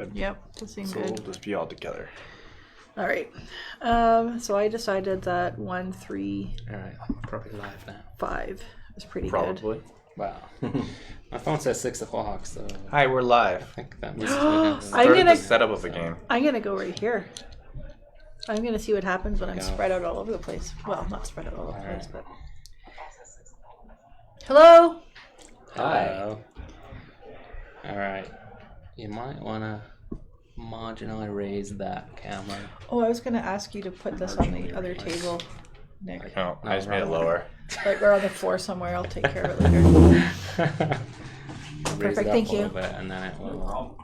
good. Yep, they seem So good. we'll just be all together. All right. So I decided that 1, 3, All right, probably live now. 5 is pretty Probably. Wow. My phone says 6 o'clock, so Hi, we're live. I think that means I'm Started gonna- the setup of the game. good. I'm gonna go right here. I'm gonna see what happens when I'm spread out all over the place. Well, not spread out all over the place, but. Hello. Hello. All right. You might want to marginally raise that camera. Oh, I was gonna ask you to put this on the other table, Nick. No, I just made it lower. Like we're on the floor somewhere. I'll take care of it later. Raise Perfect, it up thank a you. little bit, and then it will.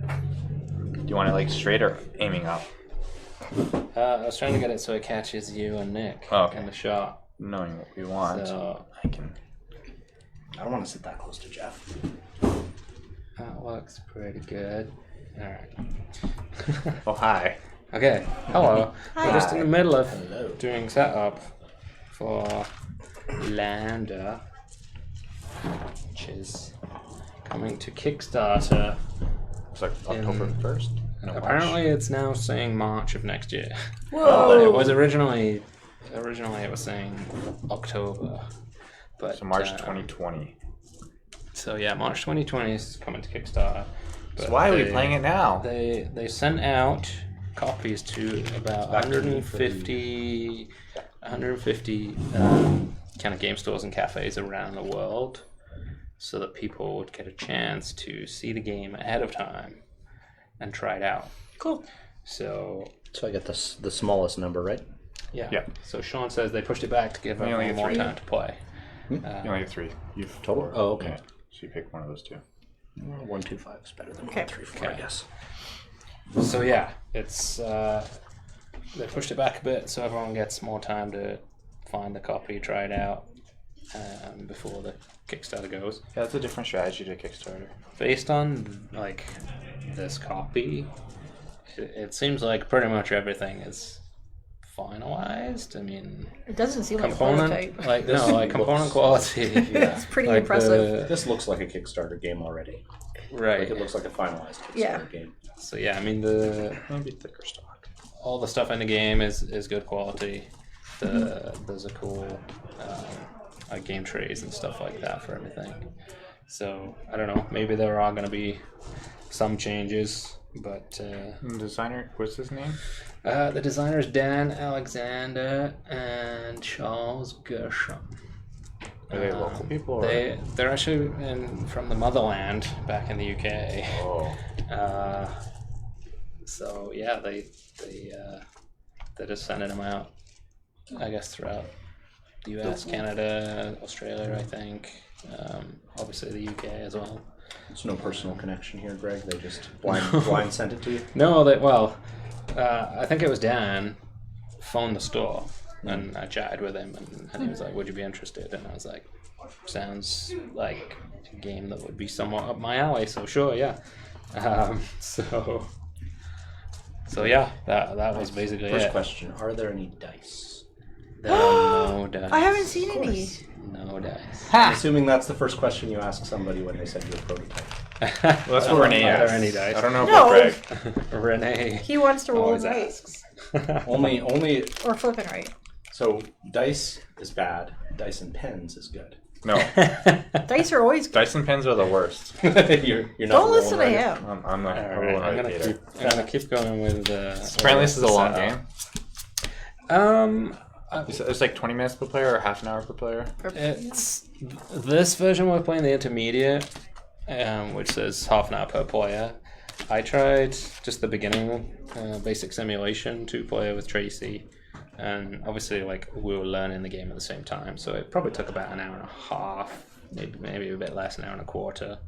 Do you want it like straight or aiming up? I was trying to get it so it catches you and Nick in the shot. Knowing what we want, So I can. I don't want to sit that close to Jeff. that looks pretty good. All right. Oh, hi. Okay. Hello. Hi. We're just in the middle of Hello. doing setup for Lambda, which is coming to Kickstarter. It's like October 1st. No, Apparently, it's now saying March of next year. Whoa. It was originally it was saying October, but So March 2020. So yeah, March 2020 is coming to Kickstarter. So why are we playing it now? They sent out copies to about 150 kind of game stores and cafes around the world, so that people would get a chance to see the game ahead of time and try it out. Cool. So So I get the smallest number, right? yeah. Yeah. So Sean says they pushed it back to give We only everyone get more 3. time to play. You only have 3. You've Total? 4. Oh, okay. Yeah. So you pick one of those 2. 1, 2, 5 is better than Okay. 1, 3, 4, I Okay. guess. So yeah, it's they pushed it back a bit so everyone gets more time to find the copy, try it out before the Kickstarter goes. Yeah, that's a different strategy to Kickstarter. Based on like this copy, it seems like pretty much everything is finalized. I mean, It doesn't seem like a component prototype. like This no like component looks- quality. It's pretty like impressive. This looks like a Kickstarter game already. right. Like it looks like a finalized Kickstarter Yeah. game. So yeah, I mean the Maybe thicker stock. all the stuff in the game is good quality. There's a cool like game trays and stuff like that for everything. So I don't know. Maybe there are going to be some changes, but And designer, what's his name? the designers Dan Alexander and Charles Gershom. Are they local people? Or? They're actually from the motherland back in the UK. Oh. So yeah, they're just sending them out, I guess, throughout the US, Canada, Australia, I think. Obviously the UK as well. There's no personal connection here, Greg. They just blind sent it to you. No, I think it was Dan phoned the store and I chatted with him and he was like, "Would you be interested?" And I was like, "Sounds like a game that would be somewhat up my alley." So sure, yeah. So yeah, that was basically First it. question: are there any dice? There are no dice. I haven't seen any. No dice. I'm assuming that's the first question you ask somebody when they send you a prototype. Well, that's what Renee Are there asked. any dice? I don't know No. about Greg. Renee He wants to roll always and right. asks. Only. Or flip and right. So dice is bad. Dice and pens is good. No. Dice are always good. Dyson pens are the worst. you're not. Don't listen to rolling right. him. I'm not All a right, rolling I'm gonna indicator. keep going with. Apparently, this is a long setup. game. It's like 20 minutes per player or half an hour per player. It's this version we're playing the intermediate, which says half an hour per player. I tried just the beginning basic simulation 2-player with Tracy, and obviously like we were learning the game at the same time, so it probably took about an hour and a half, maybe a bit less, an hour and a quarter.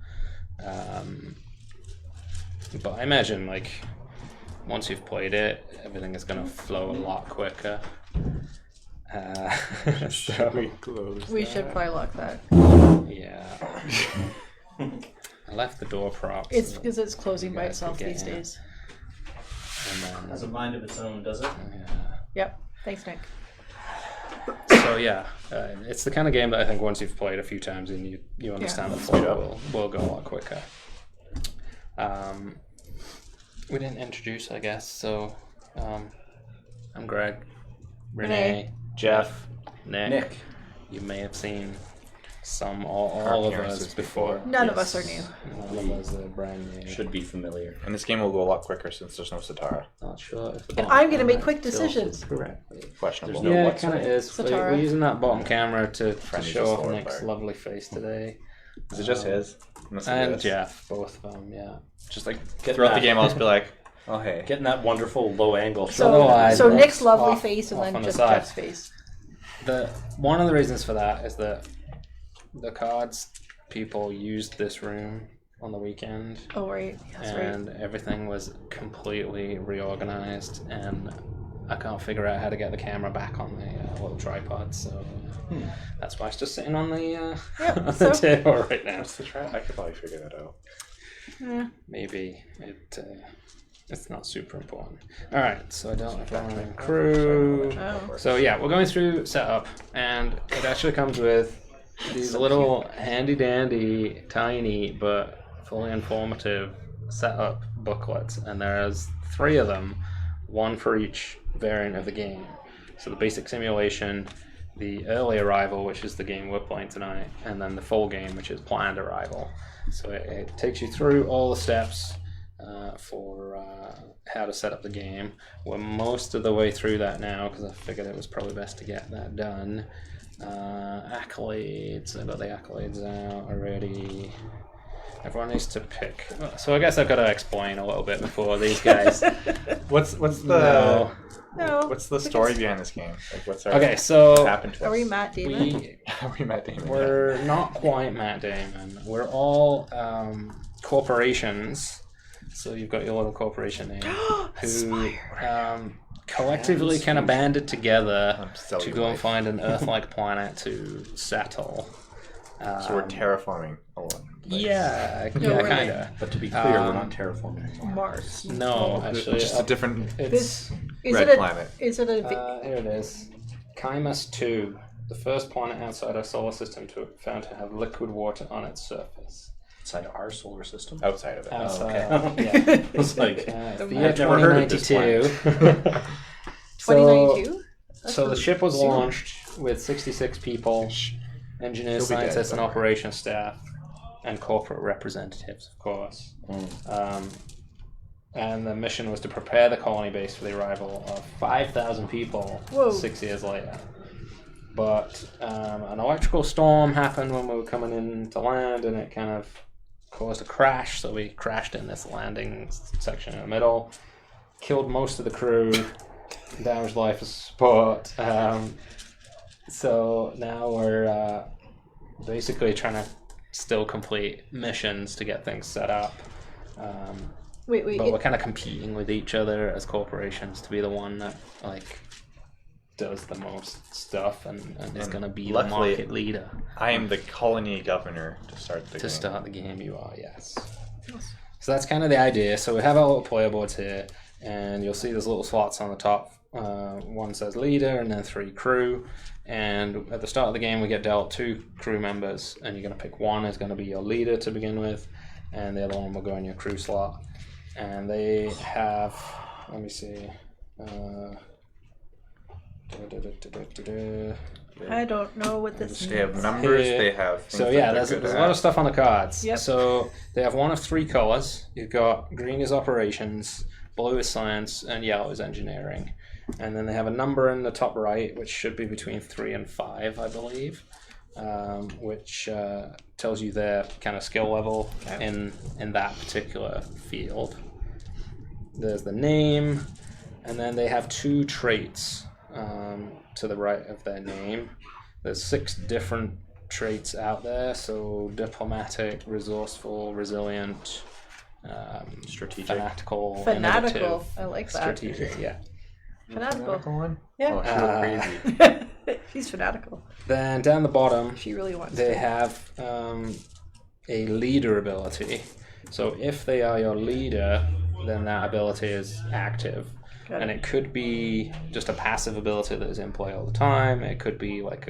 But I imagine like once you've played it, everything is going to flow a lot quicker. So We should probably lock that. yeah. I left the door propped. It's so because it's closing by guys itself could get these in. days. and then- Has a mind of its own, does it? Yep. Thanks, Nick. So yeah, it's the kind of game that I think once you've played a few times and you understand the flow will go a lot quicker. we didn't introduce, I guess. So, I'm Greg, Renee. Jeff, Nick. Nick. You may have seen some all of us before. None of us are new. None of us are brand new. Should be familiar. And this game will go a lot quicker since there's no Satara. Not sure. If And I'm gonna make quick decisions. Correctly. Questionable. No Yeah, it whatsoever. kind of is. Satara. We're using that bottom camera to Friendly show off sword Nick's player. lovely face today. Is it just his? Must be And this. Jeff, both of them, yeah. Just like Get throughout that. the game, I'll just be like, oh hey. Getting that wonderful low angle shot. So, Otherwise, so that's Nick's lovely off- face and off then on the just side. Jeff's face. One of the reasons for that is that the cards people used this room on the weekend, Oh right, that's right. and everything was completely reorganized, and I can't figure out how to get the camera back on the little tripod, so that's why it's just sitting on the, on the so- table right now. What's the try? I could probably figure that out. Maybe it's not super important. All right, so I don't have crew. Oh. So yeah, we're going through setup, and it actually comes with these little handy dandy, tiny but fully informative setup booklets, and there's 3 of them, one for each variant of the game. So the basic simulation, the early arrival, which is the game we're playing tonight, and then the full game, which is planned arrival. So it takes you through all the steps for how to set up the game. We're most of the way through that now because I figured it was probably best to get that done. Accolades, I got the accolades out already. Everyone needs to pick. So I guess I've got to explain a little bit before these guys. What's the No. No. what's the story behind this game? Like what's our Okay, so what happened to Are we us? Matt Damon? we Matt Damon? we're not quite Matt Damon. We're all corporations. So you've got your little corporation name who collectively kind of banded together I'm selling to go and life. find an Earth-like planet to settle. So we're terraforming a lot. Yeah, No yeah, way. kind of. But to be clear, we're not terraforming anymore. Mars. No, actually, Just a different it's Is red it a, planet. Is it a? here it is. Chimus 2, the first planet outside our solar system found to have liquid water on its surface. Inside our solar system. Outside of it. Outside, okay. yeah. It's like, The I've year never heard of this 2092. 2092. So the ship was launched with 66 people, engineers, He'll be dead scientists, and somewhere. operations staff, and corporate representatives, of course. And the mission was to prepare the colony base for the arrival of 5,000 people Whoa. 6 years later. But an electrical storm happened when we were coming in to land, and it kind of caused a crash. So we crashed in this landing section in the middle, killed most of the crew, damaged life support. So now we're basically trying to still complete missions to get things set up. Wait. But we're kind of competing with each other as corporations to be the one that like does the most stuff and is And going to be the luckily- market leader. I am the colony governor to start the To game. start the game, you are, yes. So that's kind of the idea. So we have our little player boards here, and you'll see there's little slots on the top. One says leader, and then 3 crew. And at the start of the game, we get dealt 2 crew members, and you're going to pick one is going to be your leader to begin with, and the other one will go in your crew slot. And they have, let me see. I don't know what this They have means. numbers. Here. They have. Things So that yeah, they're there's good a at. lot of stuff on the cards. Yep. So they have one of 3 colors. You've got green is operations, blue is science, and yellow is engineering. And then they have a number in the top right, which should be between 3 and 5, I believe, which tells you their kind of skill level in that particular field. There's the name, and then they have 2 traits to the right of their name. There's 6 different traits out there, so diplomatic, resourceful, resilient, Strategic. fanatical, Fanatical. innovative, I like that. strategic, yeah. Fanatical. one? Yeah. Oh, she looked crazy. She's fanatical. Then down the bottom, She really wants they to. have a leader ability. So if they are your leader, then that ability is active. Got And it could be just a passive ability that is in play all the time. It could be like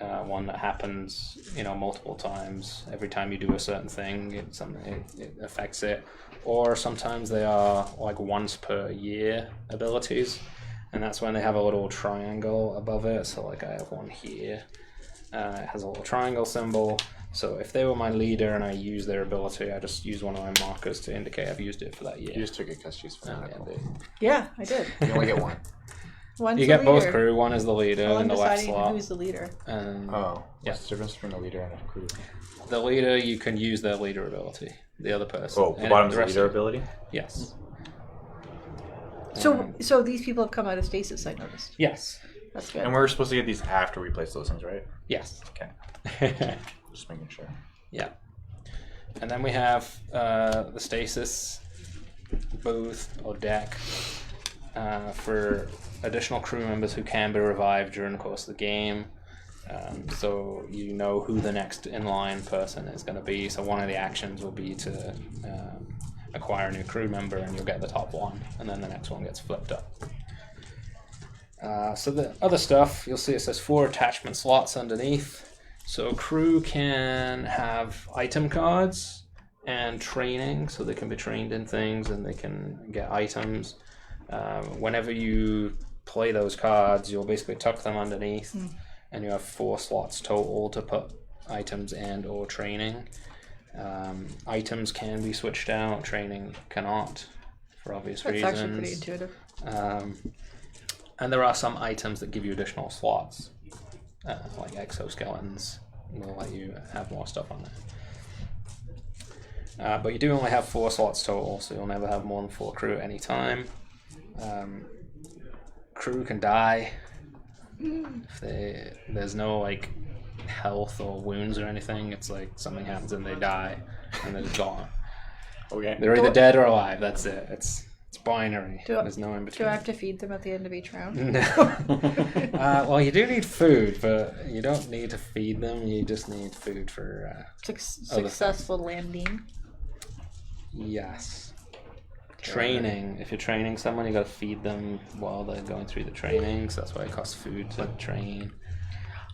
one that happens, multiple times. Every time you do a certain thing, it affects it. Or sometimes they are like once per year abilities, and that's when they have a little triangle above it. So like I have one here. It has a little triangle symbol. So if they were my leader and I use their ability, I just use one of my markers to indicate I've used it for that year. You just took a Kestis fanatical. Yeah, I did. You only get one. One's You the get both leader. crew. One is the leader Well, in I'm the left deciding slot. who's the leader. Oh, Yeah. what's the difference between a leader and a crew? The leader, you can use their leader ability. The other person. Oh, the And bottom's the the rest leader of- ability? Yes. So these people have come out of stasis, I noticed. Yes. That's good. And we're supposed to get these after we place those things, right? Yes. Okay. Just making sure. Yeah. And then we have the stasis booth or deck for additional crew members who can be revived during the course of the game. So you know who the next in-line person is going to be. So one of the actions will be to acquire a new crew member, and you'll get the top one, and then the next one gets flipped up. So the other stuff, you'll see it says 4 attachment slots underneath. So crew can have item cards and training, so they can be trained in things and they can get items. Whenever you play those cards, you'll basically tuck them underneath, and you have 4 slots total to put items and or training. Items can be switched out, training cannot, for obvious That's reasons. actually pretty intuitive. And there are some items that give you additional slots, like exoskeletons will let you have more stuff on there. But you do only have 4 slots total, so you'll never have more than 4 crew at any time. Crew can die if there's no like health or wounds or anything. It's like something happens and they die and they're gone. Okay. They're either dead or alive. That's it. It's binary. Do I- There's no in Do between. I have to feed them at the end of each round? No. Well, you do need food, but you don't need to feed them. You just need food for Successful landing. yes. Training. If you're training someone, you got to feed them while they're going through the training. So that's why it costs food to train.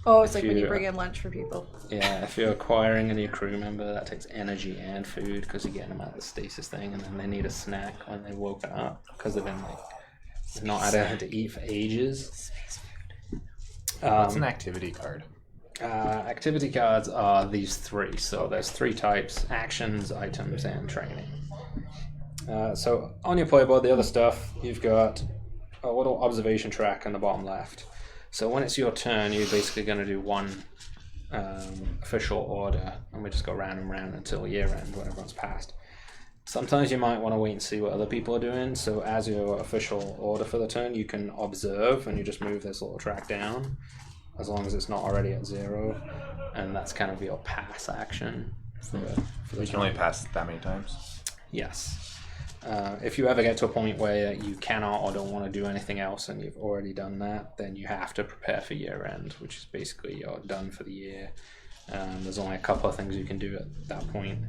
Oh, it's like If when you you- bring in lunch for people. Yeah, if you're acquiring a new crew member, that takes energy and food because you're getting them out of the stasis thing, and then they need a snack when they've woken up because they've been like not had anything to eat for ages. What's an activity card? Activity cards are these 3. So there's 3 types: actions, items, and training. So on your playboard, the other stuff, you've got a little observation track on the bottom left. So when it's your turn, you're basically going to do one official order, and we just go round and round until year end when everyone's passed. Sometimes you might want to wait and see what other people are doing. So as your official order for the turn, you can observe, and you just move this little track down, as long as it's not already at 0, and that's kind of your pass action. For the You can only pass that many times. Yes. If you ever get to a point where you cannot or don't want to do anything else and you've already done that, then you have to prepare for year end, which is basically you're done for the year. There's only a couple of things you can do at that point.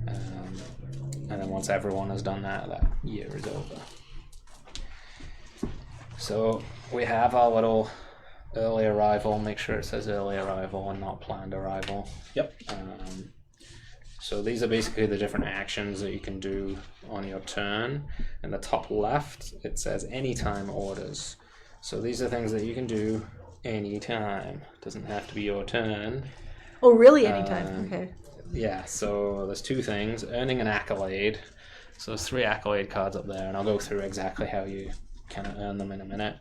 And then once everyone has done that, that year is over. So we have our little early arrival. Make sure it says early arrival and not planned arrival. Yep. So these are basically the different actions that you can do on your turn. In the top left, it says anytime orders. So these are things that you can do anytime. Doesn't have to be your turn. Oh, really? Anytime? Okay. Yeah, so there's 2 things. Earning an accolade. So there's 3 accolade cards up there, and I'll go through exactly how you can earn them in a minute.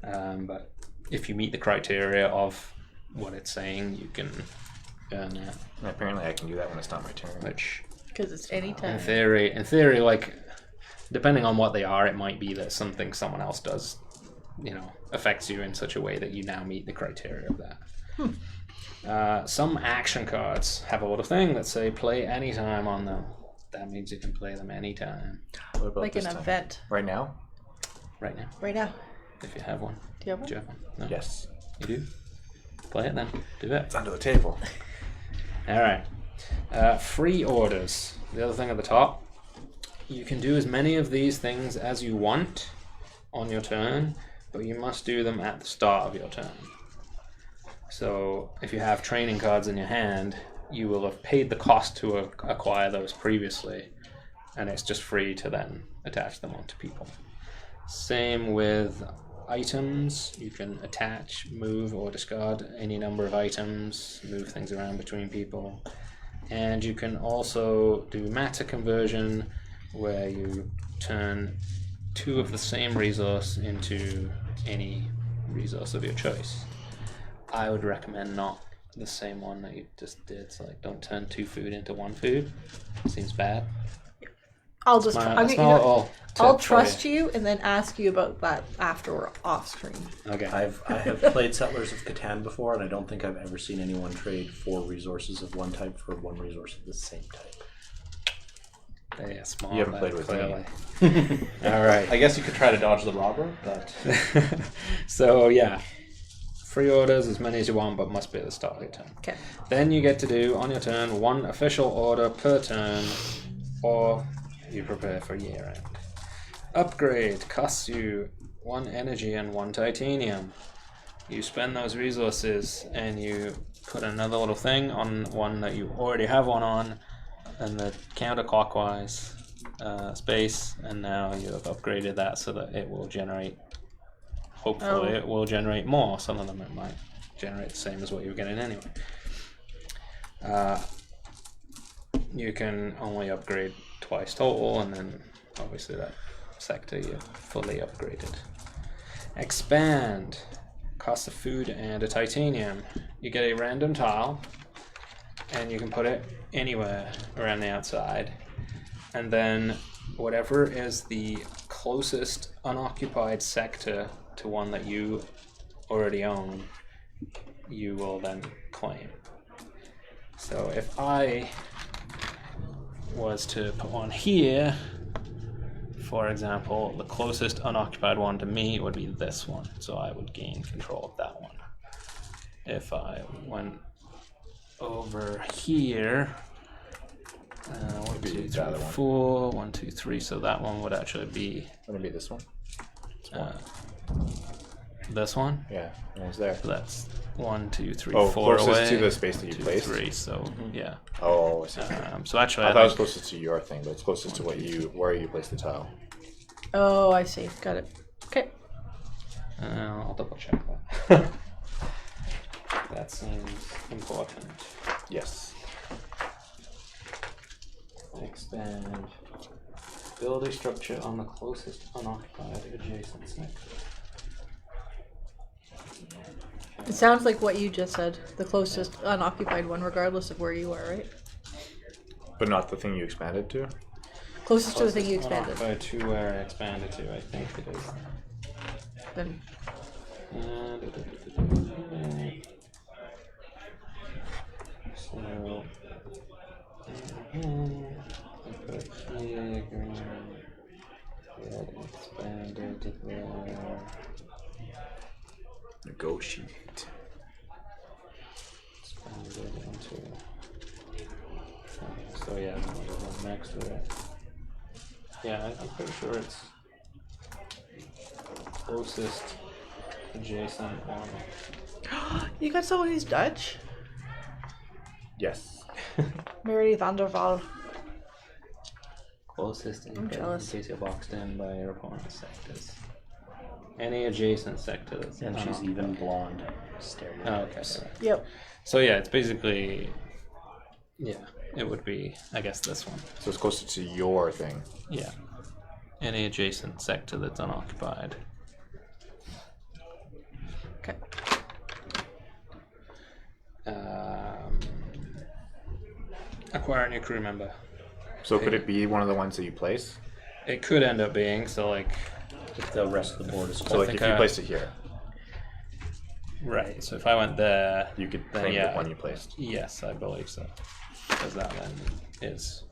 But if you meet the criteria of what it's saying, you can earn that. And apparently I can do that when it's not my turn. Which Because it's anytime. in theory, like, depending on what they are, it might be that something someone else does, affects you in such a way that you now meet the criteria of that. Some action cards have a little thing that say play anytime on them. That means you can play them anytime. What about Like this an time? event. Right now? Right now, Right now. if you have one. Do you have one? Do you have one? No. Yes. You do? Play it then. Do it. It's under the table. Alright. Free orders. The other thing at the top. You can do as many of these things as you want on your turn, but you must do them at the start of your turn. So if you have training cards in your hand, you will have paid the cost to acquire those previously, and it's just free to then attach them onto people. Same with items. You can attach, move, or discard any number of items, move things around between people. And you can also do matter conversion, where you turn 2 of the same resource into any resource of your choice. I would recommend not the same one that you just did. So like, don't turn 2 food into 1 food. Seems bad. I'll just. I'll trust you and then ask you about that after we're off screen. Okay. I have played Settlers of Catan before, and I don't think I've ever seen anyone trade 4 resources of one type for 1 resource of the same type. Yeah, small. You haven't played with clearly. All right. I guess you could try to dodge the robber, but So yeah, free orders as many as you want, but must be at the start of your turn. Okay. Then you get to do on your turn 1 official order per turn, or you prepare for year end. Upgrade costs you 1 energy and 1 titanium. You spend those resources and you put another little thing on one that you already have one on, and the counterclockwise space, and now you have upgraded that so that it will generate. Hopefully, it will generate more. Some of them it might generate the same as what you were getting anyway. You can only upgrade twice total, and then obviously that sector you're fully upgraded. Expand. Cost of food and a titanium. You get a random tile, and you can put it anywhere around the outside. And then whatever is the closest unoccupied sector to one that you already own, you will then claim. So if I was to put one here, for example, the closest unoccupied one to me would be this one, so I would gain control of that one. If I went over here, 1, 2, 3, 4, 1, 2, 3, so that one would actually be Gonna be this one. this one. Yeah, the one's there. So that's 1, 2, 3, Oh, 4 closest away. to the space that you 2, placed? 3, so yeah. Oh, I see. So actually, I thought it was closest to your thing, but it's closest to where you placed the tile. Oh, I see. Got it. Okay. I'll double check that. That seems important. Yes. Expand. Build a structure on the closest unoccupied adjacent sector. It sounds like what you just said. The closest unoccupied one, regardless of where you are, right? But not the thing you expanded to? Closest to the thing you expanded. Unoccupied to where I expanded to, I think it is. Then So, I put here, get expanded there. Negotiate. Expanded into. So yeah, there's one next to it. Yeah, I'm pretty sure it's closest adjacent one. you got someone who's Dutch? Yes. Mary van der Waal. Closest in jealous. case you're boxed in by your opponent's sectors. Any adjacent sector that's And she's even blonde. Oh, Stereotypes. okay. Yep. So yeah, it's basically, yeah, it would be, I guess, this one. So it's closer to your thing. Yeah. Any adjacent sector that's unoccupied. Okay. Acquire a new crew member. So could it be one of the ones that you place? It could end up being, so like, If the rest of the board is So closed. like think if you I- placed it here, right, so if I went there, you could then claim yeah, the one you placed. yes, I believe so. Because that then is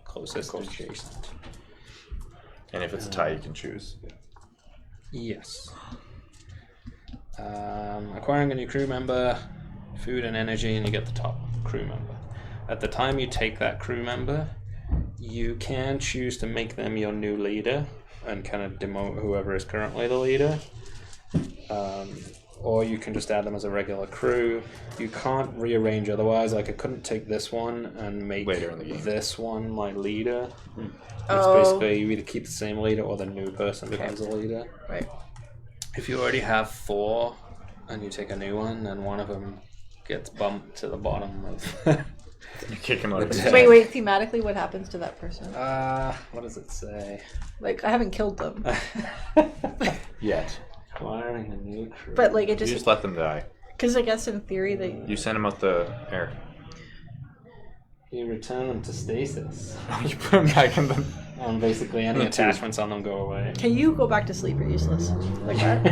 closest adjacent. And if it's a tie, you can choose. Yes. Acquiring a new crew member, food and energy, and you get the top crew member. At the time you take that crew member, you can choose to make them your new leader and kind of demote whoever is currently the leader. or you can just add them as a regular crew. You can't rearrange otherwise. Like I couldn't take this one and make Later in the game. this one my leader. It's Oh. basically you either keep the same leader or the new person becomes a leader. Right. If you already have 4 and you take a new one, then one of them gets bumped to the bottom of. You kick him out of his Wait. Thematically, what happens to that person? What does it say? Like, I haven't killed them, Yet. Acquiring a new crew. but like it You just just let them die. because I guess in theory they. You send them out the air. You return them to stasis. You put them back in the... And basically any attachments on them go away. Can you go back to sleep? You're useless. Like that.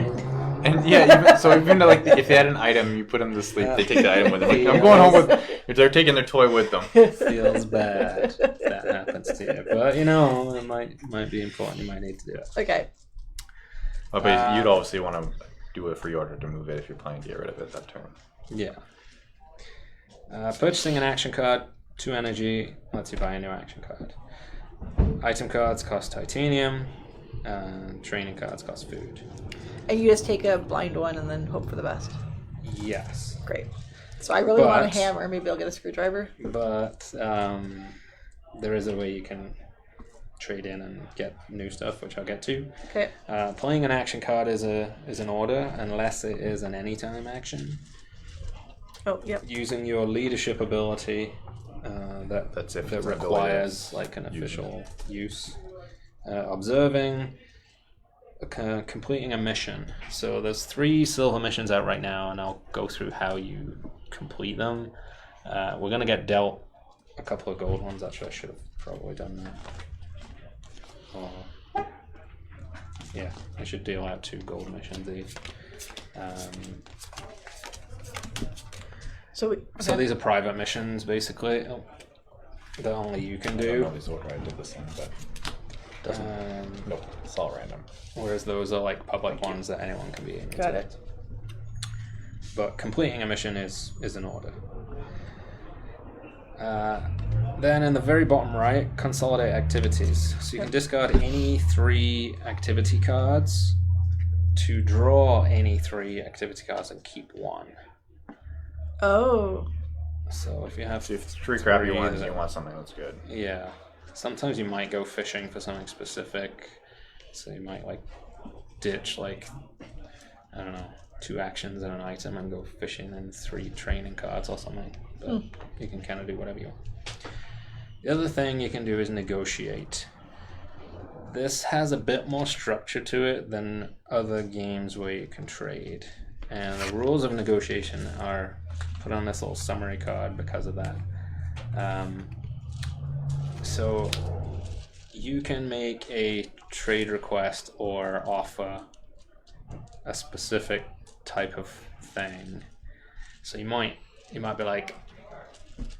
And yeah, even to, like, if they had an item, you put them to sleep, they take the item with them. Like, I'm going home with... They're taking their toy with them. Feels bad if that happens to you. But, you know, it might be important. You might need to do it. Okay. Oh, but you'd obviously want to do a free order to move it if you're planning to get rid of it that turn. Yeah. Purchasing an action card, 2 energy, lets you buy a new action card. Item cards cost titanium, and training cards cost food. And you just take a blind one and then hope for the best. Yes. Great. So I really want a But- hammer. Maybe I'll get a screwdriver. But there is a way you can trade in and get new stuff, which I'll get to. Okay. Playing an action card is an order unless it is an anytime action. Oh, yep. Using your leadership ability That's if that it's an ability requires like an official use. Observing, completing a mission. So there's 3 silver missions out right now, and I'll go through how you complete them. We're gonna get dealt a couple of gold ones. Actually, I should have probably done that. Yeah, I should deal out 2 gold missions each. So So these are private missions, basically, that only you can do. This order I did the same, but doesn't. Nope, it's all random. Whereas those are like public ones that anyone can be in. Got it. But completing a mission is an order. Then in the very bottom right, consolidate activities. So you can discard any 3 activity cards to draw any 3 activity cards and keep 1. Oh. So if you have So if it's 3 crappy three ones, that- you want something that's good. Yeah. Sometimes you might go fishing for something specific. So you might like ditch like, I don't know, 2 actions and an item and go fishing and 3 training cards or something. But you can kind of do whatever you want. The other thing you can do is negotiate. This has a bit more structure to it than other games where you can trade. And the rules of negotiation are put on this little summary card because of that. So you can make a trade request or offer a specific type of thing. So you might be like,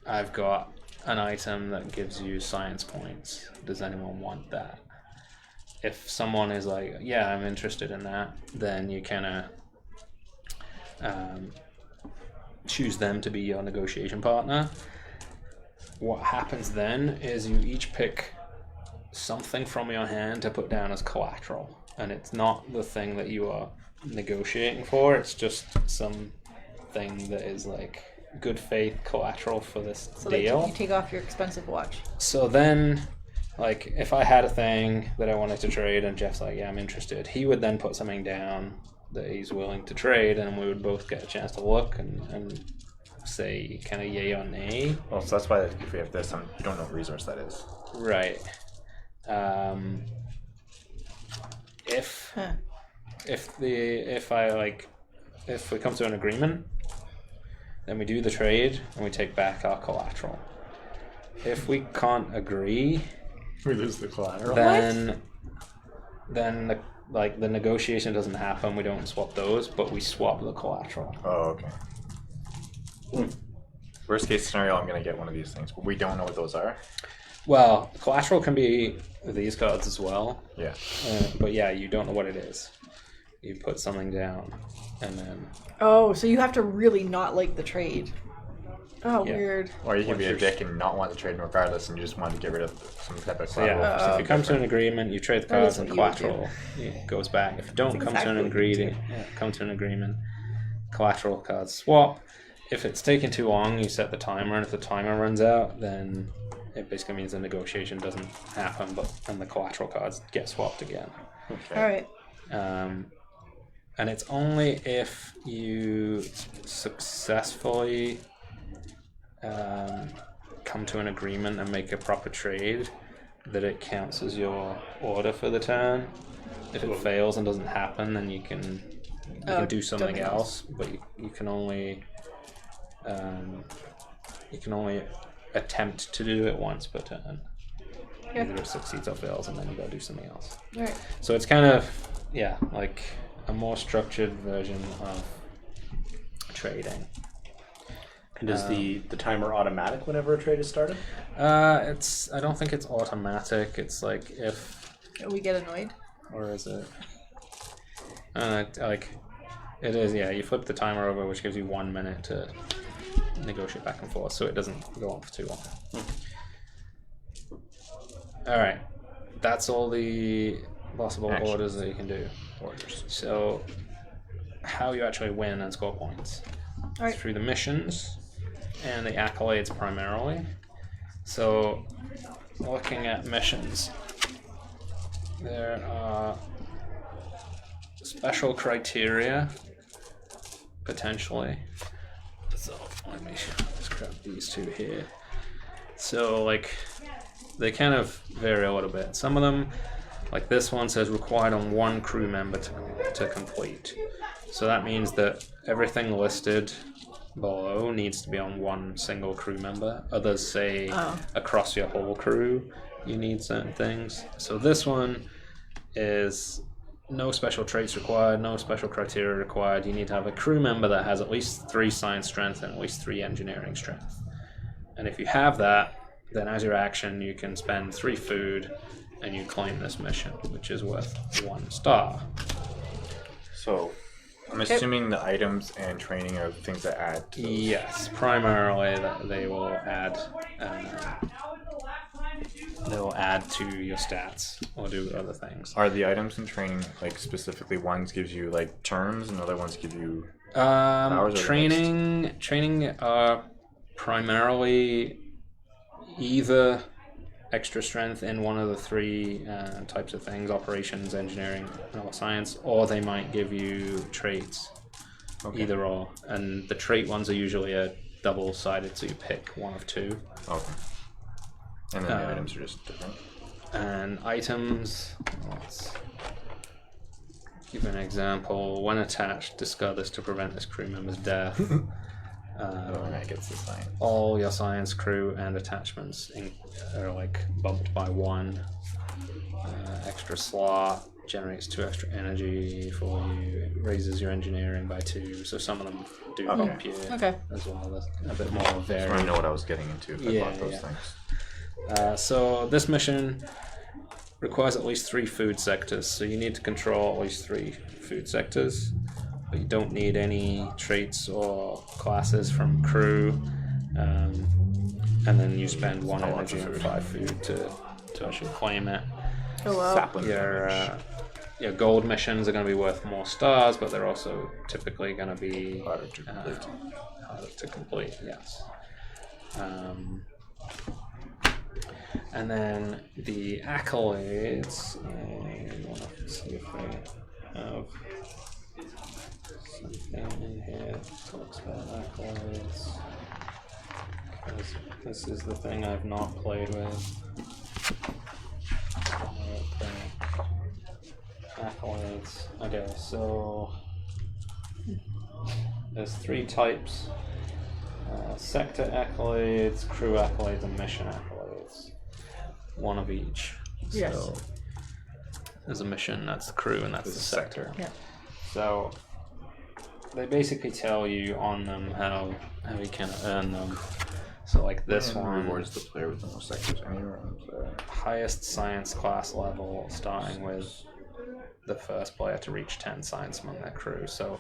I've got an item that gives you science points. Does anyone want that? If someone is like, yeah, I'm interested in that, then you kind of choose them to be your negotiation partner. What happens then is you each pick something from your hand to put down as collateral, and it's not the thing that you are negotiating for, it's just some thing that is like good faith collateral for this So deal. like you take off your expensive watch. So then, like, if I had a thing that I wanted to trade and Jeff's like, yeah, I'm interested, he would then put something down that he's willing to trade, and we would both get a chance to look and say kind of yay or nay. Well, so that's why if we have this, you don't know what resource that is. Right. Huh. If we come to an agreement, then we do the trade and we take back our collateral. If we can't agree, We lose the collateral. then the negotiation doesn't happen. We don't swap those, but we swap the collateral. Oh, okay. Worst case scenario, I'm going to get one of these things, but we don't know what those are. Well, collateral can be these cards as well. Yeah. But yeah, you don't know what it is. You put something down, and then Oh, so you have to really not like the trade. Oh, Yeah. weird. Or you can Once be a you're- dick and not want to trade regardless, and you just want to get rid of some type of so collateral. yeah. for So if something you come to an different. agreement, you trade the That cards is and what you would collateral goes back. If you don't That's come to an exactly what you agreement, collateral card swap. If it's taking too long, you set the timer, and if the timer runs out, then it basically means the negotiation doesn't happen, and the collateral cards get swapped again. All right. And it's only if you successfully come to an agreement and make a proper trade that it counts as your order for the turn. If it fails and doesn't happen, then you can do something else, but you can only attempt to do it once per turn. Either it succeeds or fails, and then you gotta do something else. All right. So it's kind of like a more structured version of trading. And is the timer automatic whenever a trade is started? I don't think it's automatic. It's like if, We get annoyed. or is it? Like it is. Yeah, you flip the timer over, which gives you 1 minute to negotiate back and forth, so it doesn't go on for too long. All right, that's all the possible orders that you can do. So, how you actually win and score points? All right. Through the missions and the accolades primarily. So, looking at missions, there are special criteria, potentially. So, let me just grab these two here. So, like, they kind of vary a little bit. Some of them, like this one, says required on one crew member to complete. So that means that everything listed below needs to be on one single crew member. Others say across your whole crew you need certain things. So this one is no special traits required, no special criteria required. You need to have a crew member that has at least 3 science strength and at least 3 engineering strength. And if you have that, then as your action you can spend 3 food and you claim this mission, which is worth 1 star. So, I'm assuming the items and training are things that add to those. Yes, primarily they will add to your stats or do other things. Are the items and training, like, specifically ones gives you, like, turns and other ones give you Training are primarily either extra strength in one of the 3 types of things: operations, engineering, or science, or they might give you traits. Either or. And the trait ones are usually a double-sided, so you pick one of 2. Okay. And then the items are just different. And items, let's give an example. When attached, discard this to prevent this crew member's death. That gets the science. All your science crew and attachments are like bumped by 1. Extra slot generates 2 extra energy for you. It raises your engineering by 2. So some of them do bump you as well. That's a bit more I varied. know what I was getting into if I bought those things. So this mission requires at least 3 food sectors. So you need to control at least 3 food sectors. But you don't need any traits or classes from crew, and then you spend 1 energy and 5 food to actually claim it. Oh wow. Your gold missions are going to be worth more stars, but they're also typically going to be harder to complete. Yes. And then the accolades. I want to see if they have something in here that talks about accolades. This is the thing I've not played with. Accolades. Okay, so there's 3 types: sector accolades, crew accolades, and mission accolades. 1 of each. Yes. So there's a mission, that's the crew, and that's the sector. Yeah. So they basically tell you on them how you can earn them. So like this one rewards the player with the most sectors anywhere. Highest science class level, starting with the first player to reach 10 science among their crew. So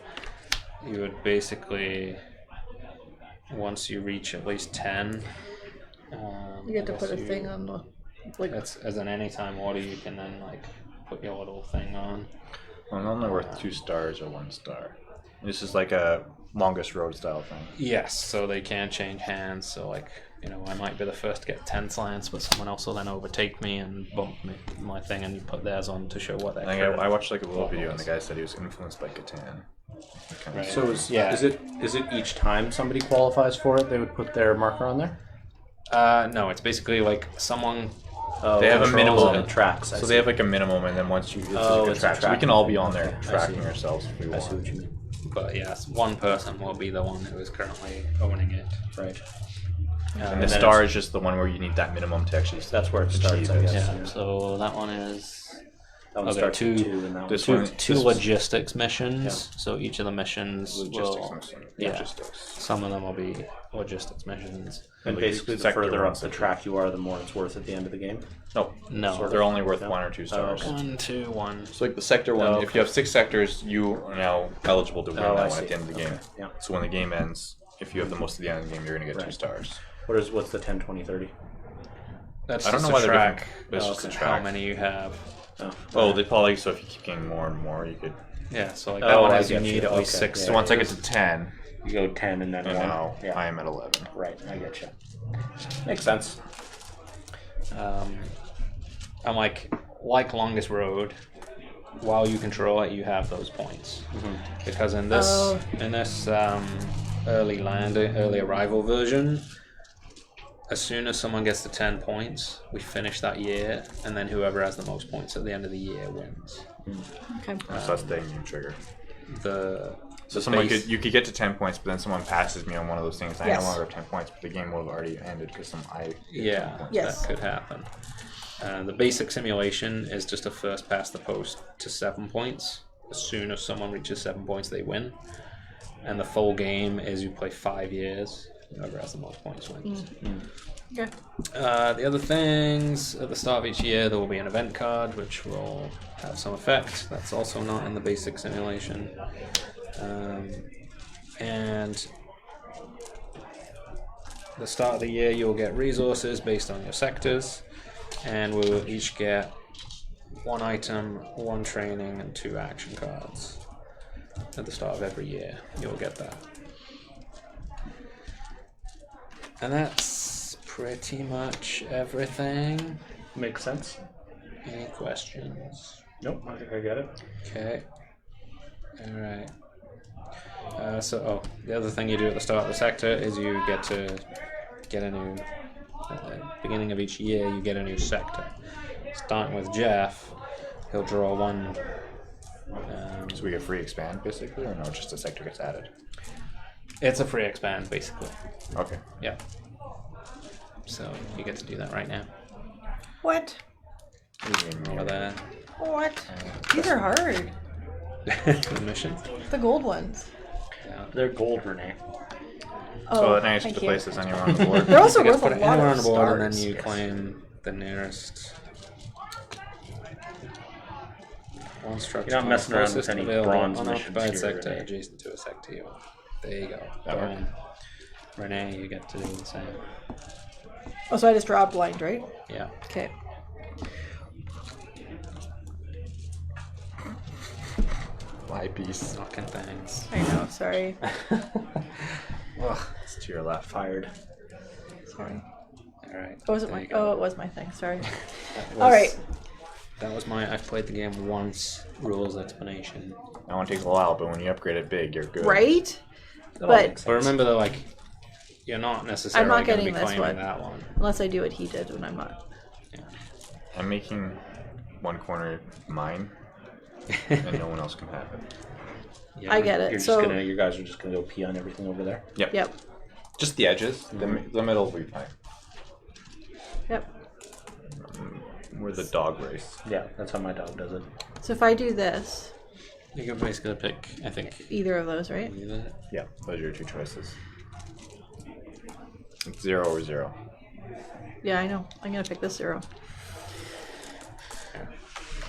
you would basically, once you reach at least 10, You get to put a thing on the That's as an anytime order. You can then put your little thing on. Well, normally worth 2 stars or 1 star. This is like a longest road style thing. Yes, so they can change hands. So like, I might be the first to get 10 slants, but someone else will then overtake me and bump my thing and put theirs on to show what they're. I watched like a little video and the guy said he was influenced by Catan. Right. So is it each time somebody qualifies for it, they would put their marker on there? No, it's basically like someone. They have a minimum. The tracks. So they have like a minimum, and then once you it's a track. So we can all be on there tracking ourselves if we want. I see what you mean. But yes, one person will be the one who is currently owning it. Right. And the star is just the one where you need that minimum to actually. That's where it starts, I guess. Yeah. So that one is. That one starts with 2, and that This one. one, Two logistics missions. Yeah. So each of the missions Logistics. Some of them will be logistics missions. And basically, the sector further up ones. the track you are, the more it's worth at the end of the game. No. They're only worth 1 or 2 stars. okay. 1, 2, 1. So like the sector one, if you have 6 sectors, you are now eligible to win that one at the end of the game. Yeah. So when the game ends, if you have the most at the end of the game, you're going to get 2 stars. What's the 10, 20, 30? That's I don't just know why a they're track. different, but it's just a How track. many you have. Oh, they probably so if you keep getting more and more, you could. Yeah, so like that one I is you get need you. at least Okay, 6. yeah. So once I get to 10, You go 10 and then and 1. now Yeah. I am at 11. Right, I get you. Makes sense. And like longest road, while you control it, you have those points. Because in this early arrival version, as soon as someone gets to 10 points, we finish that year, and then whoever has the most points at the end of the year wins. Okay. So that's the game trigger. So someone you could get to 10 points, but then someone passes me on one of those things. I Yes. no longer have 10 points, but the game will have already ended because Yes. that could happen. The basic simulation is just a first past the post to 7 points. As soon as someone reaches 7 points, they win. And the full game is you play 5 years. Whoever has the most points wins. Okay. The other things, at the start of each year, there will be an event card, which will have some effect. That's also not in the basic simulation. And at the start of the year, you'll get resources based on your sectors, and we'll each get 1 item, 1 training, and 2 action cards. At the start of every year, you'll get that. And that's pretty much everything. Makes sense. Any questions? Nope, I think I get it. Okay. Alright. The other thing you do at the start of the sector is you get to get a new. At the beginning of each year, you get a new sector. Starting with Jeff, he'll draw 1. So we get free expand basically, or no? Just a sector gets added. It's a free expand, basically. Okay. Yeah. So you get to do that right now. What? Over there. What? These are hard. The missions. The gold ones. They're gold, Renee. Oh, So now you thank to you. place this anywhere on the board. They're also You get worth to a put it lot anywhere of on the board, and stars. then you Yes. claim the nearest. One structure. You're not messing around with closest any available bronze unoccupied missions here, sector Renee. adjacent to a sector. There you go. That work? Boom. Renee, you get to do the same. Oh, so I just draw a blind, right? Yeah. Okay. My piece. Knocking things. I know. Sorry. Ugh, it's to your left. Fired. Sorry. All right. Oh, was it there my? you go. Oh, it was my thing. Sorry. That All right. That was my. I've played the game once. Rules explanation. That one takes a while, but when you upgrade it big, you're good. Right. That all But makes But sense. remember though, like, you're not necessarily I'm not going to getting be this claiming one. that one. unless I do what he did, when I'm not. I'm making one corner mine, and no one else can have it. Yeah. I get it. You're just So gonna, you guys are just gonna go pee on everything over there. yep. Just the edges. The middle will be fine. Yep. We're the dog race. Yeah, that's how my dog does it. So if I do this, You can basically pick, I think, either of those, right? either. Yeah, those are your 2 choices. It's 0 or 0. Yeah, I know. I'm gonna pick this 0.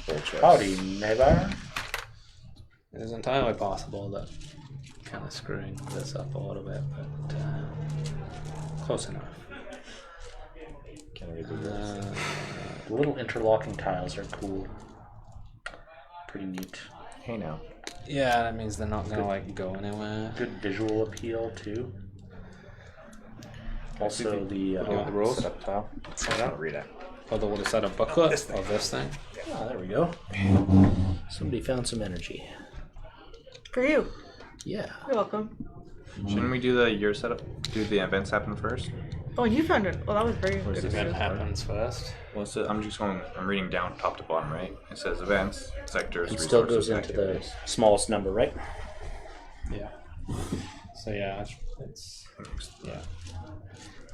Bold choice. Howdy, neighbor. It is entirely possible that kind of screwing this up a little bit, but close enough. Can we do this? The little interlocking tiles are cool. Pretty neat. Hey now. Yeah, that means they're not gonna like go anywhere. Good visual appeal too. Also the the rules? Set up tile. I don't read it. Oh, they would have set a booklet of this thing. there we go. Somebody found some energy. For you. Yeah. You're welcome. Shouldn't we do the year setup? Do the events happen first? Oh, you found it. Well, that was very Where's good. this Event at? happens first. Well, I'm just going. I'm reading down top to bottom, right? It says events, sectors, It still resources, goes into the activities. smallest number, right? Yeah. So yeah, it's yeah.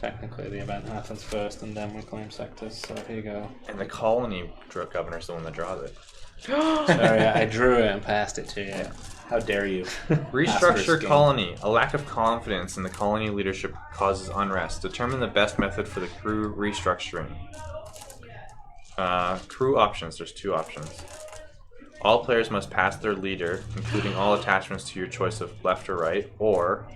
Technically, the event happens first, and then we claim sectors. So here you go. And the colony governor's the one that draws it. Sorry, I drew it and passed it to you. How dare you? Restructure Asterisk game. colony. A lack of confidence in the colony leadership causes unrest. Determine the best method for the crew restructuring. Crew options. There's 2 options. All players must pass their leader, including all attachments to your choice of left or right, or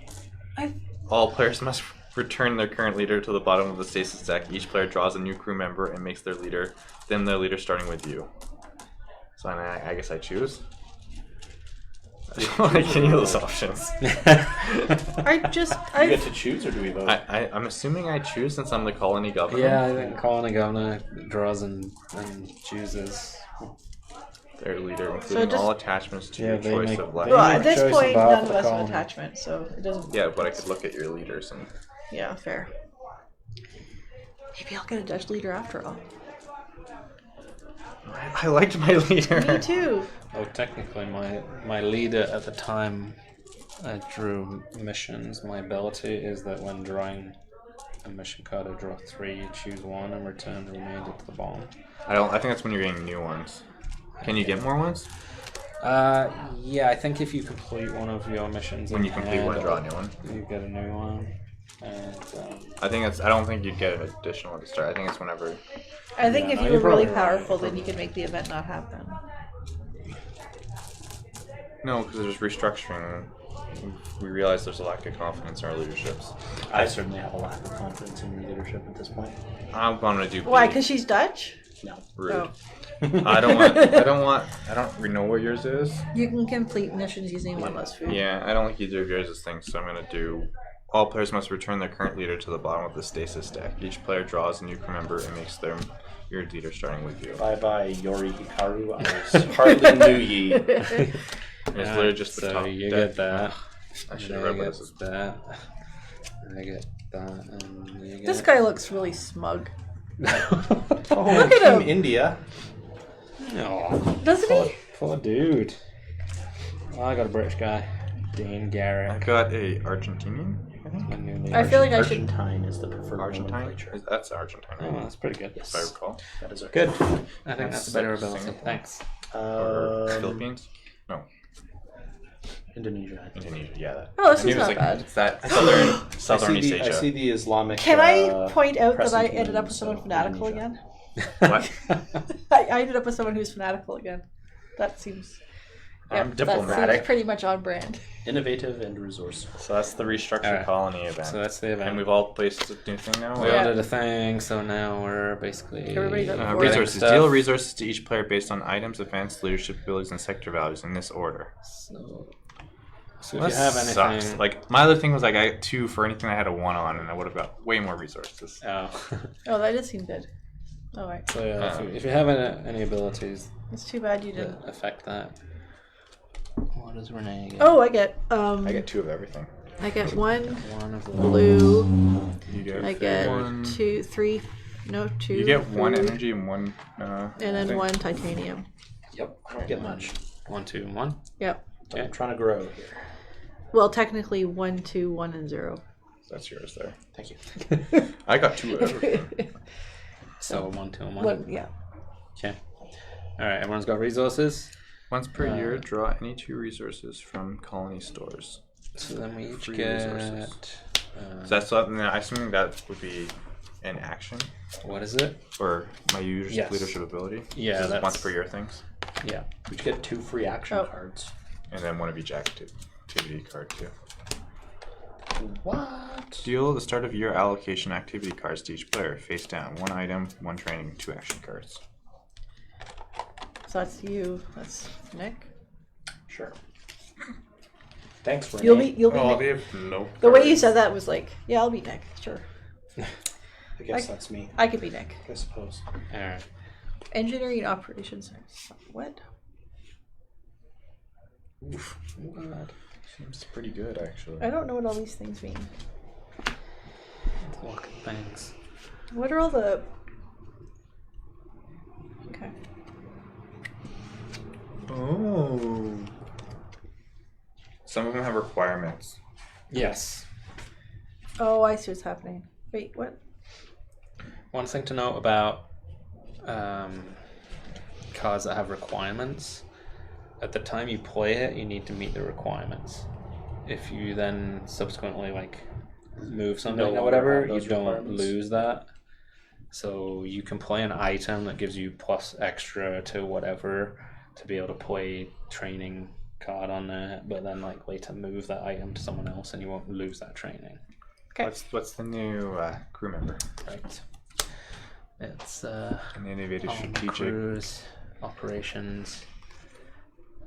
all players must return their current leader to the bottom of the stasis deck. Each player draws a new crew member and makes their leader starting with you. So I guess I choose. I can use those options. You get to choose, or do we vote? I'm assuming I choose since I'm the colony governor. Yeah, I think colony governor draws and chooses. Their leader, including just- all attachments to Yeah, your they choice make- of left. Well, They at make this choice point, about none of the us have colony. attachment, so it doesn't. Yeah, but I could look at your leaders and. Yeah, fair. Maybe I'll get a Dutch leader after all. I liked my leader. Me too. Oh, technically, my leader at the time I drew missions. My ability is that when drawing a mission card, I draw 3, choose 1, and return the remainder to the bottom. I think that's when you're getting new ones. Can you get more ones? Yeah, I think if you complete one of your missions, When in you complete hand, one, draw a new one. you get a new one. And I think it's. I don't think you'd get an additional at the start. I think it's whenever. I think Yeah, if no, you you're were really probably right. powerful, then you could make the event not happen. No, because there's restructuring. We realize there's a lack of confidence in our leaderships. I certainly have a lack of confidence in your leadership at this point. I'm gonna do. B. Why? Because she's Dutch? No. Rude. Oh. I don't really know what yours is. You can complete missions using 1 less food. Yeah, I don't think either of yours is things, so I'm gonna do. All players must return their current leader to the bottom of the stasis deck. Each player draws a new crew member and makes your leader starting with you. Bye bye, Yori Hikaru. I hardly knew ye. It's literally just the so top you deck. get that. I should and have I read get what this is. that. I get that, and you get. This guy looks really smug. Oh, Look at Team him. India. Oh, Doesn't he? poor dude. Oh, I got a British guy, Dean I Garrett. got a Argentinian. I think. My new leader. I feel like I should. Argentine is the preferred Argentine. nomenclature. That's Argentine. Oh, that's pretty good. If I recall. That is our Good. I think that's a better Singapore. ability. Thanks. Or Philippines. No, Indonesia. I think. Indonesia. Yeah, that. Oh, this I knew is it was not bad. It's that southern East I Asia. see the Islamic. Can I point out that crescent I ended up moon, with someone so fanatical Indonesia. again? What? I ended up with someone who's fanatical again. That seems. I'm That diplomatic. seems pretty much on brand. Innovative and resourceful. So that's the restructured Alright. colony event. So that's the event. And we've all placed a new thing now. We Yeah. all did a thing, so now we're basically Everybody got Uh, Four resources. stuff. Deal resources to each player based on items, events, leadership abilities, and sector values in this order. So if you That have anything, sucks. Like my other thing was like I got 2 for anything I had a 1 on, and I would have got way more resources. oh. Oh, that did seem good. All right. So yeah, if you have any abilities It's too bad you that didn't. affect that. What does Renee get? Oh, I get I get 2 of everything. I get 1 one of the blue. You get I get 2, 3. No, 2. You get 1 food, energy and 1. and then thing. 1 titanium. Yep. I don't get much. 1, 2, and 1. Yep. Okay. I'm trying to grow here. Well, technically 1, 2, 1, and 0. That's yours there. Thank you. I got 2 of everything. So 1, 2, and 1. 1, yeah. Okay. All right. Everyone's got resources. Once per year, draw any 2 resources from colony stores. So then we each Free get. resources. So that's something that I assume that would be an action What is it? or my Yes. leadership ability. Yeah, This is that's once per year things, Yeah. We get 2 free action Oh. cards. and then 1 of each activity card too. What? Deal the start of year allocation activity cards to each player, face down. 1 item, 1 training, 2 action cards. So that's you. That's Nick. Sure. Thanks for You'll be Oh, Nick. they have no. The way you cards. said that was like, yeah, I'll be Nick. Sure, I guess that's me. I could be Nick. I suppose. All right. Engineering operations. What? Oof. What? Seems pretty good, actually. I don't know what all these things mean. Fucking thanks. What are all the? Okay. Oh. Some of them have requirements. Yes. Oh, I see what's happening. Wait, what? One thing to note about cards that have requirements, at the time you play it, you need to meet the requirements. If you then subsequently move something No or longer whatever, have you those don't requirements? lose that. So you can play an item that gives you plus extra to whatever to be able to play training card on there, but then later move that item to someone else and you won't lose that training. Okay. What's the new crew member? Right. It's An innovative on strategic. crews, operations.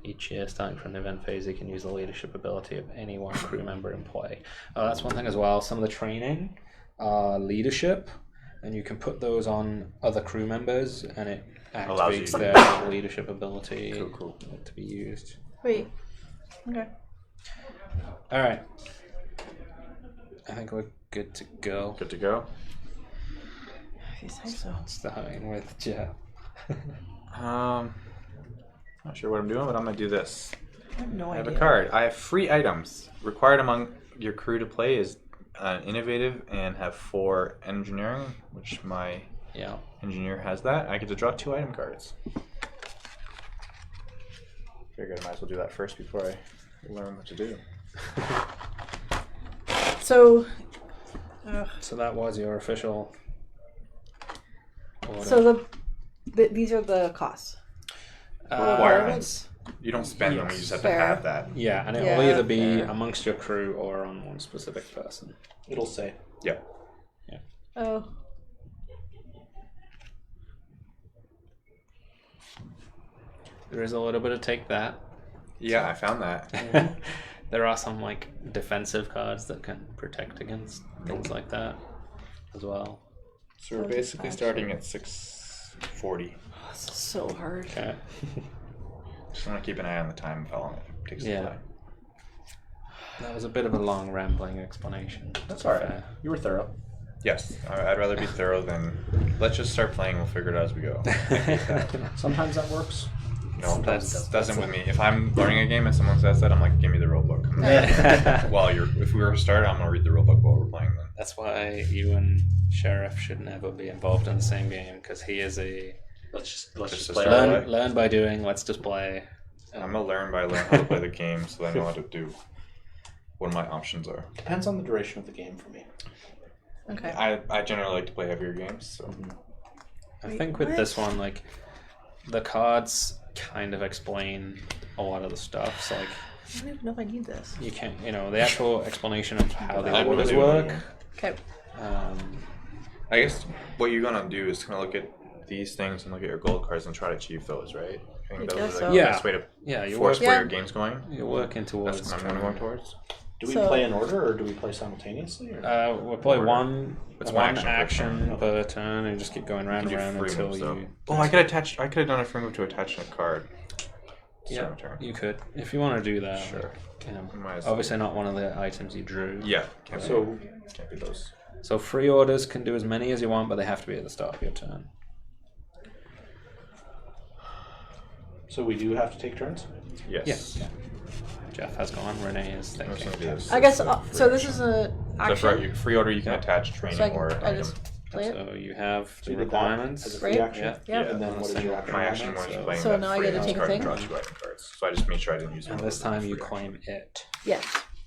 Each year, starting from the event phase, you can use the leadership ability of any one crew member in play. Oh, that's one thing as well. Some of the training are leadership, and you can put those on other crew members, and it Allows you activates to- their leadership ability Cool. to be used. Wait. Okay. All right. I think we're good to go. Good to go. If you say so. Starting with Jeff. Not sure what I'm doing, but I'm gonna do this. I have no I have idea. a card. I have 3 items. Required among your crew to play is innovative and have 4 engineering, which my Yeah. engineer has that. I get to draw 2 item cards. Figured I might as well do that first before I learn what to do. So. So that was your official order. So these are the costs. Requirements. You don't spend them, you just have to Fair. have that. Yeah, and it Yeah, will either be fair. amongst your crew or on one specific person. It'll say. Yeah. Oh. There is a little bit of take that. Yeah, I found that. There are some defensive cards that can protect against things like that as well. So we're basically starting at 640. This is so hard. Okay. Just want to keep an eye on the time of how long it takes to Yeah. play. That was a bit of a long rambling explanation. That's all right. You were thorough. Yes, I'd rather be thorough than let's just start playing. We'll figure it out as we go. Sometimes that works. No, That's- that doesn't with me. If I'm learning a game and someone says that, I'm like, give me the rule book. If we were to start, I'm gonna read the rule book while we're playing them. That's why you and Sheriff should never be involved in the same game, because he is a Let's just Just play start our away. way. learn by doing. Let's just play. I'm gonna learn how to play the game, so I know how to do what my options are. Depends on the duration of the game for me. Okay. I generally like to play heavier games, so I Wait, think with what? this one, the cards kind of explain a lot of the stuff. So I don't even know if I need this. you can, the actual explanation of how the I orders really work. Okay. I guess what you're gonna do is kind of look at these things and look at your gold cards and try to achieve those, right? I think I those guess are so. the Yeah. best way to Yeah, you force work. where Yeah. your game's going. You're working towards. That's what I'm going towards. Do we So- play in order or do we play simultaneously? Or? We'll play Order. one It's one one action action per turn, and just keep going round You and do round free until moves, you. though. Oh, I could have done a free move to attach a card. Yeah, Start my turn. you could if you want to do that. Sure. Might as well. Obviously, not one of the items you drew. Yeah. Can't So- be those. So free orders can do as many as you want, but they have to be at the start of your turn. So we do have to take turns? Yes. Yeah. Jeff has gone. Renee is I'm just thinking. gonna do this. I guess. This is So free this action. is a So for action. free order, you can attach training So I or can. I item. just play it. So you have the You did that requirements. as a free Right? action? Yeah. Yeah. And then what is your action? My action requirements, was so- playing So that now I free get to item take a card and thing? draw 2 item cards. So I just made sure I didn't use one. And of this those time for you free. claim it. Yes.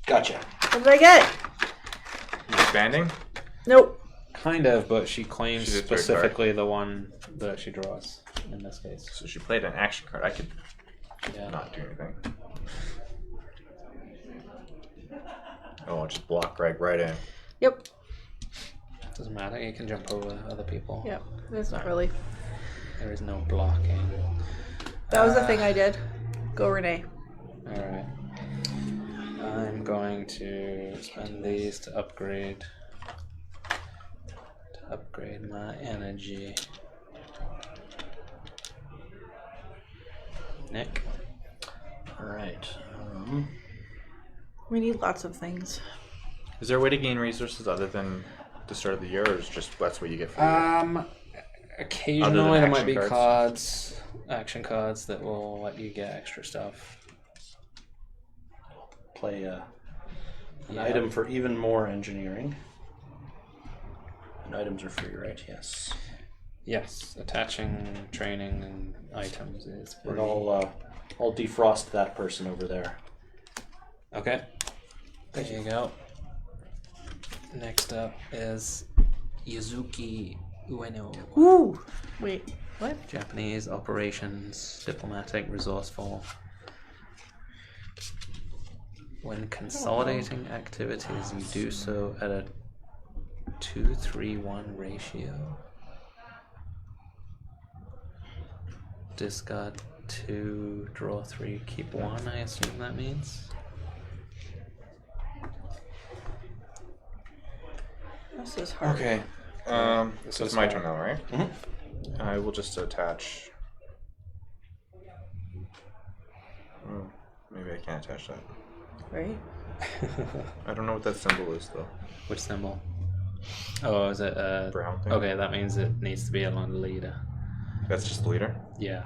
Gotcha. What did I get? Expanding? Nope. Kind of, but she claims She's a third card. specifically the one that she draws in this case. So she played an action card. I could Yeah. not do anything. Oh, I'll just block Greg right in. Yep. Doesn't matter. You can jump over other people. Yep. That's not really. There is no blocking. That was the thing I did. Go Renee. All right. I'm going to spend these to upgrade my energy. Nick. All right. We need lots of things. Is there a way to gain resources other than the start of the year, or is just that's what you get for the year? Occasionally there might action be cards? action cards that will let you get extra stuff. Play an Yeah. item for even more engineering. And items are free, right? Yes. Yes, attaching training and items is And free. I'll defrost that person over there. Okay. There you go. Next up is Yuzuki Ueno. Ooh! Wait, what? Japanese operations, diplomatic, resourceful. When consolidating activities, you do so at a 2-3-1 ratio. Discard 2, draw 3, keep 1, I assume that means. This is hard. Okay. This So it's is my hard. turn now, right? Mm-hmm. I will just attach. Maybe I can't attach that. Right? I don't know what that symbol is though. Which symbol? Oh, is it Brown thing. Okay, that means it needs to be along the leader. That's just the leader. Yeah.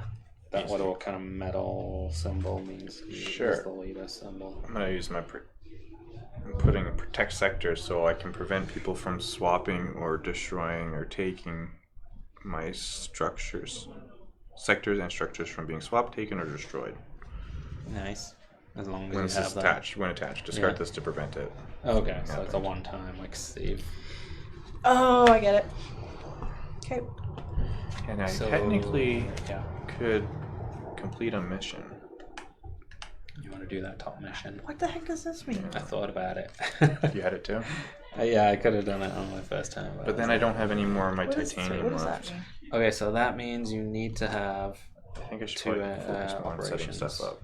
That little kind of metal symbol means Sure. it's the leader symbol. I'm gonna use my. I'm putting protect sectors so I can prevent people from swapping or destroying or taking my structures, sectors and structures from being swapped, taken, or destroyed. Nice. As long as When you it's have that. attached, when attached, discard Yeah. this to prevent it. Okay, so Yeah, it's a one-time like save. Oh, I get it. Okay. And I So, technically yeah, could complete a mission. you want to do that top mission? What the heck does this mean? I thought about it. You had it too, Yeah, I could have done it on my first time. but then I don't have any more of my What does titanium that left. mean? Okay, so that means you need to have I think I should Two, probably focus more on setting operations. stuff up.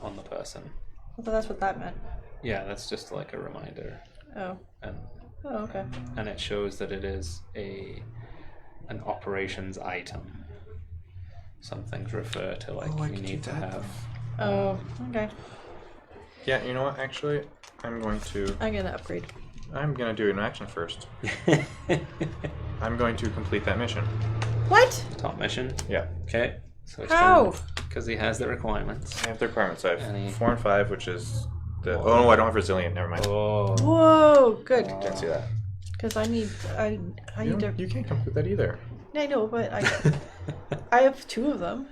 on the person. I thought that's what that meant. Yeah, that's just like a reminder, Oh. and Oh, okay. it shows that it is an operations item. Some things refer to like I you could do need to that, have. Oh, okay. Yeah, you know what? Actually, I'm going to upgrade. do an action first. I'm going to complete that mission. What? Top mission. Yeah, Okay. So How? Because he has the requirements. I have the requirements. I have Any- 4 and 5, which is the. Oh no, I don't have resilient. Never mind. Oh. Whoa, good. Didn't see that. Because I need to. You can't complete that either. I know, but I have 2 of them.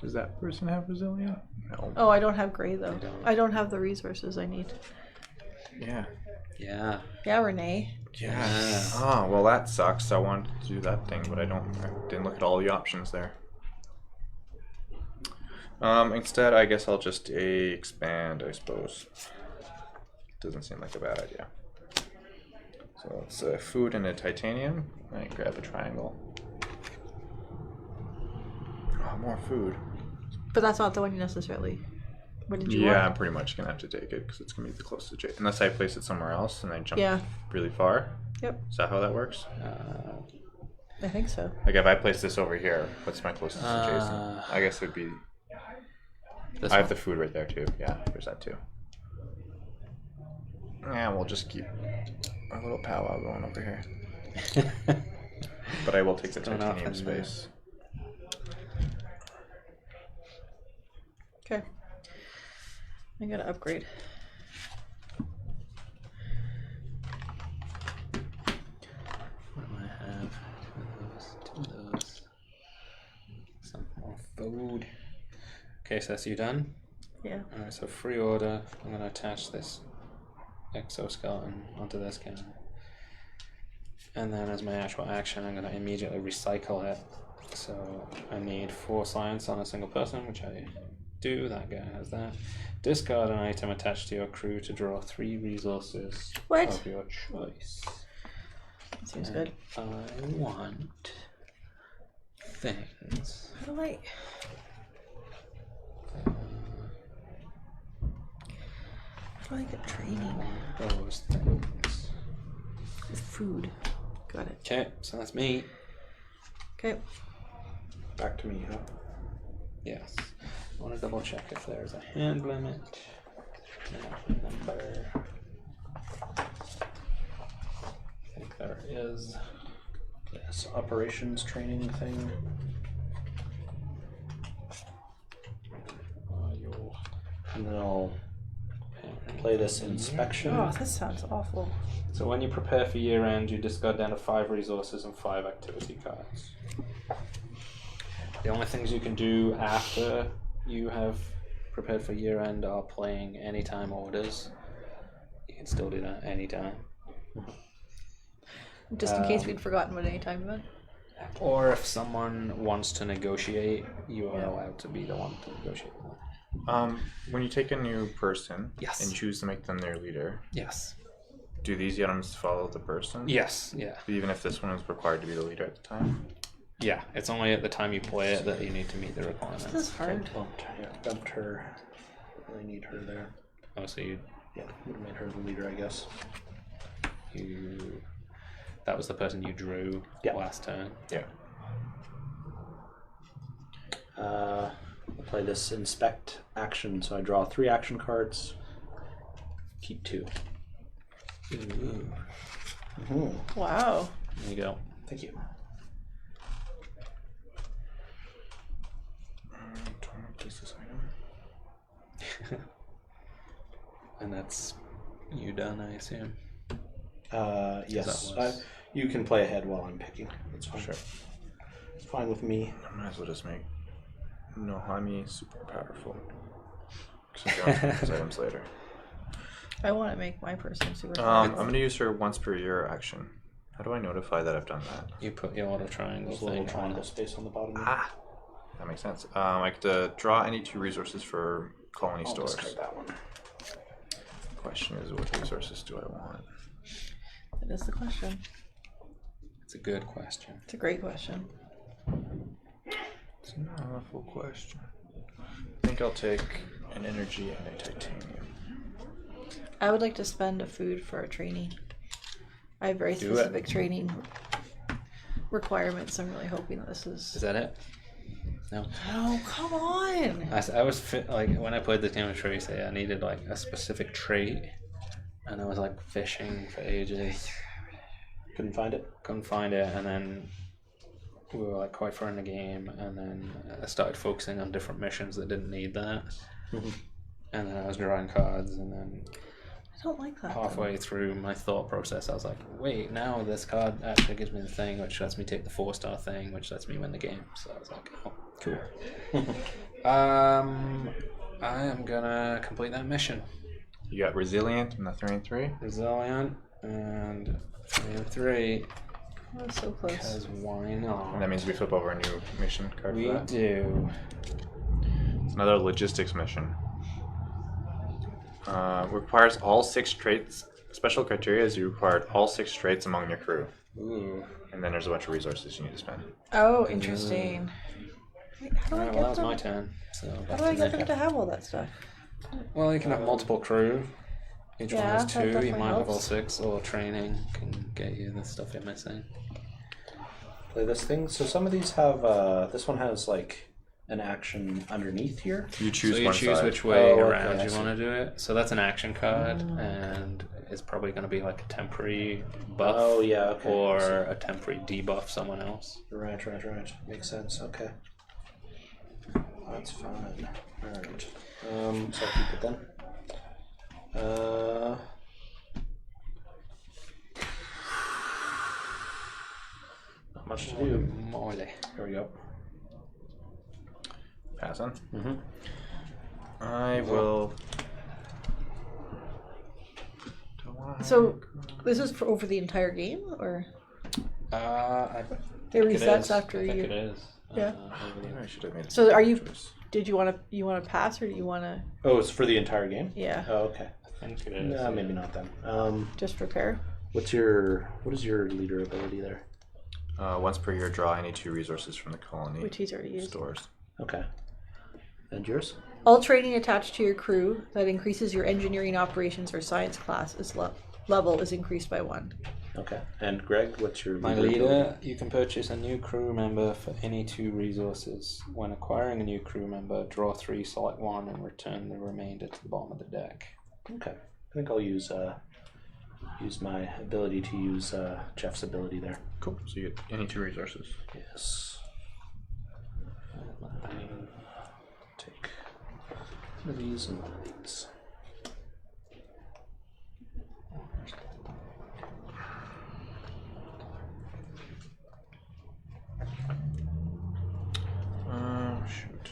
Does that person have resilient? No. Oh, I don't have gray though. don't. I don't have the resources I need. Yeah. Yeah. Yeah, Renee. Yeah. Oh, well, that sucks. I wanted to do that thing, but I didn't look at all the options there. Instead, I guess I'll just expand, I suppose. Doesn't seem like a bad idea. So it's food and a titanium. I grab a triangle. Oh, more food. But that's not the one you necessarily. What did you Yeah, I'm want? pretty much gonna have to take it because it's gonna be the closest to unless I place it somewhere else and I jump Yeah. really far. Yep, Is that how that works? I think so. Like if I place this over here, what's my closest adjacent? Uh, I guess it would be. This I have one. the food right there too. Yeah, there's that too. Yeah, we'll just keep a little powwow going over here. But I will take the Going off titanium in there. space. Okay. I gotta upgrade. What do I have? Two of those. Some more food. Okay, so that's you done? Yeah. Alright, so free order. I'm going to attach this exoskeleton onto this guy. And then as my actual action, I'm going to immediately recycle it. So I need 4 science on a single person, which I do. That guy has that. Discard an item attached to your crew to draw 3 resources What? of your choice. Seems good. I want things. How do I? do I get training? Those things. Food. Got it. Okay, so that's me. Okay. Back to me, huh? Yes. I want to double check if there's a hand limit. Number. I think there is. Yes, operations training thing. And then I'll play this inspection. Oh, this sounds awful. So when you prepare for year end, you discard down to 5 resources and 5 activity cards. The only things you can do after you have prepared for year end are playing anytime orders. You can still do that anytime. Just in case we'd forgotten what any time meant. Or if someone wants to negotiate, you are allowed to be the one to negotiate with them. When you take a new person Yes. and choose to make them their leader, Yes. do these items follow the person? Yes, yeah. Even if this one is required to be the leader at the time? Yeah, it's only at the time you play it that you need to meet the requirements. This is hard. Bumped her. Really need her there. Oh, so you Would have made her the leader, I guess. that was the person you drew last turn. Yeah. I'll play this inspect action, so I draw 3 action cards. Keep 2. Ooh. Wow. There you go. Thank you. Place this item. And that's you done, I assume. Yes. That was- You can play ahead while I'm picking. That's fine. Sure. It's fine with me. I might as well just make Nohami super powerful. Because I'm going to those items later. I want to make my person super. I'm going to use her once per year action. How do I notify that I've done that? You put your auto triangle There's a little thing on triangle it. space on the bottom. Ah! That makes sense. I get to draw any 2 resources for colony I'll stores. discard that one. The question is, what resources do I want? That is the question. It's a good question. It's a great question. It's an awful question. I think I'll take an energy and a titanium. I would like to spend a food for a trainee. I have very Do it. specific training requirements. I'm really hoping that this Is is. that it? No. Oh, come on! I was like when I played the game of Tracy, I needed like a specific trait, and I was like fishing for ages, Couldn't find it. couldn't find it, and then we were like quite far in the game, and then I started focusing on different missions that didn't need that, and then I was drawing cards, and then I don't like that. halfway through my thought process, I was like, wait, now this card actually gives me the thing, which lets me take the 4-star thing, which lets me win the game. So I was like, oh, cool. I am gonna complete that mission. You got Resilient and the 3-3. Resilient and 3 That was so close. because why not? And that means we flip over a new mission card We for that. do. It's another logistics mission. Requires all 6 traits. Special criteria is you required all 6 traits among your crew. Ooh. And then there's a bunch of resources you need to spend. Oh, interesting. Wait, how do I Alright, get well, that was them? my turn. So How back do I to get me. them to have all that stuff? Well, you can have multiple crew. Each one Yeah, has that 2. You definitely might have all helps. 6, or training can get you the stuff you're missing. Play this thing. So some of these have. This one has like an action underneath here. You choose So you one choose side. which way Oh, okay, around I you see. want to do it. So that's an action card, and it's probably going to be like a temporary buff Oh yeah. Okay. or I see. a temporary debuff someone else. Right. Makes sense. Okay. That's fine. Alright. So I'll keep it then. Not much to do. Moly. Here we go. Pass on. Mm-hmm. I will. Don't wanna So, this is for over the entire game, or I it think resets is. after I think you? it is. Yeah. Maybe I should have made. So, are you? choice. Did you want to pass, or do you want to? Oh, it's for the entire game. Yeah, Oh, okay. I think it is. No, maybe not then. just prepare. What is your leader ability there? Once per year, draw any 2 resources from the colony Which he's already used. stores. Okay. And yours? All training attached to your crew that increases your engineering operations or science class level is increased by 1. Okay. And Greg, what's your My leader? leader, you can purchase a new crew member for any 2 resources. When acquiring a new crew member, draw 3, select 1, and return the remainder to the bottom of the deck. Okay. I think I'll use my ability to use Jeff's ability there. Cool. So you get any 2 resources. Yes. Take one of these and one of these. Shoot.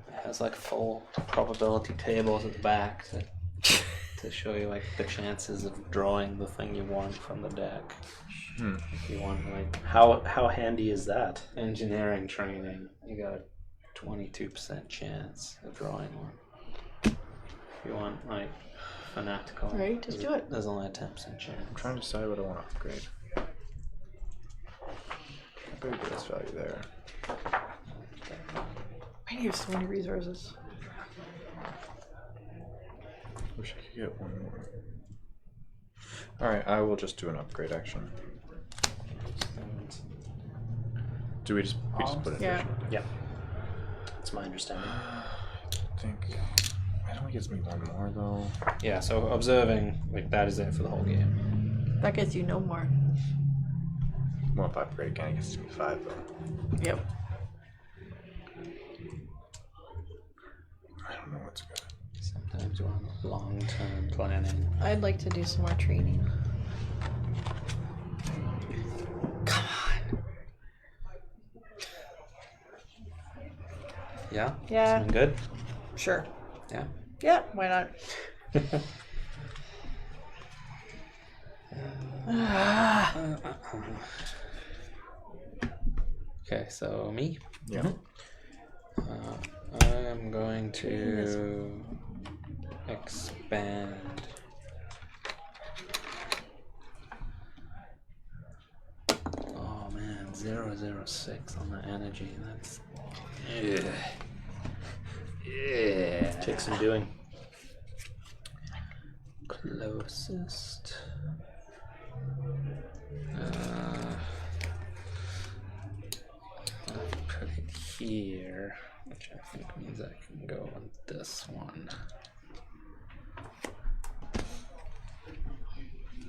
It has like full probability tables at the back to show you like the chances of drawing the thing you want from the deck. If you want like How handy is that? engineering training, you got a 22% chance of drawing one. If you want like fanatical, Right, just do it. There's only a 10% chance. I'm trying to decide what I want to upgrade. I'll go base value there. I have so many resources. Wish I could get one more. Alright, I will just do an upgrade action. Do we just put it Yeah. Yeah. That's my understanding. I think it only gives me 1 more though. Yeah, so observing, like that is it for the whole game. That gets you no more. Well, if I upgrade again, it gets me 5 though. Yep. I don't know what's good. Sometimes you want long-term planning. I'd like to do some more training. Come on. Yeah? Yeah. Something good? Sure. Yeah. Yeah, why not? Okay, so me? Yeah. I'm going to expand. Oh man, 006 on the energy. That's yeah. Take some doing. Closest. I'll put it here, which I think means I can go on this one.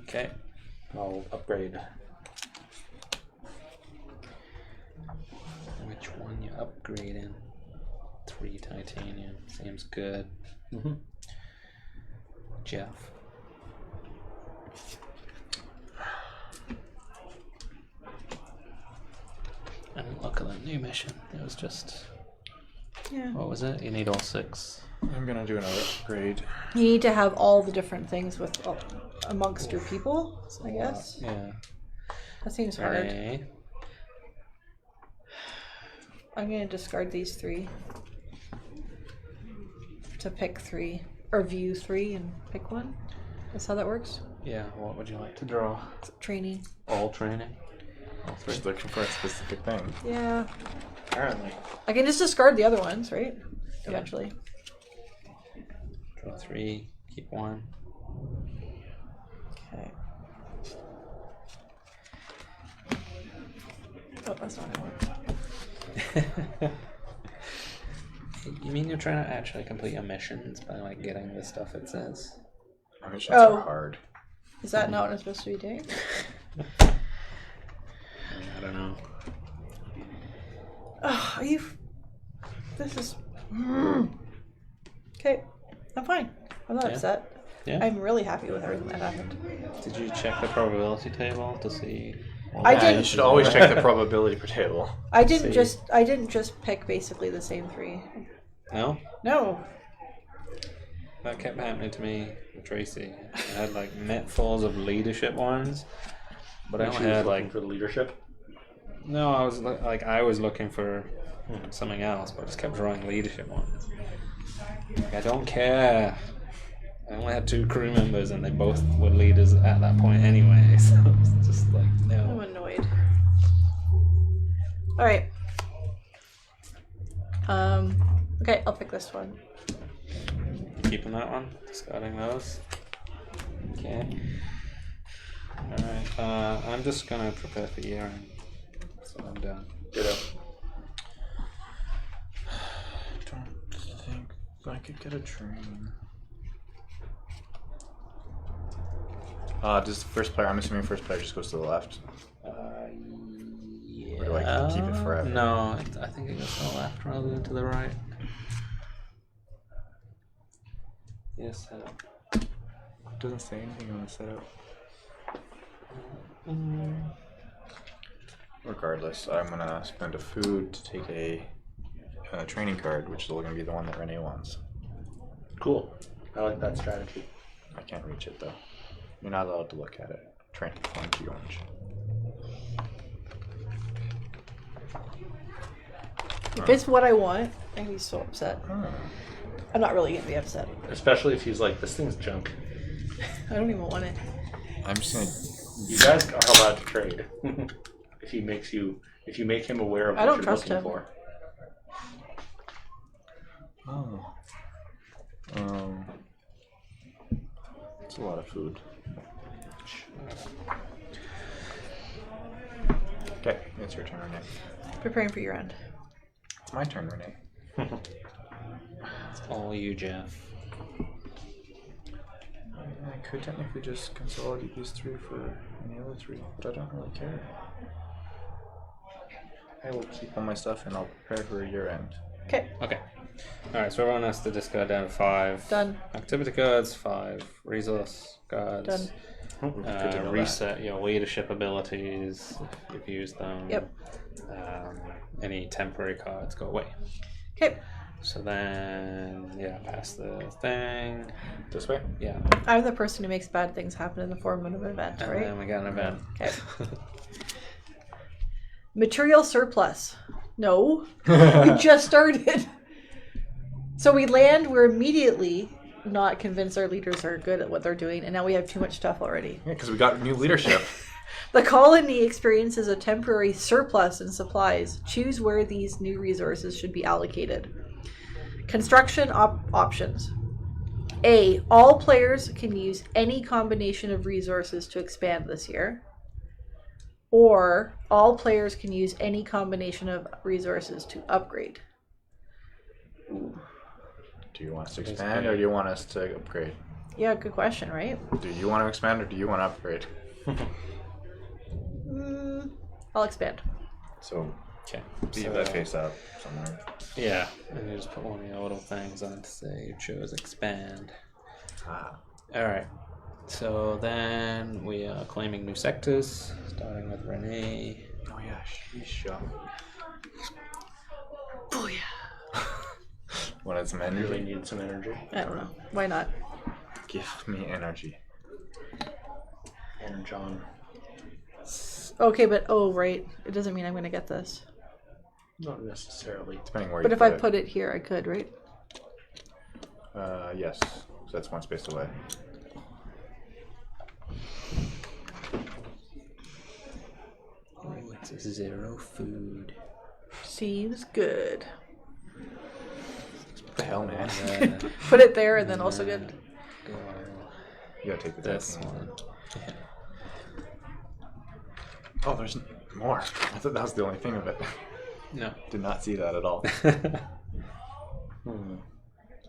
Okay. I'll upgrade. Which one you upgrading? 3 titanium. Seems good. Mm-hmm. Jeff. I didn't look at that new mission. It was just, Yeah. what was it? You need all 6. I'm gonna do another upgrade. You need to have all the different things with amongst your people, I guess. Yeah. That seems hard. Okay. I'm gonna discard these 3 to pick 3 or view 3 and pick one. That's how that works. Yeah, what would you like to draw? Training. All training? All 3? Just looking for a specific thing. Yeah. Apparently. I can just discard the other ones, right? Eventually. Draw 3, keep 1. Okay. Oh, that's not how it works. You mean you're trying to actually complete your missions by like getting the stuff it says? My missions Oh. are hard. Is that not what I'm supposed to be doing? I don't know. Oh, are you? This is. Okay, I'm fine. I'm not Yeah. upset. Yeah. I'm really happy with everything that happened. Did you check the probability table to see? I Yeah, didn't- you should always check the probability per table. I didn't See. I didn't just pick basically the same 3. No, No. that kept happening to me with Tracy. I had like netfuls of leadership ones, but I She only was had looking like for the leadership. no. I was I was looking for something else, but I just kept drawing leadership ones. Like, I don't care. I only had 2 crew members, and they both were leaders at that point anyway. So it's just like I'm no. annoyed. All right. Okay, I'll pick this one. Keeping that one. Discarding those. Okay. Alright, I'm just gonna prepare for year end. So I'm done. Ditto. Don't think I could get a train. Does the first player, I'm assuming first player just goes to the left? Yeah. Or do I keep it forever? No, I think it goes to the left rather than to the right. Yes. It doesn't say anything on the setup. Regardless, I'm gonna spend a food to take a training card, which is going to be the one that Renee wants. Cool. I like that strategy. I can't reach it though. You're not allowed to look at it. Training orange. If it's what I want, I'm gonna be so upset. Oh. I'm not really gonna be upset. Especially if he's like, this thing's junk. I don't even want it. I'm just gonna. You guys are allowed to trade. if he makes you, if you make him aware of I what don't you're trust looking him. for. Oh. It's a lot of food. Okay, it's your turn, Renee. Preparing for your end. It's my turn, Renee. It's all you, Jeff. I could technically just consolidate these three for any other three, but I don't really care. I will keep all my stuff and I'll prepare for your end. Okay, Okay. Alright, so everyone has to discard down to 5. done. Activity cards, 5. Resource cards. Done. Good to know Reset your leadership abilities if you've used them. Yep. Any temporary cards go away. Okay, So then, yeah, pass the thing. that. This way? Yeah. I'm the person who makes bad things happen in the form of an event, And right? then we got an event. Okay. Material surplus. No, we just started. So we land, we're immediately not convinced our leaders are good at what they're doing, and now we have too much stuff already. Yeah, because we got new leadership. The colony experiences a temporary surplus in supplies. Choose where these new resources should be allocated. Construction options. A. All players can use any combination of resources to expand this year. Or all players can use any combination of resources to upgrade. Do you want us to expand or do you want us to upgrade? Yeah, good question, right? Do you want to expand or do you want to upgrade? I'll expand. So Okay. leave that face up somewhere. Yeah, and you just put one of your little things on to say you chose expand. Alright. So then we are claiming new sectors, starting with Renee. Oh yeah, sheesh. Booyah. Wanted some Really energy? need some energy. I don't know. Why not? Give me energy. Energon. Okay, but oh, right. It doesn't mean I'm going to get this. Not necessarily. Depending where But you if I put it here, I could, right? Yes. So that's one space away. Oh, it's 0 food. Seems good. What the hell, man? Put it there and then also get... Go You gotta take the this death. one. Oh, there's more. I thought that was the only thing of it. No. Did not see that at all.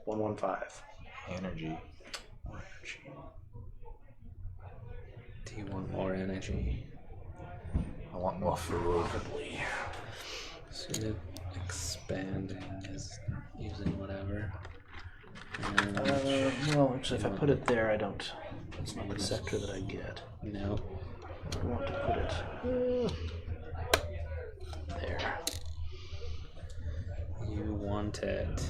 115. Energy. Do you want more energy? I want more food. So you're expanding is using whatever. And Well, actually, if I put it there, I don't. That's not the sector that I get. no. I want to put it there. You want it.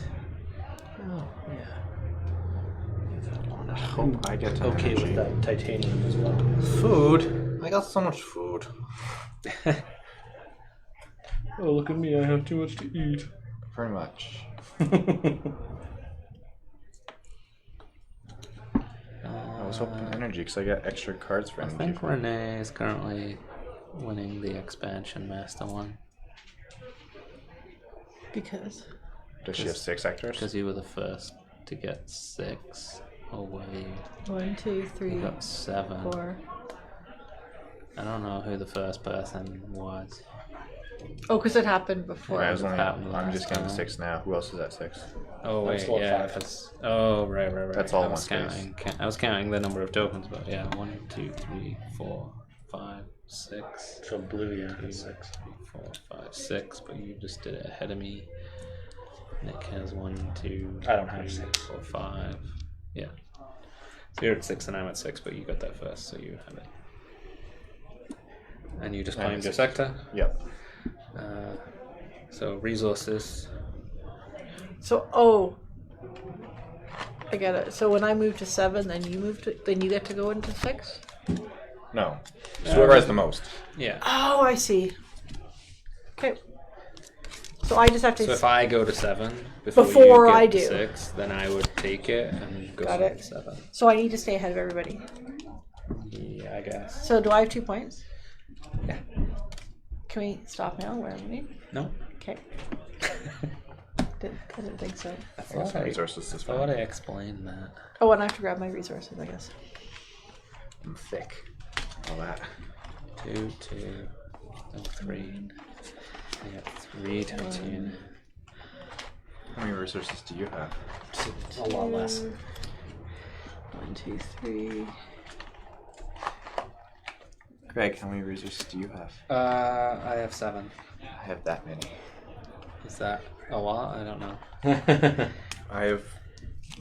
Oh, yeah. I hope I get Okay energy. with that titanium as well. Food? I got so much food. Oh, look at me, I have too much to eat. Pretty much. I was hoping energy because I got extra cards for I energy. think Renee is currently winning the expansion master one. Because Does she have 6 sectors? Because you were the first to get 6. Oh wait, 1, 2, you 3, got 7. 4. I don't know who the first person was. Oh, because it happened before. I was only, happened I'm just last getting time. 6 now. Who else is at 6? Oh I'm wait, still at yeah. 5. Oh right. That's all I one was space. I was counting the number of tokens, but yeah, 1, 2, 3, 4, 5, 6. So blue, yeah, 2, that's 6. 3, 4, 5, 6. But you just did it ahead of me. Nick has 1, 2. I don't have 3, 6. 4, 5. Yeah. So you're at 6 and I'm at 6, but you got that first, so you have it. And you just I'm at claimed your 6. sector. Yep. So resources. So, I get it. So when I move to 7, then then you get to go into 6? No. So whoever has the most. Yeah. Oh, I see. Okay. So I just have to... So if I go to 7 before Before you get I to do. 6, then I would take it and go Got to it. 7. So I need to stay ahead of everybody. Yeah, I guess. So do I have 2 points? Yeah. Can we stop now? Where am I? No. Okay. I didn't think so. I I got thought some resources this thought I far. explained that. Oh, and I have to grab my resources, I guess. I'm thick. All that. 2, 2, and 3. I got 3 titanium. How many resources do you have? A lot less. 1, 2, 3. Greg, how many resources do you have? I have 7. I have that many. Is that a lot? I don't know. I have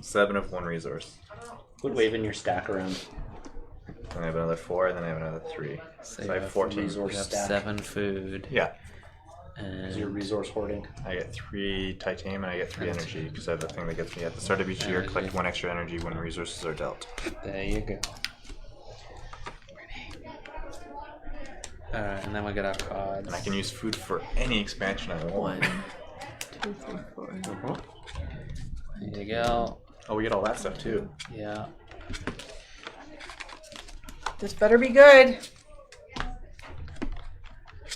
7 of 1 resource. Quit waving your stack around. And I have another 4, and then I have another 3. So I have 14 resource You have stack. 7 food. Yeah. Is your And resource hoarding? I get 3 titanium and I get 3 energy because I have a thing that gets me at the start of each year. Energy. Collect 1 extra energy when resources are dealt. there you go. Alright, and then we get our cards. And I can use food for any expansion I want. 1, 2, 3, 4. There you go. Oh, we get all that stuff too. Yeah. This better be good.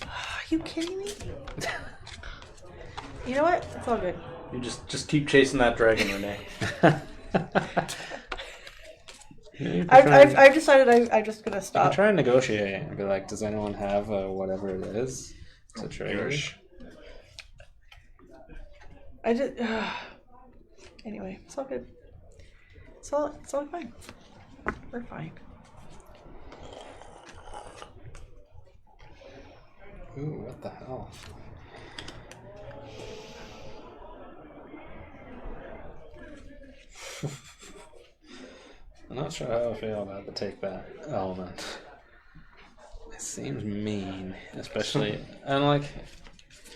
Are you kidding me? You know what? It's all good. You just keep chasing that dragon, Renee. I've decided I'm just gonna I can stop. try and negotiate and be like, does anyone have whatever it is to trade? Gosh. I just anyway, it's all good. It's all fine. We're fine. Ooh, what the hell? I'm not sure how I feel about to take that element. It seems mean, especially and like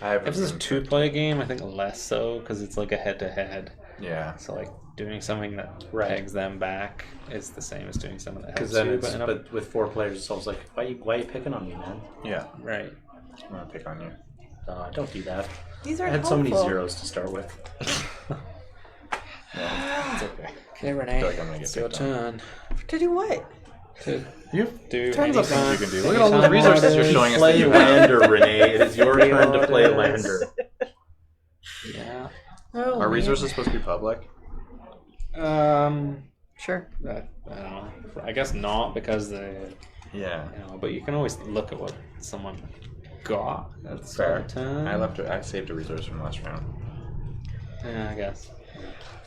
I have if it's a 2-player game, I think less so because it's like a head-to-head. Yeah. So like doing something that Right. pegs them back is the same as doing something that Because helps then you. it's, But but with 4 players, it's always like, why are you picking on me, man? Yeah. right. I'm gonna pick on you. Don't do that. These I are had so many helpful. zeros to start with. It's okay. Okay, Renee, like I'm gonna get it's your picked on. turn To do what? to You do Turns up anything. you can do. Look at all the resources you're showing us. That Play you have. Lander, Renee. It is your turn to play Lander. Yeah. Oh, Are man. resources supposed to be public? Sure. I don't know. I guess not because they, Yeah. but you can always look at what someone got at the Fair. start of time. I saved a resource from last round. Yeah, I guess.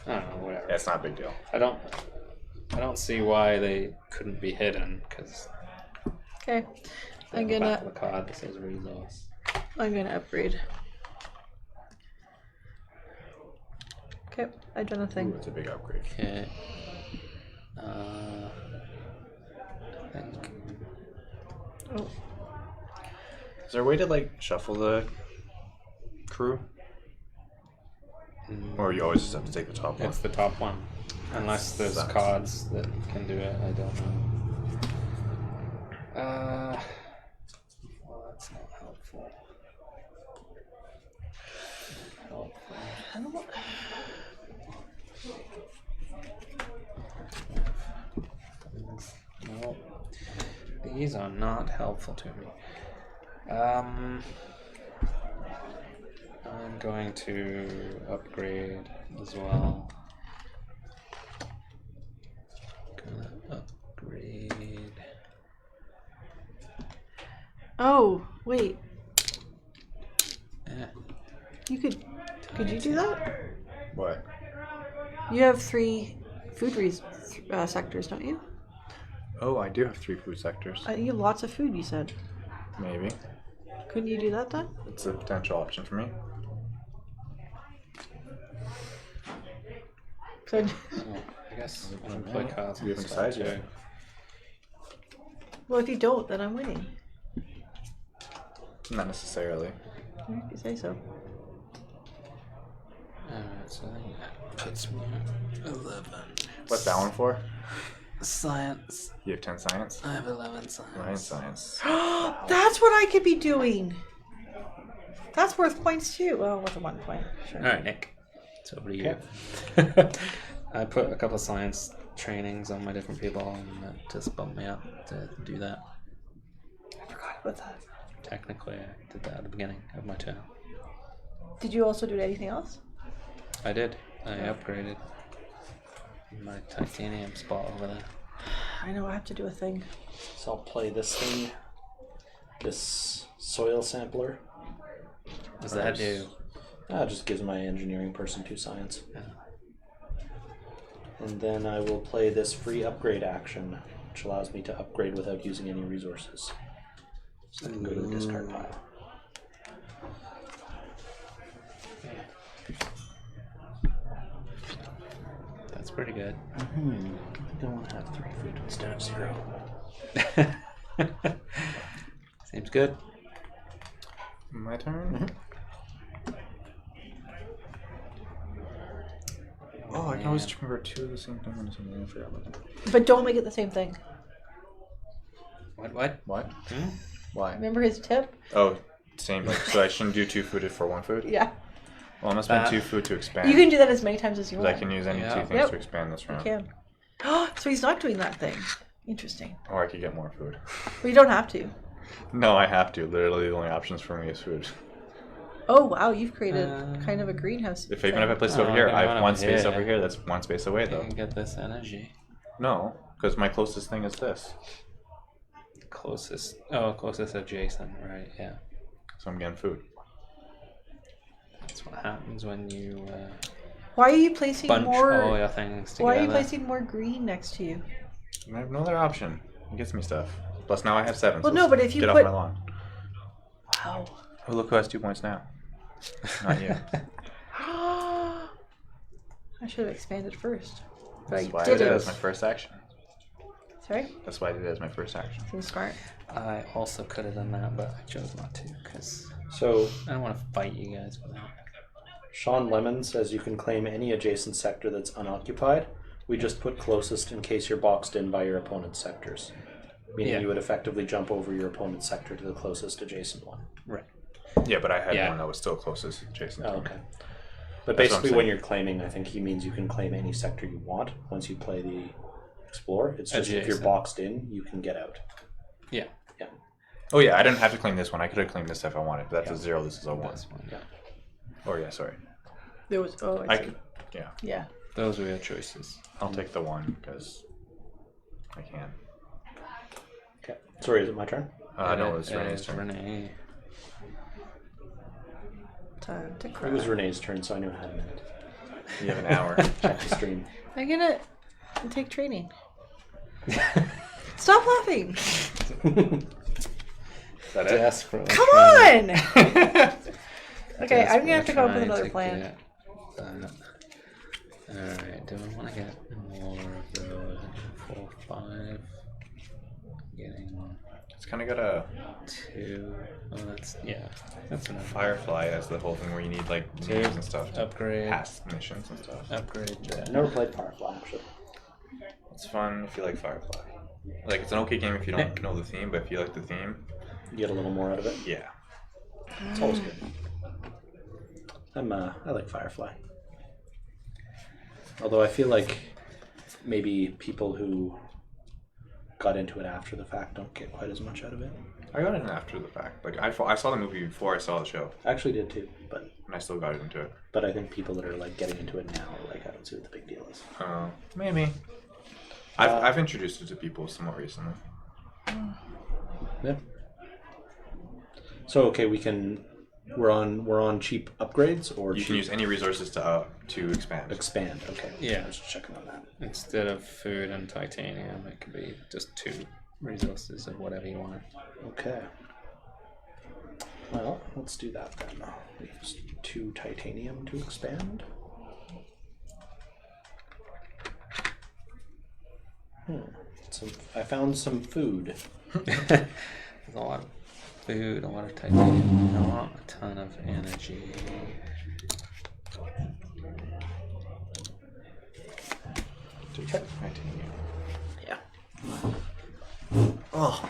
I don't know. Whatever. Yeah, it's not a big deal. I don't see why they couldn't be hidden because Okay. I'm the back gonna of the card that says resource. upgrade. Okay, I've done a Ooh, thing. it's a big upgrade. Okay. I think. Oh, Is there a way to like shuffle the crew? Or you always just have to take the top one? It's the top one. Unless there's Sucks. cards that can do it, I don't know. Well, that's not helpful. I don't know. No, these are not helpful to me. going to upgrade as well. Gonna upgrade. Oh, wait. Eh, Could you do that? What? You have 3 food sectors, don't you? Oh, I do have 3 food sectors. You have lots of food, you said. Maybe. Couldn't you do that then? It's a potential option for me. So, so I guess I can play cards. We haven't decided yet. well, if you don't, then I'm winning. Not necessarily. If you say so. Alright, so I think that puts me at 11. What's that one for? Science. You have 10 science? I have 11 science. 9 science. That's what I could be doing. That's worth points too. Well, with a 1 point. Sure. Alright, Nick. It's over to you. I put a couple of science trainings on my different people and that just bumped me up to do that. I forgot about that. Technically, I did that at the beginning of my turn. Did you also do anything else? I did. I upgraded my titanium spot over there. I know I have to do a thing. So I'll play this thing, this soil sampler. What does that do? It just gives my engineering person 2 science. Yeah. And then I will play this free upgrade action, which allows me to upgrade without using any resources. So I can go to the discard pile. That's pretty good. I think I want to have 3 food instead of 0. Seems good. My turn? Oh, I can always remember 2 of the same thing and something. I forgot about that. But don't make it the same thing. What? What? Hmm? Why? Remember his tip? Oh, same. Like, so I shouldn't do 2 food for 1 food? Yeah. Well, I must spend 2 food to expand. You can do that as many times as you Because want. I can use any Yeah. 2 things Yep. to expand this You round. can. So he's not doing that thing. Interesting. Or I could get more food. But you don't have to. No, I have to. Literally, the only options for me is food. Oh wow, you've created kind of a greenhouse. Even if I place it Oh, over here, I I got have one 1 space here. over here. That's 1 space away, You though. can get this energy. No, because my closest thing is this. Closest adjacent, right? Yeah. So I'm getting food. That's what happens when you Why are you placing bunch more? all your things together. Why are you placing more green next to you? I have no other option. It gets me stuff. Plus, now I have 7. Well, so no, but if you get put- off my lawn. Wow. Oh, look who has 2 points now. Not you. I should have expanded first. But That's I why I did it didn't. as my first action. Sorry? That's why I did it as my first action. Seems smart. I also could have done that, but I chose not to because So I don't want to fight you guys for that. Sean Lemon says you can claim any adjacent sector that's unoccupied. We just put closest in case you're boxed in by your opponent's sectors. Meaning Yeah. you would effectively jump over your opponent's sector to the closest adjacent one. Right. Yeah, but I had Yeah. one that was still closest adjacent. Oh, to me. okay. But That's what I'm basically, when saying. you're claiming, I think he means you can claim any sector you want once you play the Explorer. It's just if you're Adjacent. boxed in, you can get out. Yeah. Oh yeah, I didn't have to claim this one. I could have claimed this if I wanted, but that's a 0. This is a 1. That's one. Yeah. Oh yeah, sorry. There was. Oh, I I see. could. Yeah, Yeah. Those were your choices. I'll take the 1 because I can. Okay. Sorry, is it my turn? No, it was Renee's It's turn. Renee. Time to cry. It was Renee's turn, so I knew I had a minute. You have an hour. Check the stream. I'm gonna take training. Stop laughing. Is that it? Desperately. Come on. Okay, I'm gonna have to come up with trying another to plan. get that. Alright, do I want to get more of those? 4, 5. Getting It's kind of got a 2. Oh, that's enough. Firefly as the whole thing where you need like names and stuff to Upgrade. pass missions and stuff. Upgrade that. I never played Firefly, actually. It's fun if you like Firefly. Like it's an okay game if you don't know the theme, but if you like the theme, You get a little more out of it. yeah. It's always good. I like Firefly. Although I feel like maybe people who got into it after the fact don't get quite as much out of it. I got in after the fact. Like I saw the movie before I saw the show, I actually did too, but and I still got into it. I think people that are like getting into it now are like, I don't see what the big deal is. Maybe. I've introduced it to people somewhat recently. Yeah. So okay, we're on cheap upgrades or You can use any resources to expand. expand. Okay. Yeah. I was just checking on that. Instead of food and titanium, it could be just 2 resources of whatever you want. Okay. Well, let's do that then. We use 2 titanium to expand. I found some food. There's a lot of food, a lot of titanium, not a ton of energy. Titanium. Yeah. Oh.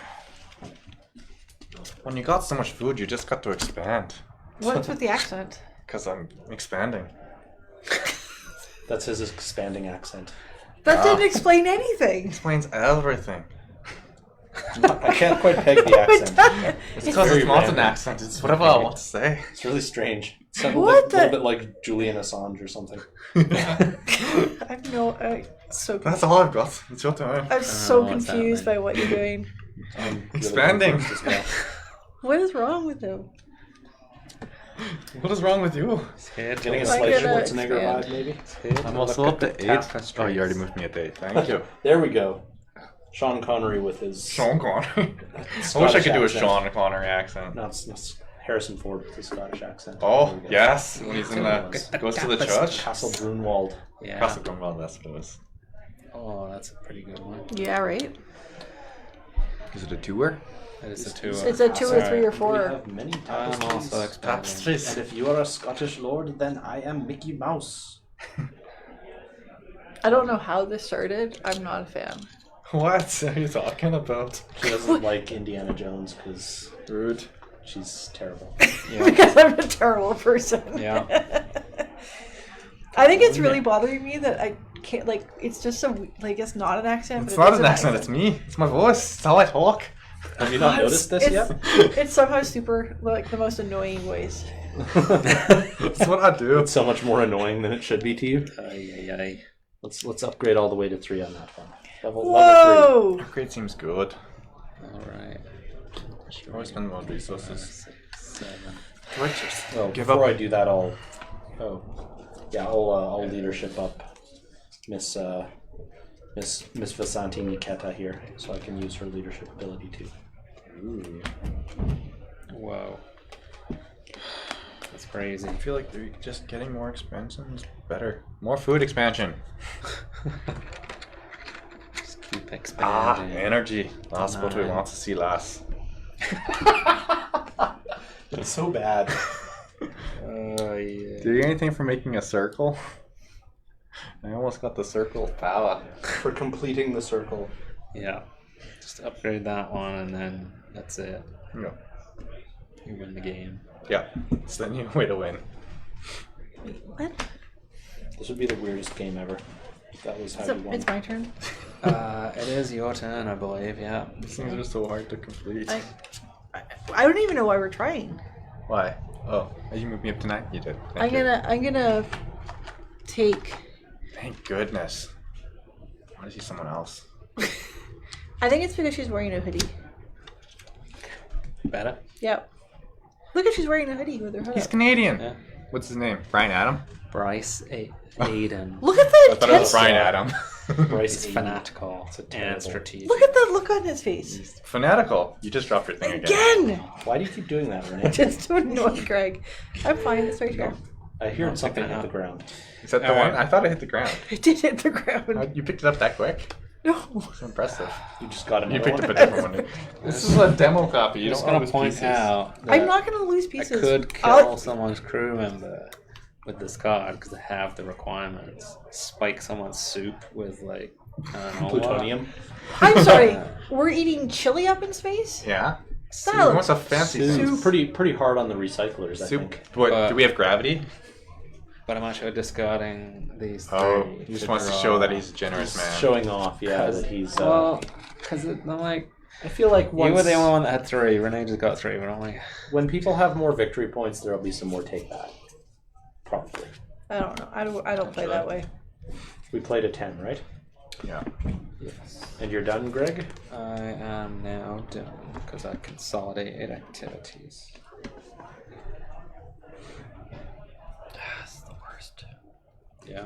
When you got so much food, you just got to expand. What's with the accent? Because I'm expanding. That's his expanding accent. That didn't explain anything. Explains everything. I can't quite peg the accent. It's because very it's not an random. accent. It's whatever I want to say. It's really strange. It sounded What a the- little bit like Julian Assange or something. That's all I've got. It's your turn. I'm so what's confused by what you're doing. I'm Expanding. Really confused as well. What is wrong with him? What is wrong with you? Getting a I slight gotta Schwarzenegger expand. vibe, maybe? I'm also up to 8. Oh, you already moved me at 8. Thank you. There we go. Sean Connery with his... Sean Connery. I wish I Scottish could do a accent. Sean Connery accent. No, it's Harrison Ford with his Scottish accent. Oh, There we go. yes. When he's in goes to the church. Castle Brunwald. Yeah. Castle Grunwald, that's what it is. Oh, that's a pretty good one. Yeah, right? Is it a tour? That is a 2. It's a 2 or 3 or We 4. have many I'm tapestries. also expanding. Tapestries. And if you are a Scottish lord, then I am Mickey Mouse. I don't know how this started. I'm not a fan. What are you talking about? She doesn't like Indiana Jones because Rude. she's terrible. Because I'm a terrible person. Yeah. I think it's really bothering me that I can't, like, it's just so, like, it's not an accent. It's but not is an accent, it's me. It's my voice. It's how I talk. Have you not noticed this it's, yet? It's somehow super, like, the most annoying voice. It's what I do. It's so much more annoying than it should be to you. Ay. Let's upgrade all the way to 3 on that one. Level 3. Whoa! Upgrade seems good. Alright. Always spend more resources. 6, 7. Well, Give before up. I do that, I'll leadership up Miss Vasanti Niketa here, so I can use her leadership ability too. Ooh. Whoa. That's crazy. I feel like they're just getting more expansion is better. More food expansion. Just keep expanding. Energy. That's what we Nine. want to see last. It's so bad. Oh, yeah. Do you get anything for making a circle? I almost got the circle of power. For completing the circle. Yeah. Just upgrade that one and then that's it. No. You win the game. Yeah, it's the new way to win. What? This would be the weirdest game ever. If that was how you won. It's my turn. It is your turn, I believe, yeah. These things are so hard to complete. I don't even know why we're trying. Why? Oh, you moved me up tonight? You did. I'm gonna take. Thank goodness. I want to see someone else. I think it's because she's wearing a hoodie. Better? Yep. Look at she's wearing a hoodie with her hood He's up. Canadian. Yeah. What's his name? Brian Adam? Bryce Aiden. Look at I the thought it was tense. Brian Adam. Bryce It's Aiden. fanatical It's a and terrible- strategic. Look at the look on his face. Fanatical. You just dropped your thing again. Again! Why do you keep doing that, Renee? Just to annoy Greg. I'm fine, it's my turn. I hear something pick it hit the up. ground. Is that the Alright. one? I thought it hit the ground. It did hit the ground. You picked it up that quick? No. It's impressive. You just got another You picked one? up a different one. This is a demo copy. You I'm just don't gonna lose point pieces. out that I'm not gonna lose I pieces. could kill someone's crew member with this card because I have the requirements. Spike someone's soup with like I don't know what. Plutonium. I'm sorry. We're eating chili up in space? Yeah? Salad. What's a fancy It's soup? pretty hard on the recyclers, I Soup. think. What, do we have gravity? But I'm actually discarding these three. Oh, he just wants to draw. show that he's a generous man. Showing off, yeah, that he's. Well, because I'm like, I feel like you were once, the only one that had 3. Renee just got 3, but I'm like, when people have more victory points, there'll be some more take that. Probably. I don't know. I don't play that way. We played a 10, right? Yeah. yes. And you're done, Greg? I am now done because I consolidated activities. That's the worst. Yeah.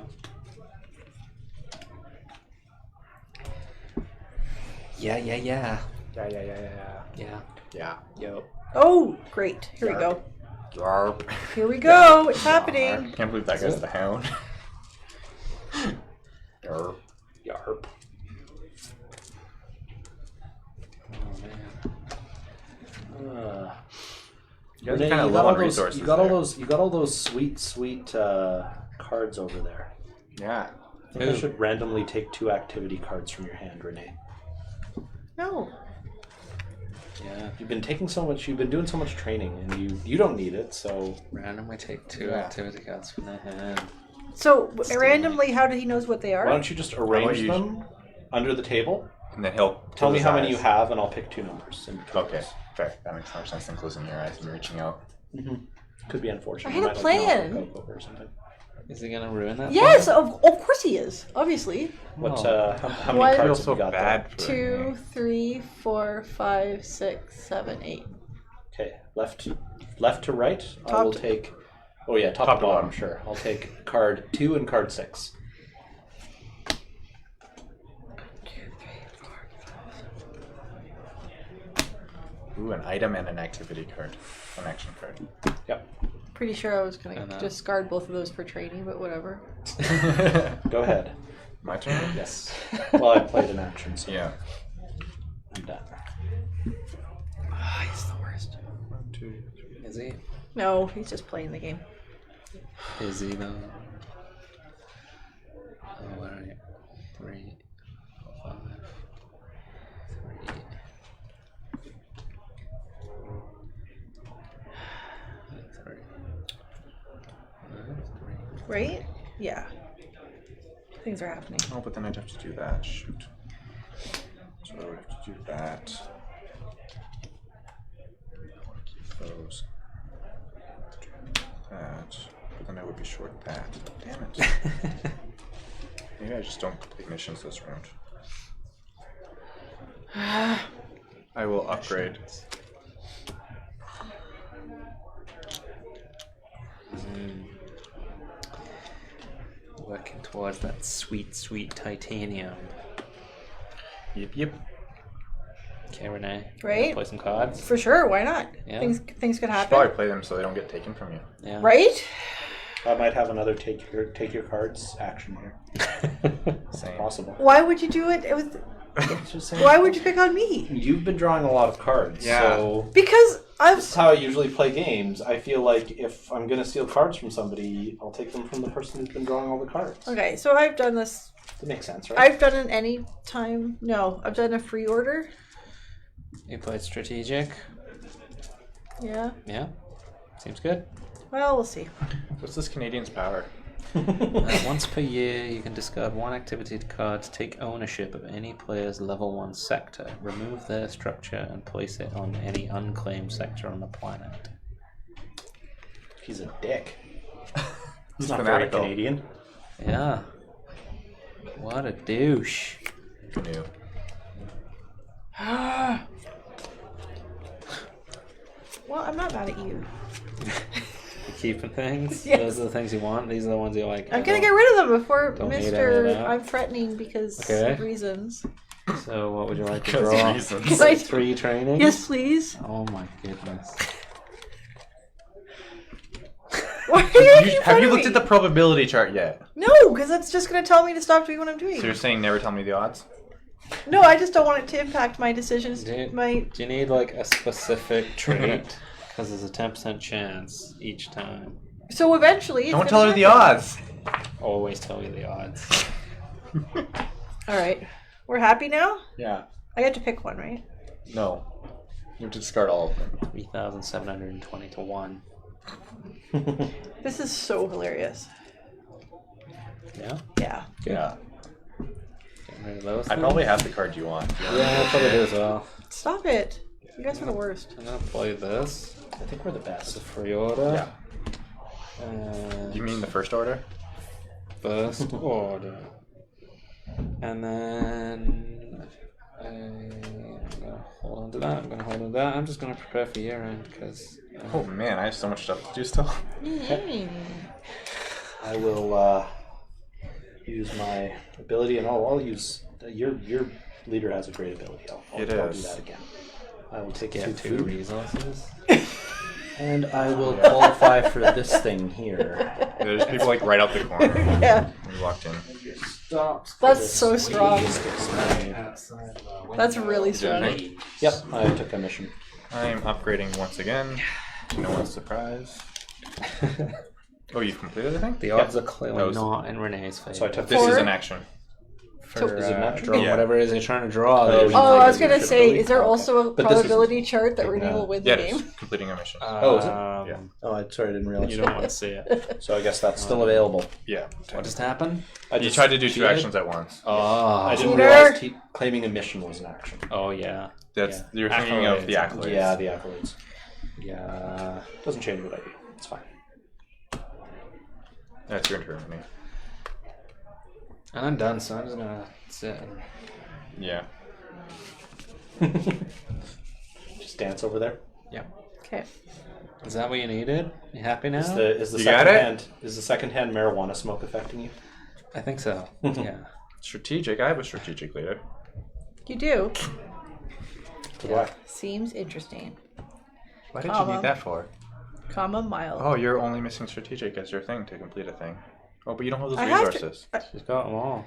Yeah. Yeah, yeah, yeah, yeah. Yeah. Yeah. Yo. Oh, great. Here we go. Yarp. Here we go. It's I happening. can't believe that guy's the hound. Yarp. Yarp. Oh man. You guys Renee, are kind of you low got on all those. resources. You got all there. those. You got all those sweet cards over there. Yeah. I think I should randomly take 2 activity cards from your hand, Renee. No. Yeah. You've been taking so much. You've been doing so much training, and you don't need it. So Randomly take 2 Yeah. activity cards from the hand. So randomly, how did he knows what they why are? don't you just arrange you- them under the table? And then he'll Tell me close how his many you eyes. have, and I'll pick 2 numbers. In between Okay, those. fair. That makes more sense than closing your eyes and reaching out. Could be unfortunate. I had You a might, plan. knock out or something. Is he gonna ruin that? Yes, of course he is. Obviously. What? Oh. How One- many I feel cards have so you got bad there? for 2, 3, 4, 5, 6, 7, 8. Okay, left to right. I Top will to- take. Oh yeah, top, Top to to bottom. bottom. Sure, I'll take card 2 and card 6. Ooh, an item and an activity card. An action card. Yep. Pretty sure I was going And, to discard both of those for training, but whatever. Go ahead. My turn? Yes. Well, I played an action, so Yeah. I'm done. He's the worst. 1, 2, 3. Is he? No, he's just playing the game. Is he though? Oh, where are you? 3, 5, 3. 3. 3. Right? Yeah. Things are happening. Oh, but then I'd have to do that. Shoot. So I would have to do that. Keep those. That. But then I would be short that. Damn it. Maybe I just don't complete missions this round. I will upgrade. Working towards that sweet titanium. Yep. Okay, Renee. Right? Play some cards. For sure, why not? Yeah. Things could Should happen. probably play them so they don't get taken from you. Yeah. Right? I might have another take your cards action here. Same. Possible. Why would you do it? Just saying. Why would you pick on me? You've been drawing a lot of cards, Yeah. so Because this is how I usually play games. I feel like if I'm gonna steal cards from somebody, I'll take them from the person who's been drawing all the cards. Okay, so I've done this. That makes sense, right? I've done an any time. No, I've done a free order. You played strategic. Yeah. Yeah. Seems good. Well, we'll see. What's this Canadian's power? Once per year, you can discard 1 activity card to take ownership of any player's level 1 sector, remove their structure, and place it on any unclaimed sector on the planet. He's a dick. He's Not very fanatical. Canadian. Yeah. What a douche. Who knew? Well, I'm not mad at you. You keeping things? Yes. Those are the things you want? These are the ones you like? I'm gonna get rid of them before Don't need any of Mr. that. I'm threatening because Okay. of reasons. So what would you like to Because draw? reasons. Because I- 3 trainings? Yes, please. Oh my goodness. Why are you making Have fun you of looked me? at the probability chart yet? No, because it's just gonna tell me to stop doing what I'm doing. So you're saying never tell me the odds? No, I just don't want it to impact my decisions. Do My you need like a specific trait? Because there's a 10% chance each time. so eventually. It's Don't gonna tell her the happen. odds. Always tell you the odds. All right, we're happy now. Yeah. I get to pick one, right? No. You have to discard all of them. 3,720 to 1. This is so hilarious. Yeah. Yeah. Yeah. Getting rid of those. I probably have the card you want. Yeah, I probably do as well. Stop it. You guys are the worst. I'm gonna play this. I think we're the It's a best. free order. Yeah. And You mean the first order? first order. And then I'm gonna hold on to that. I'm just gonna prepare for year end because. Oh man, I have so much stuff to do still. I will use my ability, and I'll use your leader has a great ability. I'll do is. that again. I will take Get 2 two food, resources. and I will qualify for this thing here. There's people like right out the corner. Yeah. We walked in. That's so strong. Outside. That's really strong. Yep, I took a mission. I'm upgrading once again. No one's surprised. Oh, you've completed the thing? The odds are clearly That was- not in Renee's favor. So I took This Four? is an action. for Is it not true? drawing Yeah. whatever it is you're trying to draw. Oh, There. you- Oh, I was Like, gonna say, ability? is there Okay. also a But this probability chart that Renee yeah. will win Yeah, the it game? is. Completing a mission. Oh, is it? Yeah. Oh, sorry, I didn't realize. You don't want to see it. So I guess that's still available. Yeah. What just happened? I You just tried to do two cheated? actions at once. Oh, I didn't Cheater! realize claiming a mission was an action. Oh yeah. That's Yeah. you're thinking of the Accolades. accolades. Yeah, the accolades. Yeah. Doesn't change what I do. It's fine. That's your turn, me. And I'm done, so I'm just gonna sit. And... Yeah. Just dance over there. Yeah. Okay. Is that what you needed? You happy now? Is the You second got it? hand is the second hand marijuana smoke affecting you? I think so. Yeah. Strategic. I have a strategic leader. You do. So do I. Seems interesting. Why did you Comma. need that for? Comma mild. Oh, you're only missing strategic as your thing to complete a thing. Oh, but you don't have those I have to- resources. She's got them all.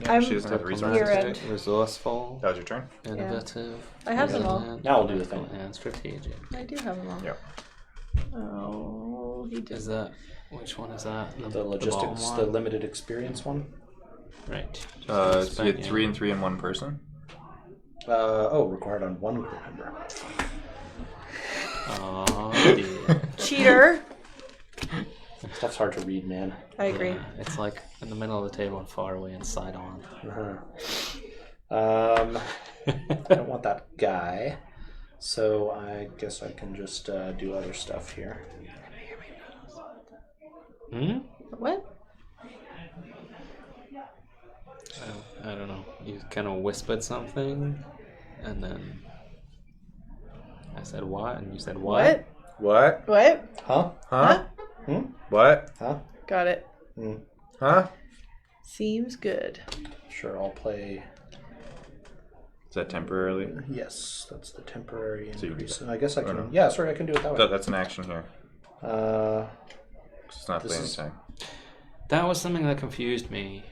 Yeah, I'm- she doesn't have resources. Year-end. Resourceful, That was your turn? innovative. I have them all. resilient, Now we'll do the thing. And strategic. I do have them all. Yep. Oh, he did. Is that which one is that? The logistics, bottom the one? limited experience one. Right. So you had 3 and 3 in one person? Required on one crew member. Oh dear. Cheater. Stuff's hard to read, man. I agree. Yeah, it's like in the middle of the table and far away and side on. I don't want that guy, so I guess I can just do other stuff here. Hmm? What? I don't know. You kind of whispered something, and then I said what, and you said what? What? What? What? Huh? Huh? Hmm? What? Huh? Got it. Huh? Seems good. Sure, I'll play. Is that temporarily? Yes, that's the temporary So you increase. do And I guess I can. no. Yeah, sorry, I can do it that way. That's an action here. 'Cause it's not This playing is- anything. That was something that confused me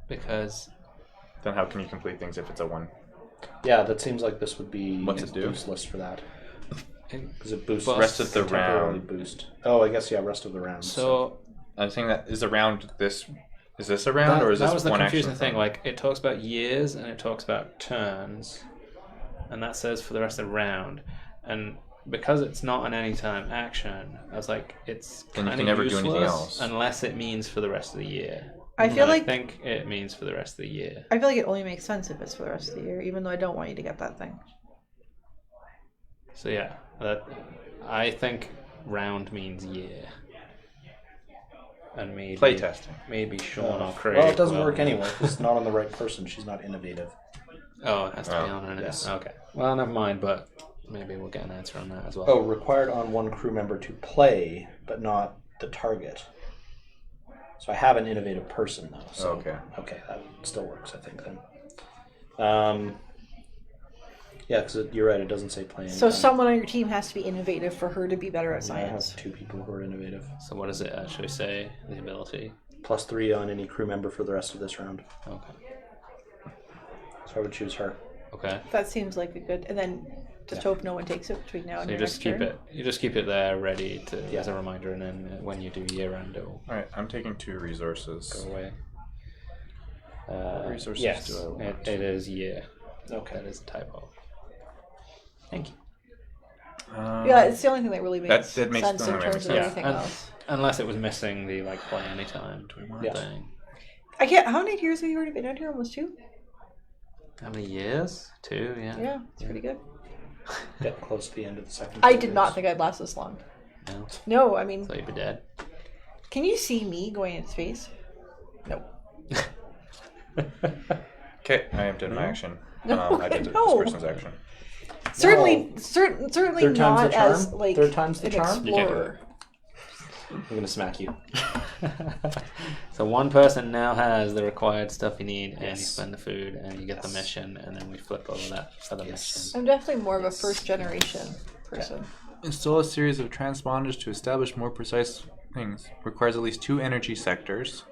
because Then how can you complete things if it's a 1? Yeah, that seems like this would be What's it do? boost list for that it, because it boosts But- Rest of the temporarily round. boost. Oh, I guess yeah, rest of the round. so I'm saying that is around this. Is this a round or is that this was the one confusing action? thing. Like it talks about years and it talks about turns, and that says for the rest of the round. And because it's not an anytime action, I was like, it's Then you kind can of never do useless anything else. unless it means for the rest of the year. I feel And like I think it means for the rest of the year. I feel like it only makes sense if it's for the rest of the year, even though I don't want you to get that thing. So yeah, that I think round means year. And maybe Playtesting. Maybe Sean or Craig. well, it doesn't will- work anyway. It's not on the right person. She's not innovative. Oh, it has to be Oh, on it. yes. Okay. Well, never mind. But maybe we'll get an answer on that as well. Oh, required on one crew member to play, but not the target. So I have an innovative person though. So Okay. Okay, that still works, I think then. Yeah, because you're right. It doesn't say play. So anytime. someone on your team has to be innovative for her to be better at I have science. 2 people who are innovative. So what does it actually say? The ability. +3 on any crew member for the rest of this round. Okay. So I would choose her. Okay. That seems like a good. And then just hope no one takes it between now and So you your just next keep turn. it. You just keep it there, ready to Yeah. as a reminder, and then when you do year end, it'll Alright, I'm taking 2 resources. go away. resources yes, do I want? it is year. Okay. That is a typo. Thank you. Yeah, it's the only thing that really makes that makes sense the in only way it terms makes of sense. everything Yeah, and- else. Unless it was missing the play anytime Yeah. thing. I can't. How many years have you already been out here? Almost 2. How many years? 2, yeah. Yeah, it's pretty good. Getting close to the end of the second. I did not think I'd last this long. No, No, I mean, so you'd be dead. can you see me going into space? No. Okay, I have done my action. No, I did this no. person's action. Certainly, certainly Third time's not the charm? as like Third time's the an charm? You can't do explorer. I'm gonna smack you. So one person now has the required stuff you need, and you Yes. spend the food, and you get the mission, and then we flip over that other mission. I'm definitely more of a first generation person. Install a series of transponders to establish more precise things. Requires at least 2 energy sectors.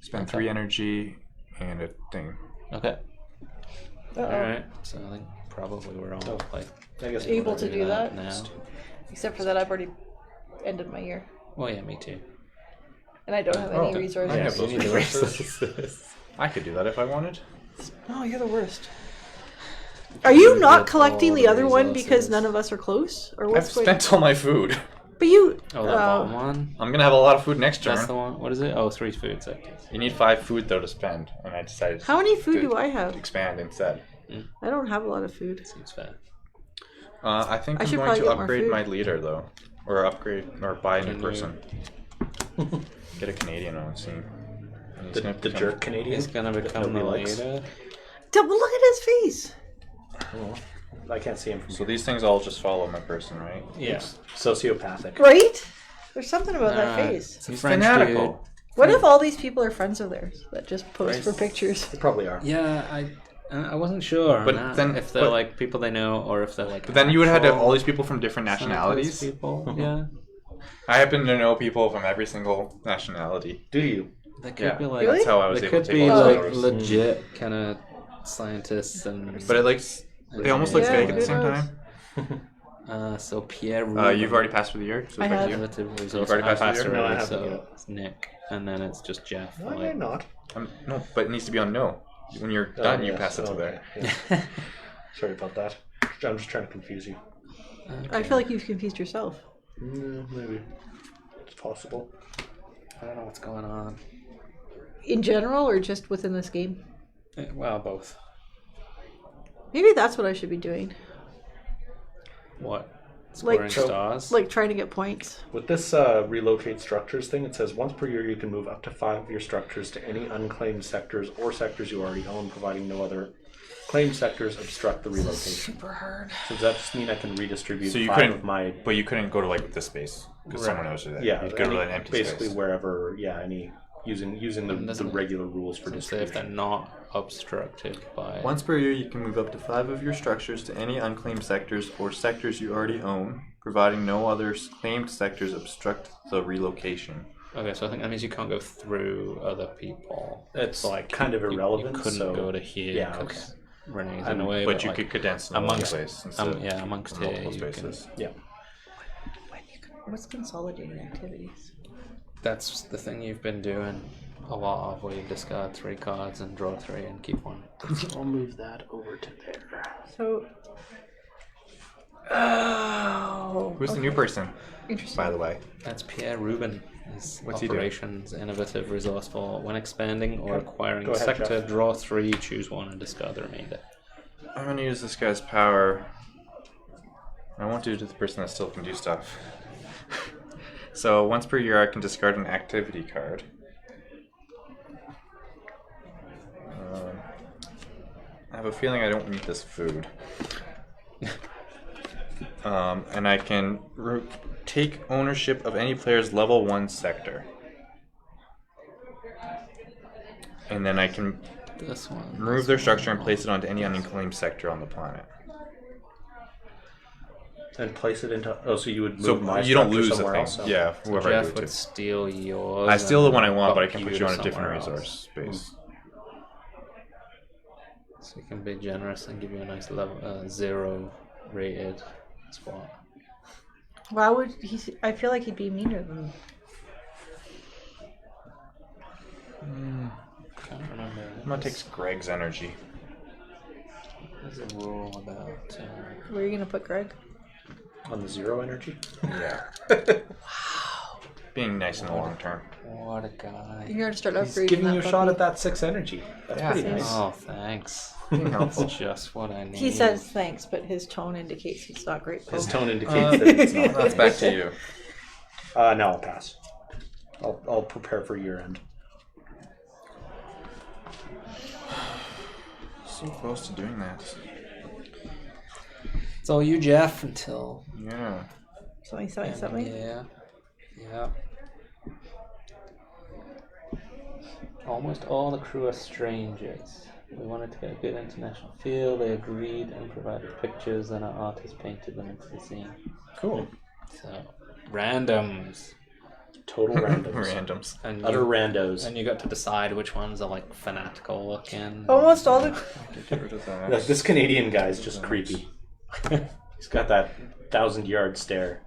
Spend 3 energy and a thing. Okay. Uh-oh. Alright, so I think probably we're all I guess Able to do that? now. Except for that, I've already ended my year, Well, yeah, me too. and I don't have any resources. I have you those need the resources. I could do that if I wanted. No, you're the worst. Are you not get collecting all the the other one because resources. none of us are close, or I've what's going? spent all my food. But you. Oh, that bottom one? I'm gonna have a lot of food next That's turn. the one. What is it? Oh, 3 food sectors. You need 5 food though to spend, and I decided How many food to do I have? expand instead. I don't have a lot of food. Seems fair. I think I I'm should going probably to get more upgrade food. my leader though, or upgrade or buy a new Can person. Get a Canadian on the scene. And he's The, gonna the become- jerk Canadian. He's gonna become the nobody likes. leader. Double look at his face. Oh, I can't see him from So here. these things all just follow my person, right? Yeah. Sociopathic. Right? There's something about that Alright. face. It's a He's French fanatical. What if all these people are friends of theirs that just post Right. for pictures? They probably are. dude. Yeah, I wasn't sure. But on that, then- if they're but- like people they know, or if they're like. But then you would have had actual all these people from different nationalities. scientist People, yeah. I happen to know people from every single nationality. Do you? They could Yeah, be like. Really? that's how I was They able could to be take all like those. legit kind of scientists and. But it they almost look Yeah, fake at the who same knows? time. So Pierre. You've already passed for the year. So I it's back have. to you. Relative resource. You've already I passed passed the year? already, No, I haven't so yet. it's Nick, and then it's just Jeff. No, like- I'm not. No, but it needs to be on no. When you're done, you yes. pass it to Okay, there. yeah. Sorry about that. I'm just trying to confuse you. I feel like you've confused yourself. Maybe. It's possible. I don't know what's going on. In general, or just within this game? Well, both. Maybe that's what I should be doing. What? Like- Scoring stars? Like trying to get points. With this relocate structures thing, it says once per year you can move up to 5 of your structures to any unclaimed sectors or sectors you already own, providing no other claimed sectors obstruct the relocation. Super hard. So does that just mean I can redistribute So you 5 couldn't, of my... but you couldn't go to like this space because Right. someone else is there. Yeah, you'd go to an empty basically space. wherever, any... Using And the doesn't it- regular rules for So say if they're distribution. not obstructed by. Once per year, you can move up to 5 of your structures to any unclaimed sectors or sectors you already own, providing no other claimed sectors obstruct the relocation. Okay, so I think that means you can't go through other people. It's like kind of irrelevant, You couldn't so- go to here. Yeah, 'cause Renee's I'm- in a way, But you like, could condense in one amongst- place instead of yeah, amongst here multiple you can. spaces. Yeah. What's consolidated activities? That's the thing you've been doing a lot of, where you discard 3 cards and draw 3 and keep 1. I'll move that over to there. So. Oh. Who's the new person, Interesting. by the way? That's Pierre Rubin. His What's he doing? operations, innovative, resourceful. When expanding or acquiring Go a ahead, sector, Jeff. draw 3, choose 1, and discard the remainder. I'm gonna use this guy's power. I won't do it to the person that still can do stuff. So once per year, I can discard an activity card. I have a feeling I don't need this food. And I can take ownership of any player's level 1 sector. And then I can This one. remove their structure and place it onto any unclaimed sector on the planet. And place it into... Oh, so you would move So my you don't structure lose the somewhere thing. else? Oh. Yeah, whoever I Jeff do it would to. steal yours. I steal the and one I want, but I bump can put to you on a different somewhere else. resource space. So you can be generous and give you a nice level 0 rated spot. Why would he? I feel like he'd be meaner than. Can't remember. I'm gonna take Greg's energy. There's a rule about. Where are you gonna put Greg? On the 0 energy? Yeah. being nice in the long term. What a guy. You're gonna start He's upgrading giving that you a puppy. shot at that 6 energy. That's Yeah. pretty nice. Oh, thanks. Being That's helpful. just what I need. He says thanks, but his tone indicates it's not grateful. His tone indicates that it's not. That's back to you. No, I'll pass. I'll prepare for year end. So close to doing that. It's all you, Jeff, until... Yeah. Something. Yeah. Yeah. Almost all the crew are strangers. We wanted to get a good international feel. They agreed and provided pictures, and our artist painted them into the scene. Cool. So, randoms. Total randoms. Randoms. And Utter you, randos. and you got to decide which ones are like fanatical looking. Almost all the Get rid of that. Look, this Canadian guy's just creepy. He's got that 1,000-yard stare.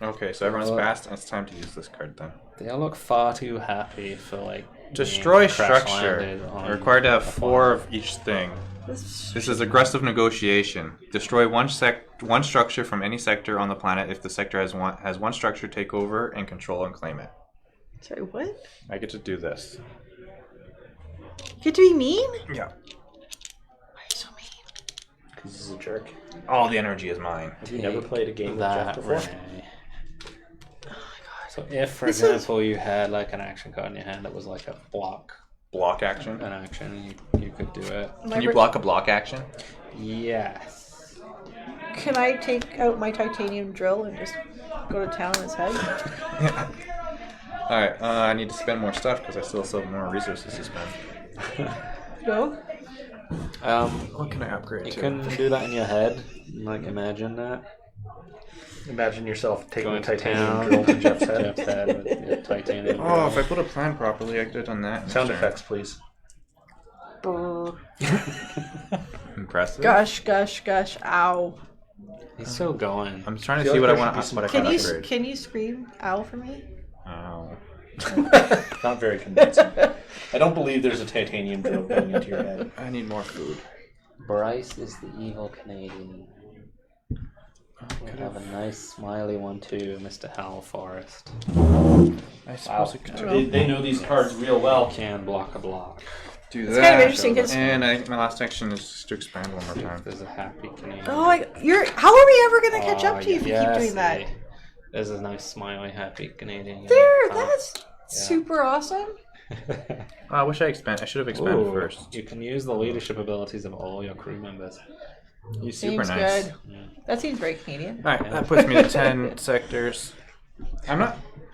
Okay, so everyone's Well, passed, and it's time to use this card then. They all look far too happy for like Destroy being crash structure. landed on You're required to have a 4 farm. of each thing. this This is aggressive negotiation. Destroy one structure from any sector on the planet if the sector has one structure take over and control and claim it. sorry, what? I get to do this. You get to be mean? Yeah. Why are you so mean? Because he's a jerk. All the energy is mine. Have you never played a game with Jeff before? Ray. So if, for This example, you had like an action card in your hand that was like a block, Block action. an action, you could do it. Can you block a block action? Yes. Can I take out my titanium drill and just go to town on his head? Alright, I need to spend more stuff because I still have more resources to spend. No? What can I upgrade You to? can do that in your head. Like imagine that. Imagine yourself taking Going a to titanium town. drill to Jeff's head. Jeff's head with your titanium. Oh, if I put a plan properly, I could have done that. Sound Sure. effects, please. Brr. Impressive. Gush, ow. He's still going. I'm trying to Feel see like what I there want. should be some- What I Can can you upgrade. can you scream ow for me? Ow. Not very convincing. I don't believe there's a titanium drill going into your head. I need more food. Bryce is the evil Canadian. We have a nice smiley one too, Mr. Hal Forrest. I suppose I could They know these cards real well. Can block a block. do It's that. kind of interesting 'cause- And my last action is just to expand one more See if time. there's a happy Canadian. Oh, how are we ever gonna catch up to you if you keep yes, doing that? There's a nice smiley happy Canadian. There, that's super awesome. Oh, I wish I should have expanded Ooh, first. you can use the leadership abilities of all your crew members. He's super Seems nice. good. That seems very Canadian. Alright, that puts me to 10 sectors. I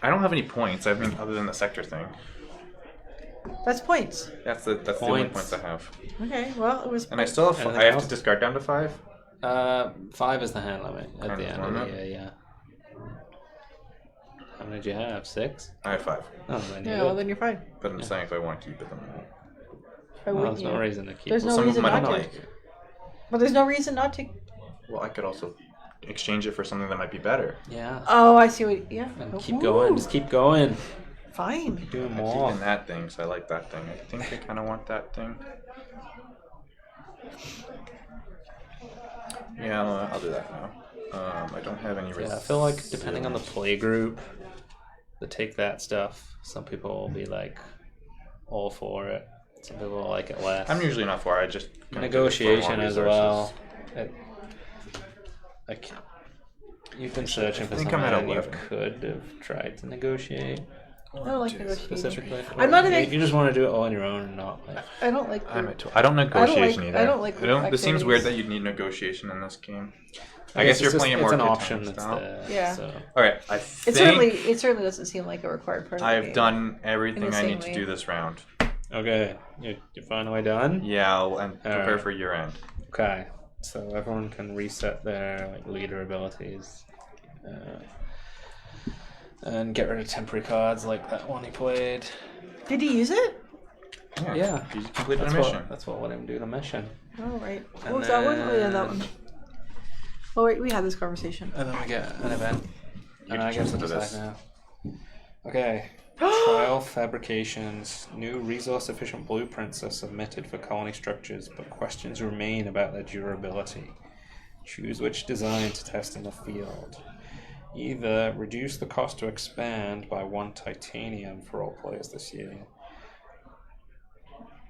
don't have any points, I mean, other than the sector thing. That's points. That's the only Points. points I have. Okay, well, it was. And I still have, Anything I have else? to discard down to 5? 5 is the hand limit at Hand the end of limit? the year, yeah. How many did you have? 6? I have 5. Oh, then you're Yeah, well, good. then you're fine. But I'm saying if I want to keep it, then I will. Why Well, wouldn't there's no you? reason to keep There's it. no Some of reason them I not don't to. like. But there's no reason not to. Well, I could also exchange it for something that might be better. Yeah. Oh, I see what. Yeah. And keep going. Just keep going. Fine. Do I'm more. keeping that thing, so I like that thing. I think I kind of want that thing. Yeah, I'll do that now. I don't have any Yeah, I feel like depending on the play group that take that stuff, some people will be like all for it. Some people will like it less. I'm usually not for it. I just kinda do it for Negotiation more as resources. well. Like you've been searching for think something I'm at and you 11. could have tried to negotiate I don't like negotiating. specifically. I'm not you, a big- you just want to do it all on your own and not like. I don't like. I'm at I don't negotiation like- either. I don't like This seems weird activities. that you'd need negotiation in this game. I guess you're it's playing it just- more It's an Catan option that's style. there. Yeah. So. All right, I It think certainly doesn't seem like a required part of the I've game. done everything in the I same need to way. do this round. Okay, you're finally done. Yeah, and prepare Alright. for year end. Okay, so everyone can reset their like leader abilities, and get rid of temporary cards like that one he played. Did he use it? Yeah, you completed a that's mission. what let him do the mission. Oh right. What And was that one? Oh yeah, that then- one. Oh wait, we had this conversation. And then we get an event. You And can I get choose to to decide this. now. Okay. Trial fabrications. New resource-efficient blueprints are submitted for colony structures, but questions remain about their durability. Choose which design to test in the field. Either reduce the cost to expand by 1 titanium for all players this year,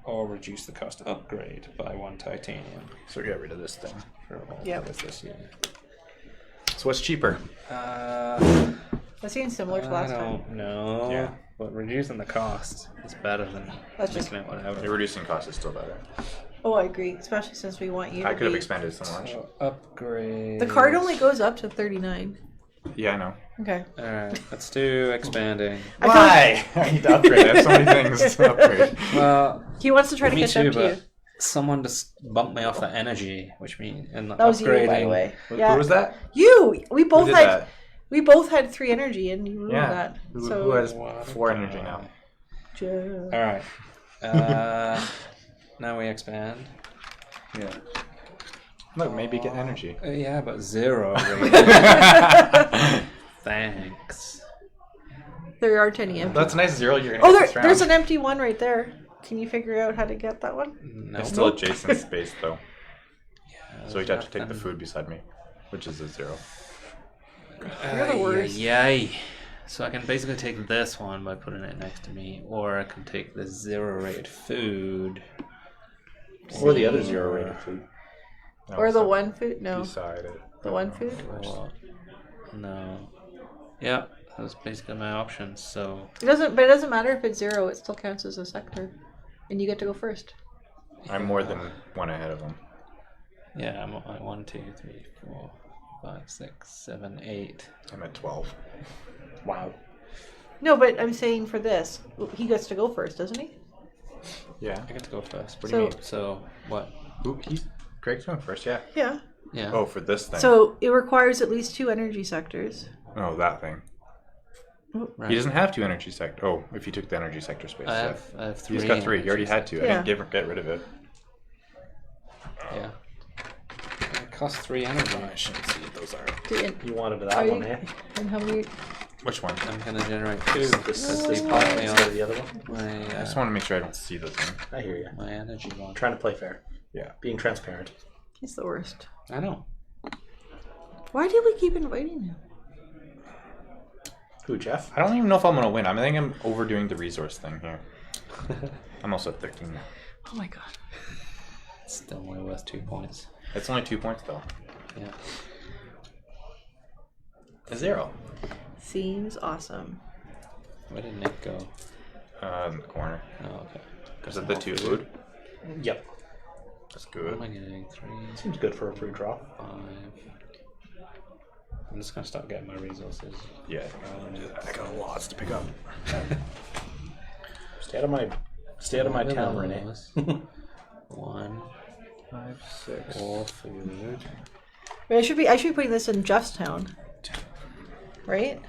or reduce the cost to upgrade by 1 titanium So get rid of this thing. for all Yep. players this year. So what's cheaper? That seems similar to last I time. don't know. Yeah. But reducing the cost is better than That's just- making it whatever. The reducing cost is still better. Oh, I agree. Especially since we want you I to could have be... expanded so much. So upgrade. The card only goes up to 39. Yeah, I know. Okay. Alright, let's do expanding. Why? I need to upgrade. I have so many things to upgrade. Well, He wants to try to me catch too, up to but you. someone just bumped me off the energy, which means in the That was you, upgrading. by the way. Who Yeah. was that? You! We Who both did had that? we both had 3 energy and you ruined Yeah. that. Who, So who has What 4 a energy guy. now? Alright. Now we expand. Yeah. Look, maybe get energy. Yeah, but 0. Really. Thanks. There aren't any empty. That's a nice 0 you're Oh, gonna get this there's round. an empty one right there. Can you figure out how to get that one? No. It's still adjacent space though. Yeah, So you'd have to take the nothing. food beside me, which is a 0. You're the worst. Yay. So I can basically take this one by putting it next to me, or I can take the 0 rated food. Or the other 0 rated food. No, Or it's the not one food? No. beside it. The one food? Or, no. Yeah, that's basically my options. So It doesn't matter if it's 0, it still counts as a sector. And you get to go first. I'm more than 1 ahead of them. yeah, I'm at 1, 2, 3, 4, 5, 6, 7, 8. I'm at 12. Wow. No, but I'm saying for this, he gets to go first, doesn't he? Yeah. I get to go first. What do you mean? So what? Ooh, Greg's going first, yeah. Yeah. Yeah. Oh, for this thing. So it requires at least 2 energy sectors. Oh, that thing. Right. He doesn't have 2 energy sector. Oh, if you took the energy sector space. I yeah. have 3. He's got 3. You already had 2. I Yeah. didn't get rid of it. Yeah. It costs 3 energy. I shouldn't see what those are. You wanted Are that you- one, eh? And how many? Which one? I'm gonna generate 2. This is This the part pile me instead on of the other one. my I just want to make sure I don't see the thing. I hear you. my energy one. Trying to play fair. Yeah. Being transparent. He's the worst. I know. Why do we keep inviting him? Who, Jeff? I don't even know if I'm going to win. I think I'm overdoing the resource thing here. I'm also at 13 now. Oh my god. It's still only worth 2 points. It's only 2 points, though. Yeah. A 0. Seems awesome. Where did Nick go? In the corner. Oh, okay. Is it the 2 food? Yep. That's What am good. I getting? 3, Seems good for a free draw. 5. I'm just gonna start getting my resources. Yeah. I got lots to pick up. Stay out of my town, Renee. 1, 5, 6. 4 food. Wait, I should be putting this in Just Town. Right?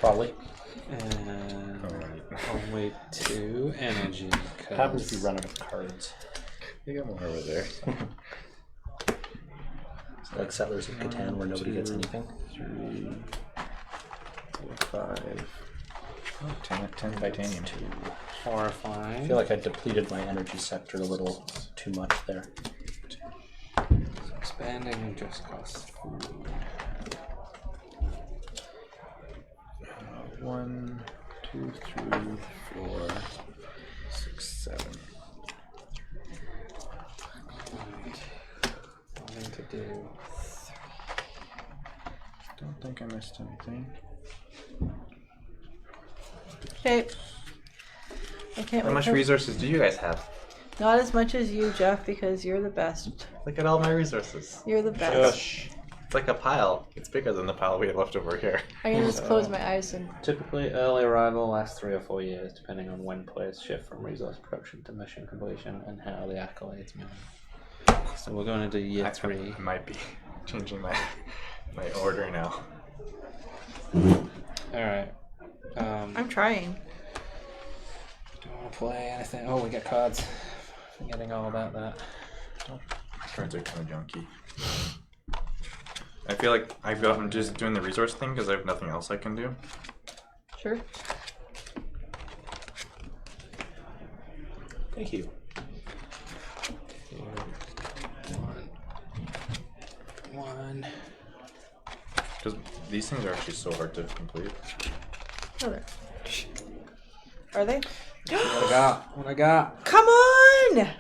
Probably. And only 2 energy. What happens if you run out of cards? You got more over there. Like Settlers of Catan where nobody gets anything. 3, 4, 5. Oh, 10 titanium. 2. Horrifying. I feel like I depleted my energy sector a little too much there. Expanding just costs food. 1, 2, 3, 4, 6, 7. Nothing to do. Don't think I missed anything. Okay. I can't How wait much for- resources do you guys have? Not as much as you, Jeff, because you're the best. Look at all my resources. You're the best. Shush. It's like a pile. It's bigger than the pile we had left over here. I'm gonna just close my eyes and Typically, early arrival lasts 3 or 4 years, depending on when players shift from resource production to mission completion and how the accolades move. So we're going into year 3. I might be changing my order now. Alright. I'm trying. Do you want to play anything? Oh, we get cards. Forgetting all about that. Cards are kind of junky. I feel like I'm just doing the resource thing because I have nothing else I can do. Sure. Thank you. 1. Because these things are actually so hard to complete. Oh, there. Are they? What I got? Come on! I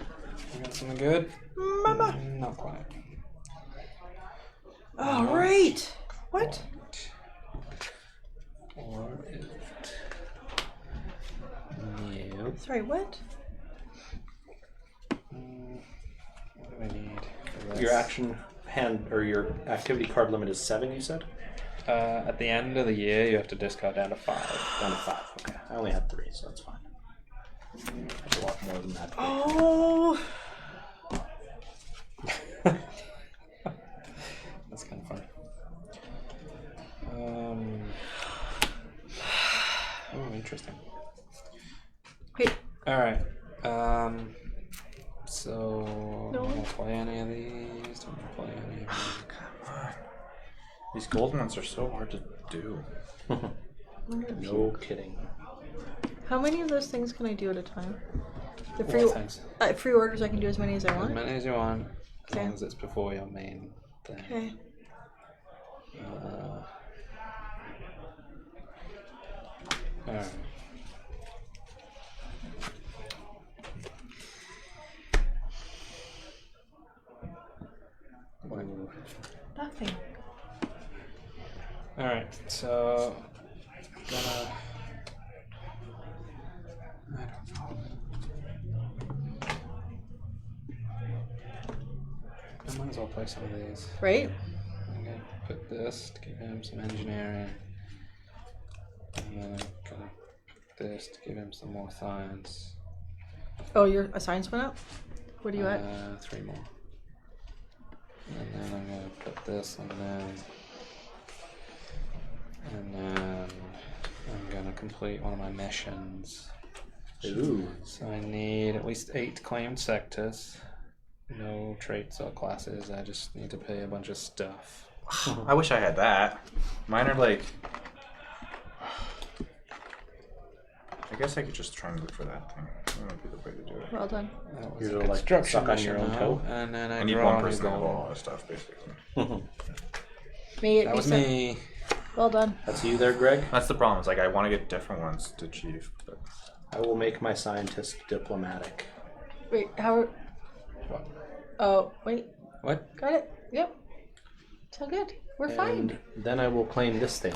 got something good? Mama. Not quite. Oh, right. What? Or it. Nope. Sorry, what? What do I need for this? Your action hand or your activity card limit is 7, you said? At the end of the year, you have to discard down to 5. Down to 5. Okay. I only had 3, so that's fine. That's a lot more than that. Oh. That's kind of fun. Oh, interesting. Wait. All right. So No. I'm gonna play any of these. Don't wanna play any of these. Come on. These gold ones are so hard to do. No kidding. How many of those things can I do at a time? The What things? free orders, I can do as many as I As want. many as you want, as Okay. long as it's before your main thing. Okay. All right. Nothing. All right. So gonna. I don't know. I might as well play some of these. Right? I'm gonna put this to give him some engineering. And then I'm gonna put this to give him some more science. Oh, your science went up? What are you at? 3 more. And then I'm gonna put this on there. And then I'm gonna complete one of my missions. Ooh. So I need at least 8 claimed sectors. No traits or classes. I just need to pay a bunch of stuff. I wish I had that. Mine are like... I guess I could just try and look for that thing. That would be the way to do it. Well done. That was You're a like construction stuck on your mission own now, toe. and then I I need draw one a person to have goal. all that stuff, basically. May it That be was so. me. Well done. That's you there, Greg? That's the problem. Is like I want to get different ones to achieve. But... I will make my scientist diplomatic. Wait, how? What? Oh, wait. What? Got it. Yep. It's all good. We're fine. And then I will claim this thing.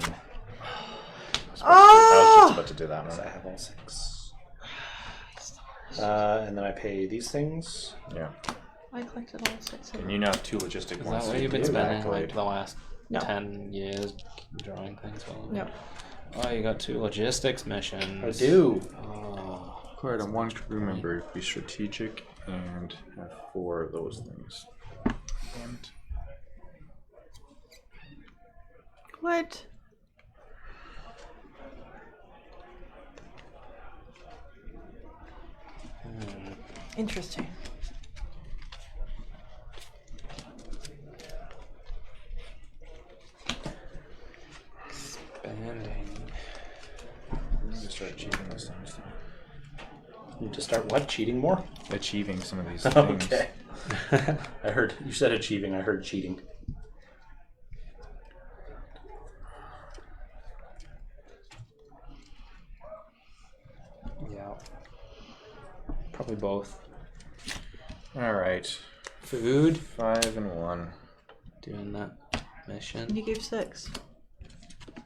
I was just about to do that So I one. have all 6. And then I pay these things. Yeah. I collected all 6 of And them. you now have 2 logistic Is ones. that so what you you've can been do that spending like accolade. the last No. 10 years drawing things for? No. Oh, you got 2 logistics missions. I do. Oh, Required on 1 crew member, be strategic, and have 4 of those things. And What? Interesting. expanding. I'm gonna start achieving those things. Need to start what? Cheating more? Achieving some of these things. Okay. I heard you said achieving. I heard cheating. Yeah. Probably both. All right. Food. 5 and 1. Doing that mission. You gave 6.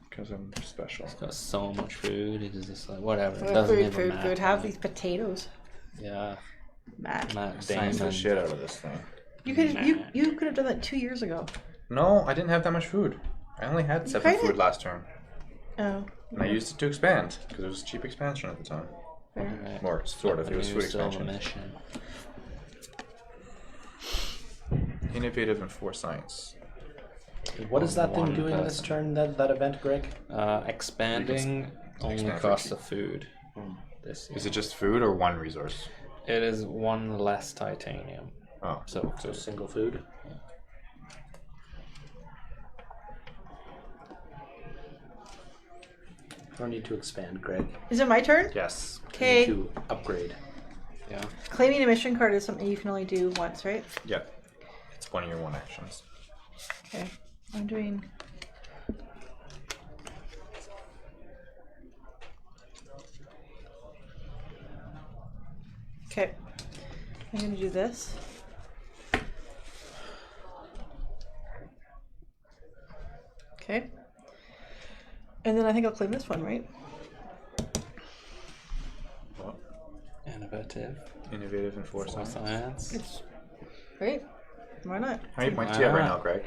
Because I'm special. It's got so much food. It is just like whatever. It Food, doesn't food, even food, matter. food. Have these potatoes, Yeah. Matt. Matt Science the Damon. shit out of this thing. You could Nah. you could have done that 2 years ago. No, I didn't have that much food. I only had 7 kinda- food last term. Oh. And I used it to expand, because it was a cheap expansion at the time. Fair. Alright. Or sort of, it was food Still the expansion. mission. Innovative and 4 science. What is that thing One doing this person. turn? That event, Greg? Expanding only expand costs for the food. This Is it just food or 1 resource? It is 1 less titanium. Oh. So So single food. I don't need to expand, Greg. Is it my turn? Yes. I need Okay. to upgrade. yeah. Claiming a mission card is something you can only do once, right? Yeah. It's one of your 1 actions. Okay. I'm doing I'm going to do this. Okay. And then I think I'll claim this one, right? What? Innovative and foresight. science. Right? Why not? How many points do you have right now, Greg?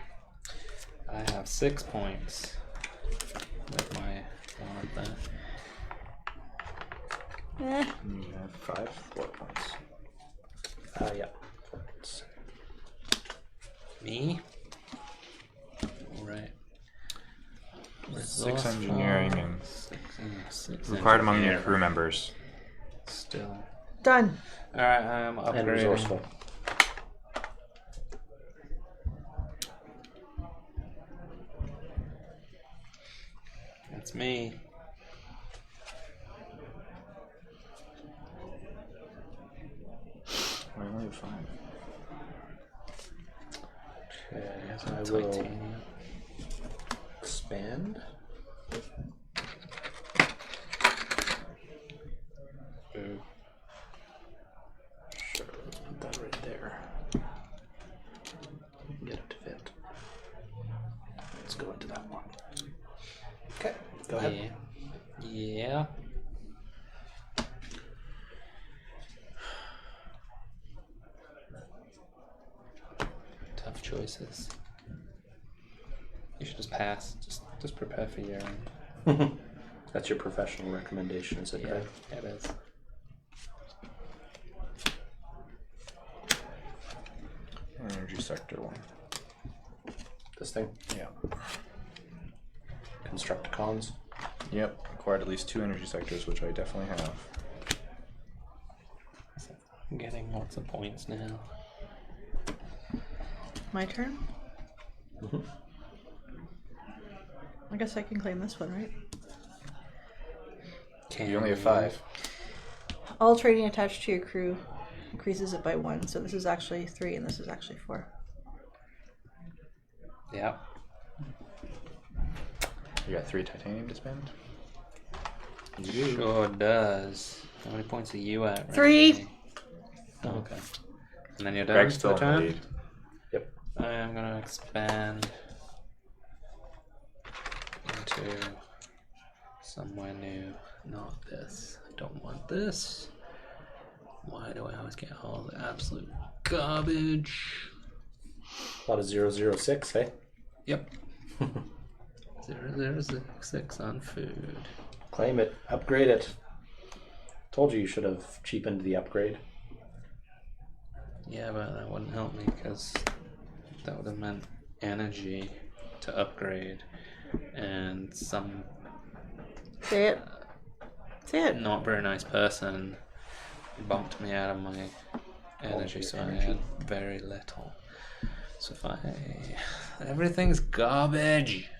I have 6 points with my one of that. Eh. You have 4 points. Yeah. Me? Alright. 6 engineering and six required among your engineering. crew members. Still. Done. Alright, I'm And upgrading. resourceful. That's me. I only have 5. Okay, I will Titanium. expand. Ooh. Sure, let's put that right there. Get it to fit. Let's go into that one. Okay, go ahead. Yeah. Tough choices. You should just pass. Just prepare for your end. That's your professional recommendation, is it? Yeah, Greg? it is. Energy sector 1. This thing? Yeah. Construct cons. Yep. Required at least 2 energy sectors, which I definitely have. I'm getting lots of points now. My turn? I guess I can claim this one, right? You only have 5. All trading attached to your crew increases it by 1. So this is actually 3 and this is actually 4. Yeah. You got 3 titanium to spend? Sure does. How many points are you at? Right 3. now? Oh, okay. And then you're done. Greg's still for in the turn? lead. Yep. I am gonna expand into somewhere new. Not this. I don't want this. Why do I always get all the absolute garbage? A lot of 006, hey? Yep. 006 on food. Claim it. Upgrade it. Told you should have cheapened the upgrade. Yeah, but that wouldn't help me because that would have meant energy to upgrade and some Say it. Say it. not very nice person bumped me out of my energy, so I had very little. So if everything's garbage.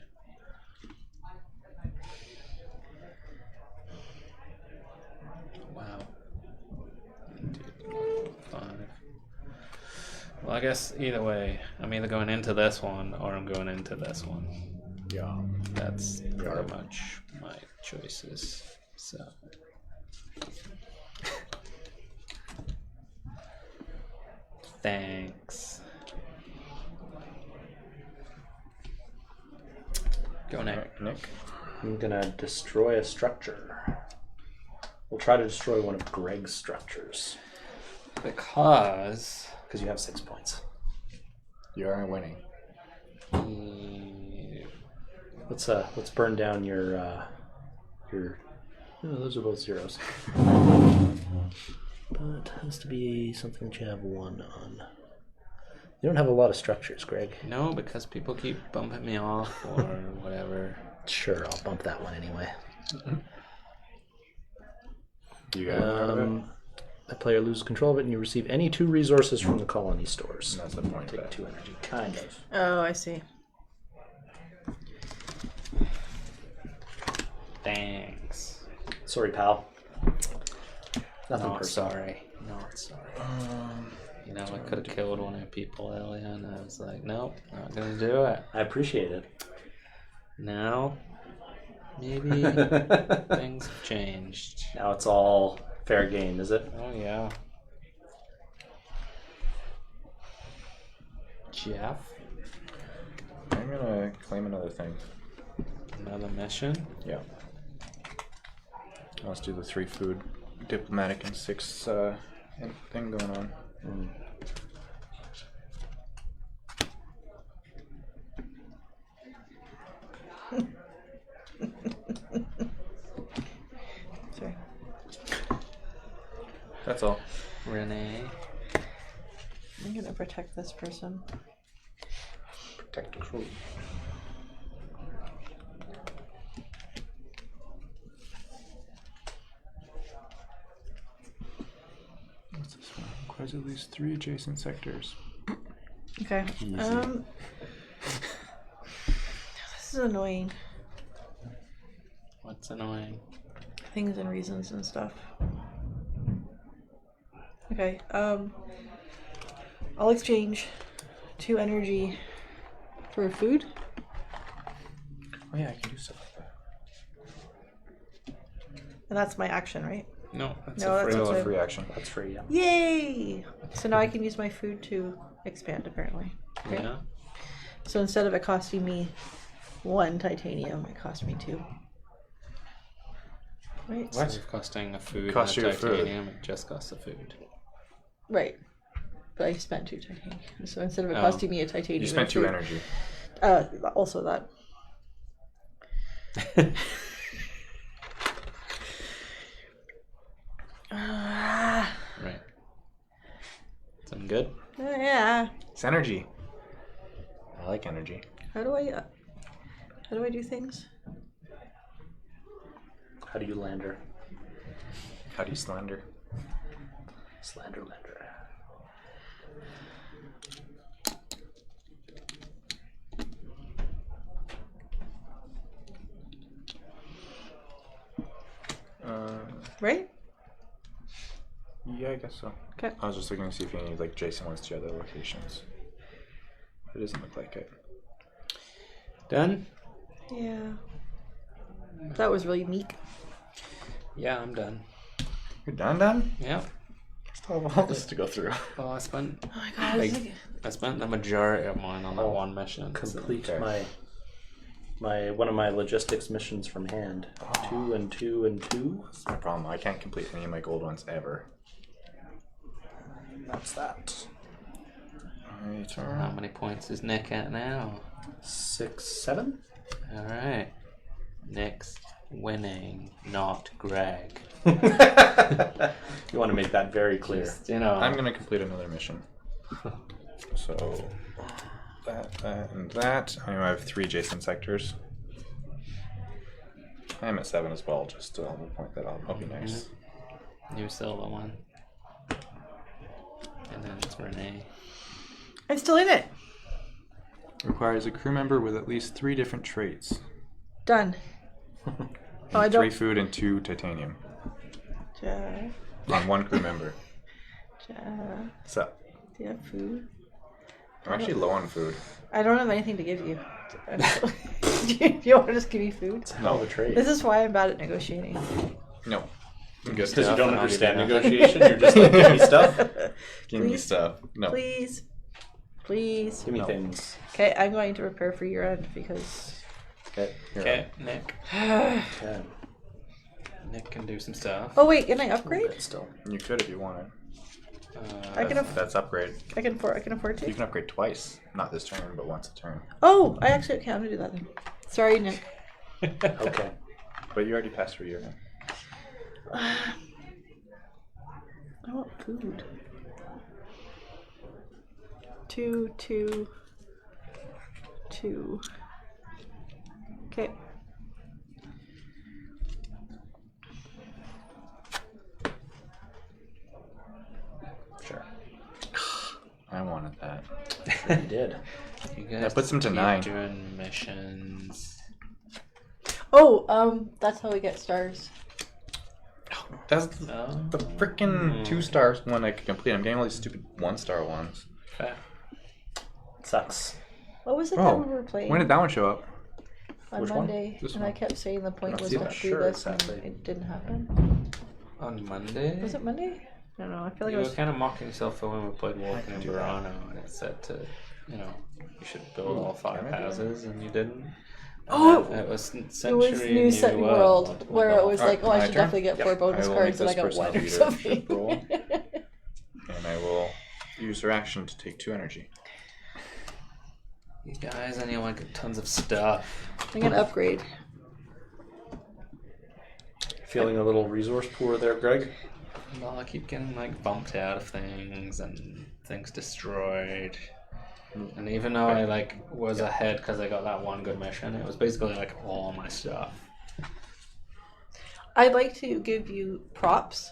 Wow. 5. Well, I guess either way, I'm either going into this one or I'm going into this one. Yeah. That's pretty much my choices. So. Thanks. Go, Nick. Nick? I'm gonna destroy a structure. We'll try to destroy one of Greg's structures. Because. Because you have 6 points. You are winning. Let's burn down your no, those are both zeros. But it has to be something that you have 1 on. You don't have a lot of structures, Greg. No, because people keep bumping me off or whatever. Sure, I'll bump that one anyway. You got The player loses control of it and you receive any 2 resources from the colony stores. That's the point. Take 2 energy, kind of. Oh, I see. Thanks. Sorry, pal. Nothing Not personal. sorry. Not sorry. You know, I could have killed one of your people earlier, and I was like, nope, not gonna do it. I appreciate it. Now, maybe things have changed. Now it's all fair game, is it? Oh yeah. Jeff. I'm gonna claim another thing. Another mission. Yeah. Let's do the 3 food, diplomatic, and 6 thing going on. Sorry. That's all. Renee. I'm gonna protect this person. Protect the crew. What's this one? Requires at least 3 adjacent sectors. Okay. This is annoying. What's annoying? Things and reasons and stuff. Okay. I'll exchange 2 energy for food. Oh yeah, I can do stuff like that. And that's my action, right? No, that's No, a that's free a one. free- Free action. That's free, yeah. Yay! So now I can use my food to expand, apparently. Okay. Yeah. So instead of it costing me 1 titanium, it cost me 2. Right? Instead of costing a food Cost and you a a food. titanium, it just costs the food. Right. But I spent 2 titanium. So instead of it Oh. costing me a titanium, You spent and 2 food- energy. Also that. Right. Sound good? Yeah. It's energy. I like energy. How do I do things? How do you lander? How do you slander? Slander lander. Right? Yeah, I guess so. Okay. I was just looking to see if any like Jason wants to other locations. It doesn't look like it. Done? Yeah. That was really meek. Yeah, I'm done. You're done? Yeah. Still have all this to go through. Well, I spent Oh my god. like I spent the majority of mine on that one mission. Complete Okay. my one of my logistics missions from hand. 2 and 2 and 2. That's my problem. I can't complete any of my gold ones ever. That's that. Alright, How many points is Nick at now? 6, 7. All right. Nick's winning, not Greg. You want to make that very clear. Just, you know. I'm gonna complete another mission. So that, and that. I know I have 3 adjacent sectors. I'm at 7 as well, just to point that out. That'll be nice. New solo one. And then it's Renee. I'm still in it. Requires a crew member with at least 3 different traits. Done. Oh, I 3 don't. food and 2 titanium Ja, on 1 crew member. ja. So Do you have food? I'm actually low on food. I don't have anything to give you. Do you want to just give me food? Hell of a trade. This is why I'm bad at negotiating. No. I'm good. Because you don't and I'll understand give you negotiation. You're just like, give me stuff. Give me Please. stuff. No. Please. Please. Give me No. things. Okay, I'm going to prepare for your end because. Okay. Here. Okay, Nick. Okay. Nick can do some stuff. Oh wait, can I upgrade? Still. You could if you wanted. I can. That's upgrade. I can afford. I can afford You to. can upgrade twice. Not this turn, but once a turn. Oh, I actually okay. I'm gonna do that then. Sorry, Nick. Okay. But you already passed through your. I want food. 2, 2, 2. Okay. Sure. I wanted that. You did. You guys That puts him to keep 9. doing missions. Oh, that's how we get stars. That's Oh, the freaking 2-star one I could complete. I'm getting all these stupid 1-star ones. fair. Sucks. What was it Oh, that we were playing when did that one show up? on which one? Monday? This And one. I kept saying the point I'm was not to do sure this, exactly. and it didn't happen. On Monday? Was it Monday? I don't know. I feel like You it were was. kind of mocking yourself for when we played Walking can in do that. Burano and it said to you know, you should build all 5 houses, and you didn't. Oh, It was Century, it was New Set World, where it was like, oh, I my should turn? definitely get 4 bonus I will cards, make and I this got personal 1 or something. leadership roll. And I will use her action to take 2 energy. You guys, and you like tons of stuff. I'm gonna upgrade. Feeling a little resource poor there, Greg? Well, I keep getting like bumped out of things and things destroyed. And even though I like was ahead because I got that one good mission, it was basically like all my stuff. I'd like to give you props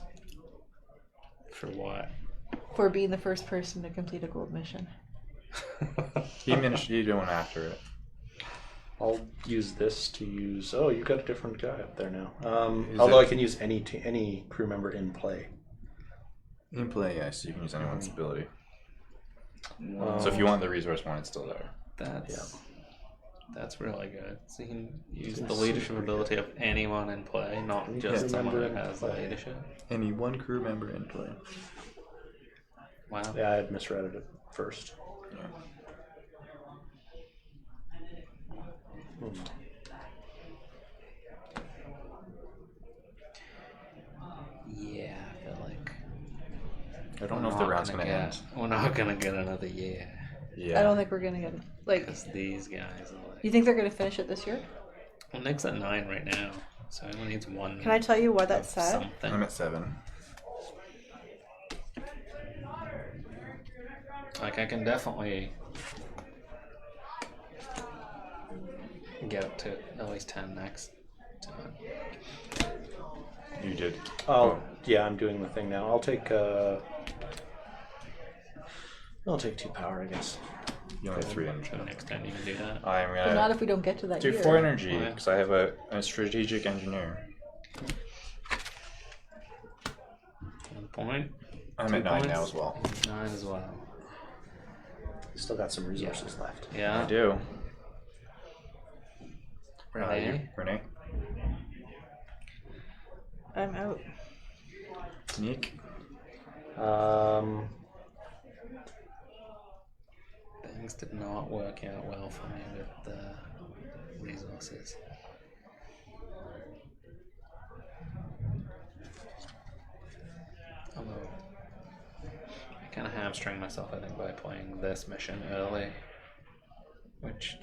For what? for being the first person to complete a gold mission. You went after it. I'll use this to use. Oh, you've got a different guy up there now. Is Although it- I can use any crew member in play. In play, yes, you can use anyone's ability. Wow. So if you want the resource one, it's still there. That's really good. So you can use the leadership ability of anyone in play, not just someone who has the leadership. Any one crew member in play. Wow. Yeah, I had misread it at first. Yeah. Yeah, I feel like I don't know if the round's gonna end. we're not gonna get another year Yeah. I don't think we're gonna get like. because these guys are like. You think they're gonna finish it this year? Well, Nick's at 9 right now, so he only needs 1. Can I tell you why that's sad? Something. I'm at 7. Like I can definitely get up to at least 10 next time. You did. Yeah, I'm doing the thing now. I'll take 2 power, I guess. You only have 3 energy. So next time you can do that. I'm But not gonna if we don't get to that do year. 4 energy Yeah. because I have a strategic engineer. 1 point. I'm 2 at 9 points. now as well. 9 as well. Still got some resources left. Yeah. I do. Renee? Renee? I'm out. Neek? Things did not work out well for me with the resources. Although I kind of hamstring myself, I think, by playing this mission early, which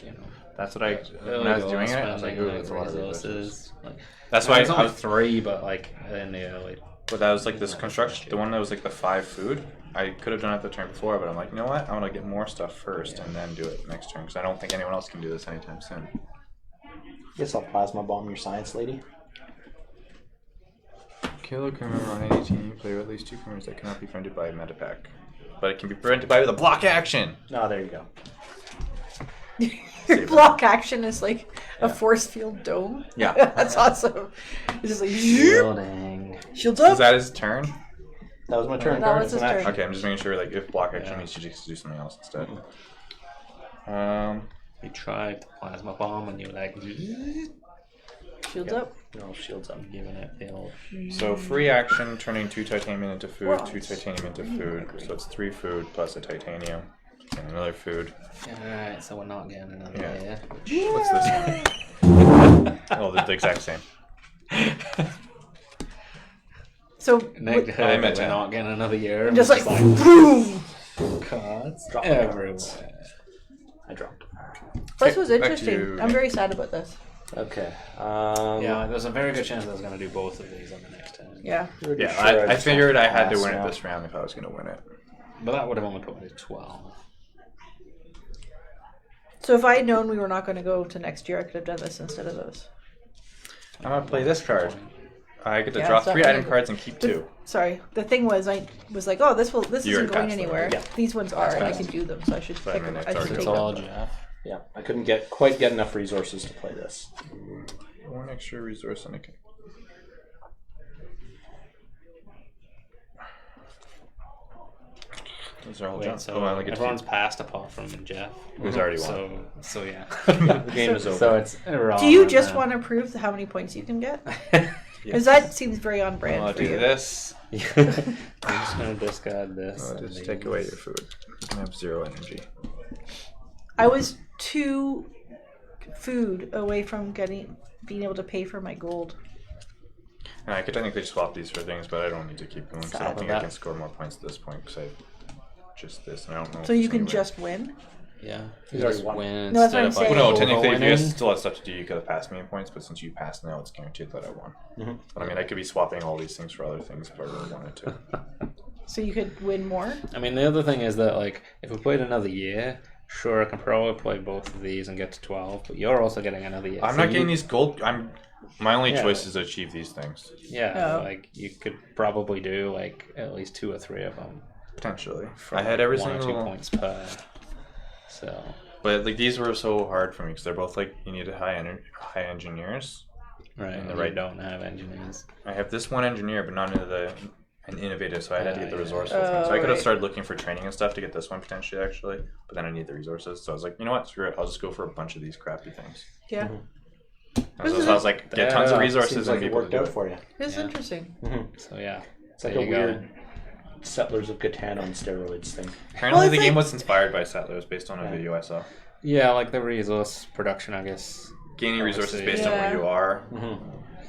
That's what I early when I was goal doing it. I was like, spending, ooh, that's a lot of resources. resources. Like, That's why it's only I 3, but like in the early. But that was like this construction, the one that was like the 5 food. I could have done it the turn before, but I'm like, you know what? I want to get more stuff first and then do it next turn because I don't think anyone else can do this anytime soon. Guess I'll plasma bomb your science lady. Kill a crew member on any team. Player at least 2 crew members that cannot be prevented by a metapack. But it can be prevented by the block action. Oh, there you go. Your block action is like a force field dome. Yeah. That's awesome. It's just like Building. shields Is up. that his turn? That was my turn. That Card. was It's his an turn. action. Okay, I'm just making sure like if block action means you just do something else instead. You tried the plasma bomb and you were like Shields up. No, shields up. giving it the old. So free action, turning 2 titanium into food, Well, 2 titanium into food. So it's 3 food plus a titanium and another food. Alright, so we're not getting another Yeah. year. What's this one? Oh, they're the exact same. So Nick with- heard I'm that at we're 10. not getting another year. just like boom. cards Drop everywhere. I dropped. This was Back to interesting. you, I'm Nick. very sad about this. Okay. Yeah, there's a very good chance I was going to do both of these on the next turn. Yeah. Yeah, Sure, I figured I had to pass win it now. this round if I was going to win it. But that would have only put me to 12. So if I had known we were not going to go to next year, I could have done this instead of those. I'm going to play this card. I get to Yeah, draw it's not 3 really item good. cards and keep 2. Sorry, the thing was, I was like, oh, this You isn't already going passed anywhere. that. Yeah. These ones are, and I passed. can do them, so I should So I pick mean, them. it's I should already take It's done. all them. Jeff. Yeah, I couldn't quite get enough resources to play this. 1 extra resource and a Those are all Wait, junk. so Oh, I only get everyone's to passed apart from Jeff. Who's already won. So yeah. The game is over. So it's wrong. Do you just want to prove how many points you can get? Because that seems very on brand I'll for do you. this. I'm just going to discard this. I'll and just these. take away your food. You can have 0 energy. I was 2 food away from being able to pay for my gold. And I could technically swap these for things, but I don't need to keep going because I don't Sad. think I can score more points at this point because I have just this, and I don't know. So if you there's can any way. just win? Yeah. He's You already just won. win No, that's what instead I'm of, like, saying. Well, no, over technically, if you winning. still have stuff to do, you could have passed me in points, but since you passed now, it's guaranteed that I won. Mhm. But I mean, I could be swapping all these things for other things if I really wanted to. So you could win more? I mean, the other thing is that, like, if we played another year, sure, I can probably play both of these and get to 12, but you're also getting another year. I'm So not you- getting these gold. My only Yeah. choice is to achieve these things Yeah, Oh. like, you could probably do, like, at least 2 or 3 of them. potentially. For I had every 1 or 2 single. points per. So, But like these were so hard for me because they're both like you needed high engineers. right, And the and right- you don't have engineers. I have this one engineer, but not into an innovative, so I had to get the Yeah. resourceful thing. Oh, So I could have right. started looking for training and stuff to get this one potentially, actually. But then I need the resources, so I was like, you know what, screw it. I'll just go for a bunch of these crappy things. Yeah. And so I was like, get tons of Yeah, resources Seems and like it people to worked do out it. for you. It's Yeah. interesting. So, yeah. It's like there a you go. weird Settlers of Catan on steroids thing. Apparently, Well, the it's game like- was inspired by Settlers based on a Yeah. video I saw. Yeah, like the resource production, I guess. Gaining resources see. based on where Yeah. you are.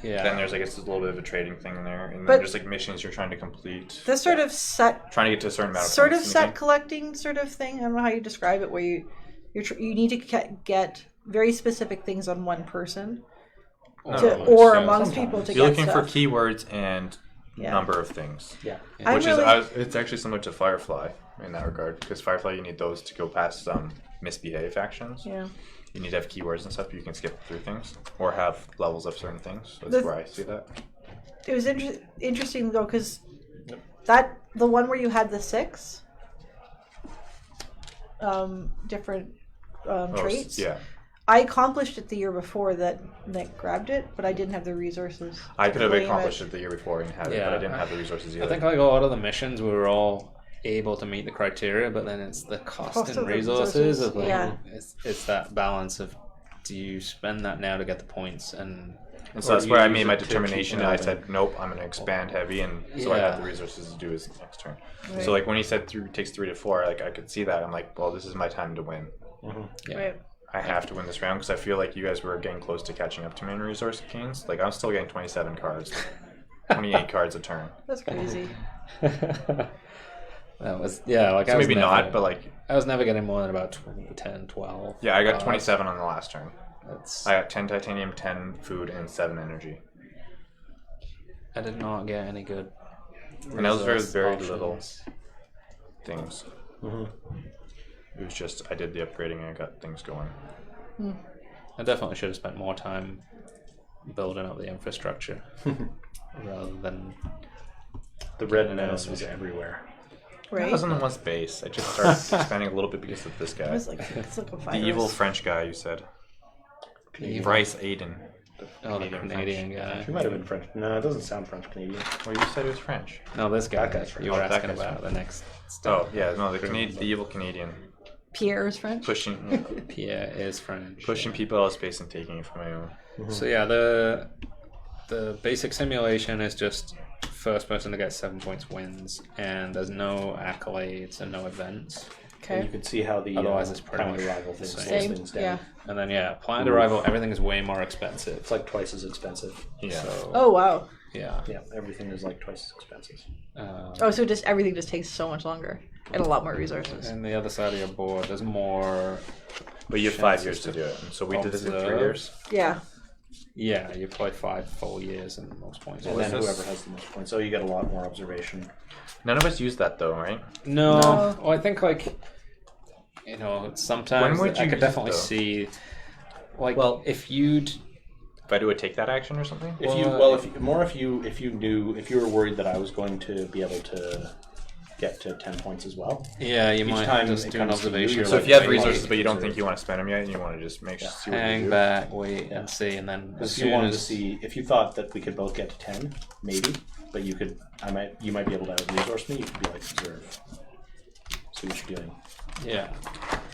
Yeah. Then there's, I guess, a little bit of a trading thing there. And then But- there's like missions you're trying to complete. This sort of set Trying to get to a certain amount of sort of points in the set game. collecting sort of thing. I don't know how you describe it, where you need to get very specific things on one person No, to, no, or yeah, amongst sometimes. people to You're get looking stuff. for keywords and Yeah. number of things. Yeah. I'm Which really- is, it's actually similar to Firefly in that regard. Because Firefly, you need those to go past some misbehave actions. Yeah. You need to have keywords and stuff, but you can skip through things. Or have levels of certain things. So that's The- where I see that. It was interesting though, because the one where you had the 6 different traits. Yeah. I accomplished it the year before that Nick grabbed it, but I didn't have the resources. I could have claim accomplished it the year before and had it, but I didn't have the resources either. I think like a lot of the missions we were all able to meet the criteria, but then it's the cost Cost and of the resources resources, of like yeah. it's that balance of do you spend that now to get the points and so or that's where I use made my it to determination. achieve And I something. said, nope, I'm going to expand heavy, and so I Yeah. had the resources to do his next turn. Right. So like when he said takes 3 to 4, like I could see that. I'm like, well, this is my time to win. Yeah. Right. I have to win this round because I feel like you guys were getting close to catching up to me in resource gains. Like I'm still getting 27 cards, 28 cards a turn. That's crazy. That was like So I was maybe never, not, but like I was never getting more than about 10, 12. yeah, I got cards. 27 on the last turn. That's, I got 10 titanium, 10 food, and 7 energy. I did not get any good. And those were resource very options. little things. It was just I did the upgrading and I got things going. I definitely should have spent more time building up the infrastructure rather than The red menace was everywhere. I Right. was on the one's base. I just started expanding a little bit because of this It guy. was like it's like a The virus. evil French guy, you said. Canadian. Bryce Aiden. Oh, the Canadian guy. He might have been French. No, it doesn't sound French Canadian. Well, you said it was French. No, this guy. That guy's French. You were Oh, that asking guy's about French. the next Oh, step. yeah, no, the evil Canadian. Pierre is French. Pushing Pierre is French. pushing people out of space and taking it from my own. So yeah, the basic simulation is just first person to get 7 points wins, and there's no accolades and no events. And you Okay. can see how the Otherwise, it's pretty planned much arrival thing the slows same. things down. Yeah. And then planned arrival, everything is way more expensive. It's like twice as expensive. Yeah. So Oh wow. yeah. Yeah, everything is like twice as expensive. Oh, so just everything just takes so much longer and a lot more resources. And the other side of your board, there's more. But you have 5 years to do it. And so we did this in 3 Observe. years. Yeah. Yeah, you play 5 full years and most points. And was then this? whoever has the most points. So you get a lot more observation. None of us used that though, right? No, No. well, I think sometimes When would I you could use it, definitely though? see, like, Well- if you'd. If I do a take that action or something? If you were worried that I was going to be able to get to 10 points as well. Yeah, you Each might time just it do an comes to you, observation. you're So like, if you have wait, resources wait, but you don't observe. think you want to spend them yet and you want to just see what you hang do. back, wait, Yeah. and see, and then as If you soon wanted to as see, if you thought that we could both get to 10, maybe, but you might be able to resource me. You could be like observe, see what you're doing. yeah,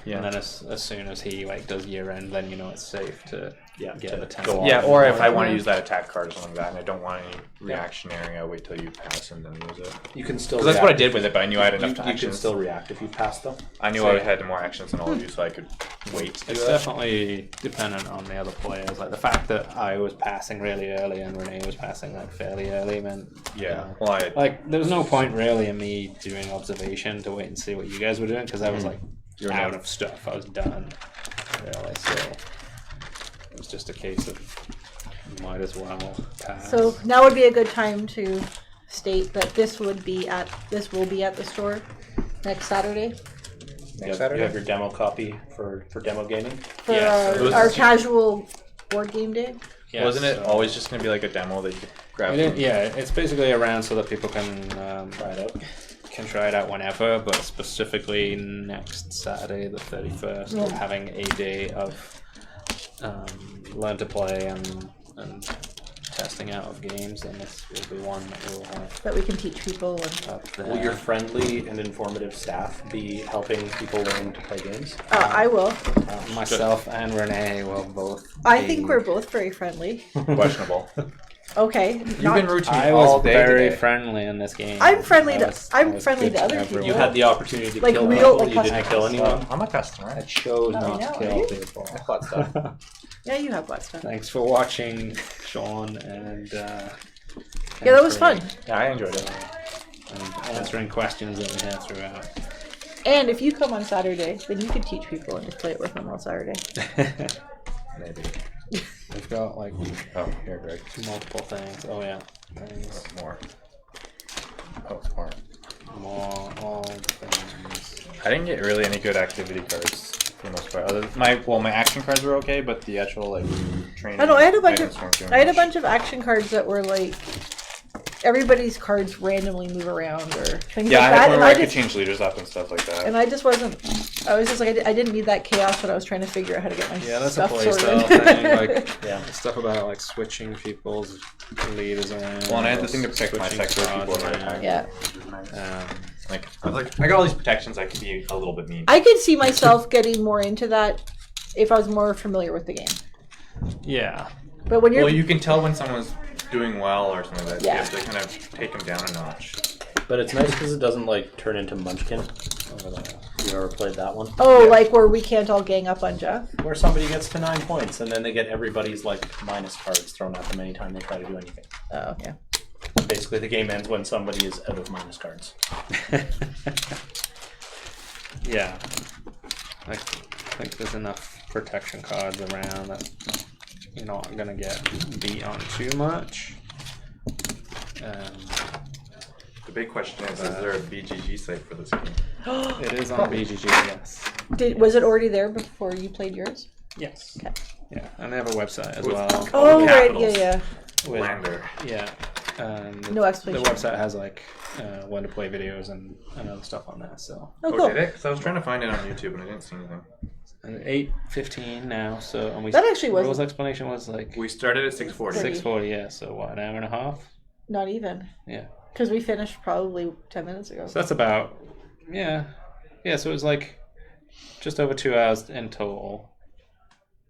Yeah. And then as soon as he like does year end, then you know it's safe to Yeah, get to the 10. go on. Yeah, or if I want to Yeah. use that attack card or something like that, and I don't want any reactionary, I wait till you pass and then use it. You can still. Because that's what I react. did with it, but I knew I had You, enough you can actions. still react if you pass them. I knew I had more actions than all of you, so I could wait to do It's that. definitely dependent on the other players. Like the fact that I was passing really early and Renee was passing like fairly early meant Yeah. Well, I like there was no point really in me doing observation to wait and see what you guys were doing because I was like You were out done. of stuff. I was done really, so it was just a case of might as well pass. So now would be a good time to state that this will be at the store next Saturday You have your demo copy for demo gaming. for Yeah, so our casual board game day. Yeah, Wasn't it so- always just going to be like a demo that you could grab? It is, yeah, it's basically around so that people can Try it out. can try it out whenever, but specifically next Saturday, the 31st, we're having a day of learn to play and testing out of games, and this will be one that we'll have That we can teach people. And, up there. Will your friendly and informative staff be helping people learn to play games? I will. Myself and Renee will both. I be- think we're both very friendly. Questionable. Okay. You've not- been rude to me I all was day very today. friendly in this game. I'm friendly I to- was- I'm I was friendly good to other everyone. people. You had the opportunity to Like kill real people. You didn't customers. kill anyone. I'm a customer. I chose Oh, not yeah, to are kill you? people. I bought stuff. Yeah, you have bought stuff. Thanks for watching, Sean, and Yeah, that was fun. Yeah, I enjoyed it. and answering questions that we had throughout. And if you come on Saturday, then you could teach people and just play it with them on Saturday. Maybe. We've got like Oh, here, Greg. multiple things. Oh yeah, things, More. Oh, smart. more, all things. I didn't get really any good activity cards for the most part. My action cards were okay, but the actual like training. I know. I had a bunch items of weren't doing I had a much. bunch of action cards that were like everybody's cards randomly move around or things Yeah, I like had that, one and where I I could just change leaders up and stuff like that. and I just wasn't. I was just like I didn't need that chaos when I was trying to figure out how to get my Yeah, that's a stuff playstyle sorted. thing. Like Yeah. stuff about like switching people's leaders around. Well, and I had the thing to protect my switching sector if people cards were around. attacking. Yeah. Like I was like, I got all these protections. I could be a little bit mean. I could see myself getting more into that if I was more familiar with the game. Yeah. But when you're Well, you can tell when someone's doing well or something like that. Yeah. You have to kind of take them down a notch. But it's nice because it doesn't like turn into Munchkin. You ever played that one? oh, Yeah. like where we can't all gang up on Jeff. Where somebody gets to 9 points and then they get everybody's like minus cards thrown at them anytime they try to do anything. Oh yeah. Basically, the game ends when somebody is out of minus cards. Yeah. I think there's enough protection cards around that you're not gonna get beat on too much. The big question is there a BGG site for this game? It is on BGG, yes. Was it already there before you played yours? Yes. Okay. Yeah, and they have a website as With- well. Oh right, capitals. yeah. with- Lander. Yeah. No The explanation. website has like when to play videos and other stuff on there. So Oh, Oh, cool. did it? Because I was trying to find it on YouTube and I didn't see anything. and 8:15 now. So and we That actually wasn't- rules explanation was like We started at 6:40. 6:40. Yeah. So what, an hour and a half? Not even. Yeah. Because we finished probably 10 minutes ago. So that's about yeah. So it was like just over 2 hours in total,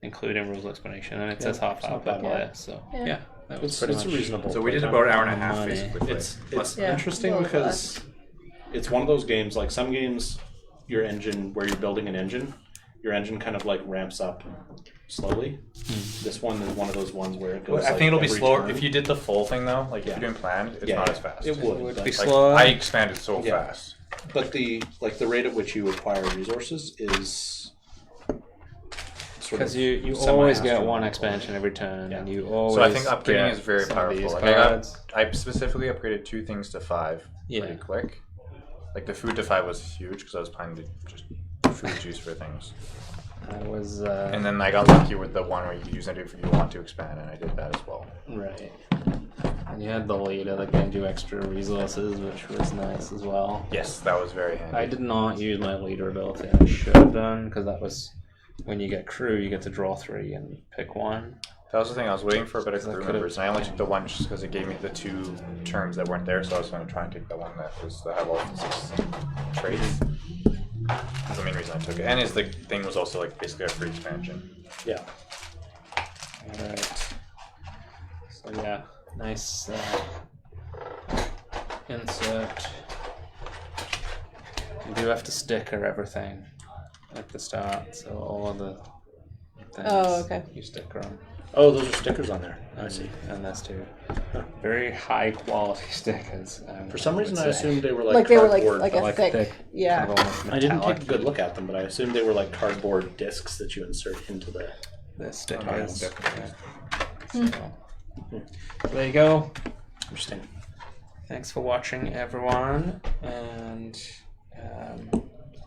including rules explanation, and it says half it's hour not per bad. player. So Yeah. yeah, that was It's pretty a much reasonable. So we did playtime. about an hour and a half Money. basically. It's Yeah. interesting Well, because it's one of those games. Like some games, your engine where you're building an engine, your engine kind of like ramps up slowly. This one is one of those ones where it goes. I think it'll be every slower. turn. If you did the full thing though, like if Yeah. you're doing planned, it's Yeah, not yeah. as fast. It would. would but- be Like, slower. I expanded so Yeah. fast. But the rate at which you acquire resources is sort because of you always get semi-astronomical. one expansion every turn, Yeah. and you always. So I think upgrading get is very some of powerful. these Like cards. I specifically upgraded 2 things to 5 Yeah. pretty quick. Like the food to 5 was huge because I was planning to just food juice for things. I was And then I got lucky with the one where you could use it if you want to expand, and I did that as well. right. And you had the leader that gave you extra resources, which was nice as well. Yes, that was very handy. I did not use my leader ability. I should have done because that was when you get crew, you get to draw 3 and pick one. That was the thing. I was waiting for a better Because I crew could've- members, and I only took the one just because it gave me the 2 terms that weren't there. So I was going to try and take the one that had all the 6 traits. That's the main reason I took it. And is the thing was also like basically a free expansion. Yeah. Alright. So yeah, nice insert. You do have to sticker everything at the start, so all of the things okay. you sticker on. Oh, those are stickers on there. I see. And that's too. Very high quality stickers. For some reason, I assumed they were Like they were cardboard. like a thick, yeah. kind of almost I didn't metallic. take a good look at them, but I assumed they were like cardboard discs that you insert into the. The Oh, stickers. definitely. Yeah. So there you go. Interesting. Thanks for watching, everyone, and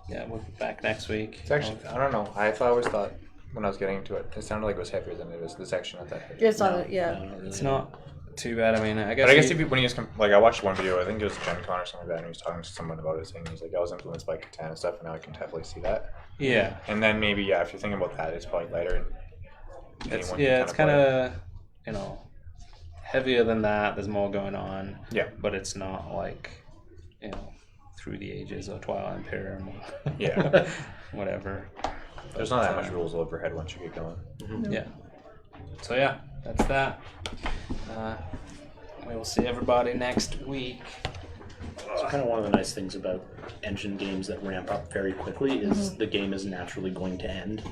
yeah, we'll be back next week. It's actually, I don't know. I always thought when I was getting into it, it sounded like it was heavier than it is. This actually not that heavy. It's on it, yeah. It's not too bad. I mean, I guess. But I guess if you, when he was like, I watched one video. I think it was Gen Con or something like that, and he was talking to someone about it, saying he's like, I was influenced by Catan and stuff, and now I can definitely see that. Yeah. And then maybe if you're thinking about that, it's probably lighter. And It's, anyone yeah, can it's play kind of, heavier than that. There's more going on. Yeah. But it's not like, Through the Ages or Twilight Imperium. Or Yeah. whatever. There's not that much rules overhead once you get going. Mm-hmm. Yeah. So yeah, that's that. We will see everybody next week. It's kind of one of the nice things about engine games that ramp up very quickly is the game is naturally going to end.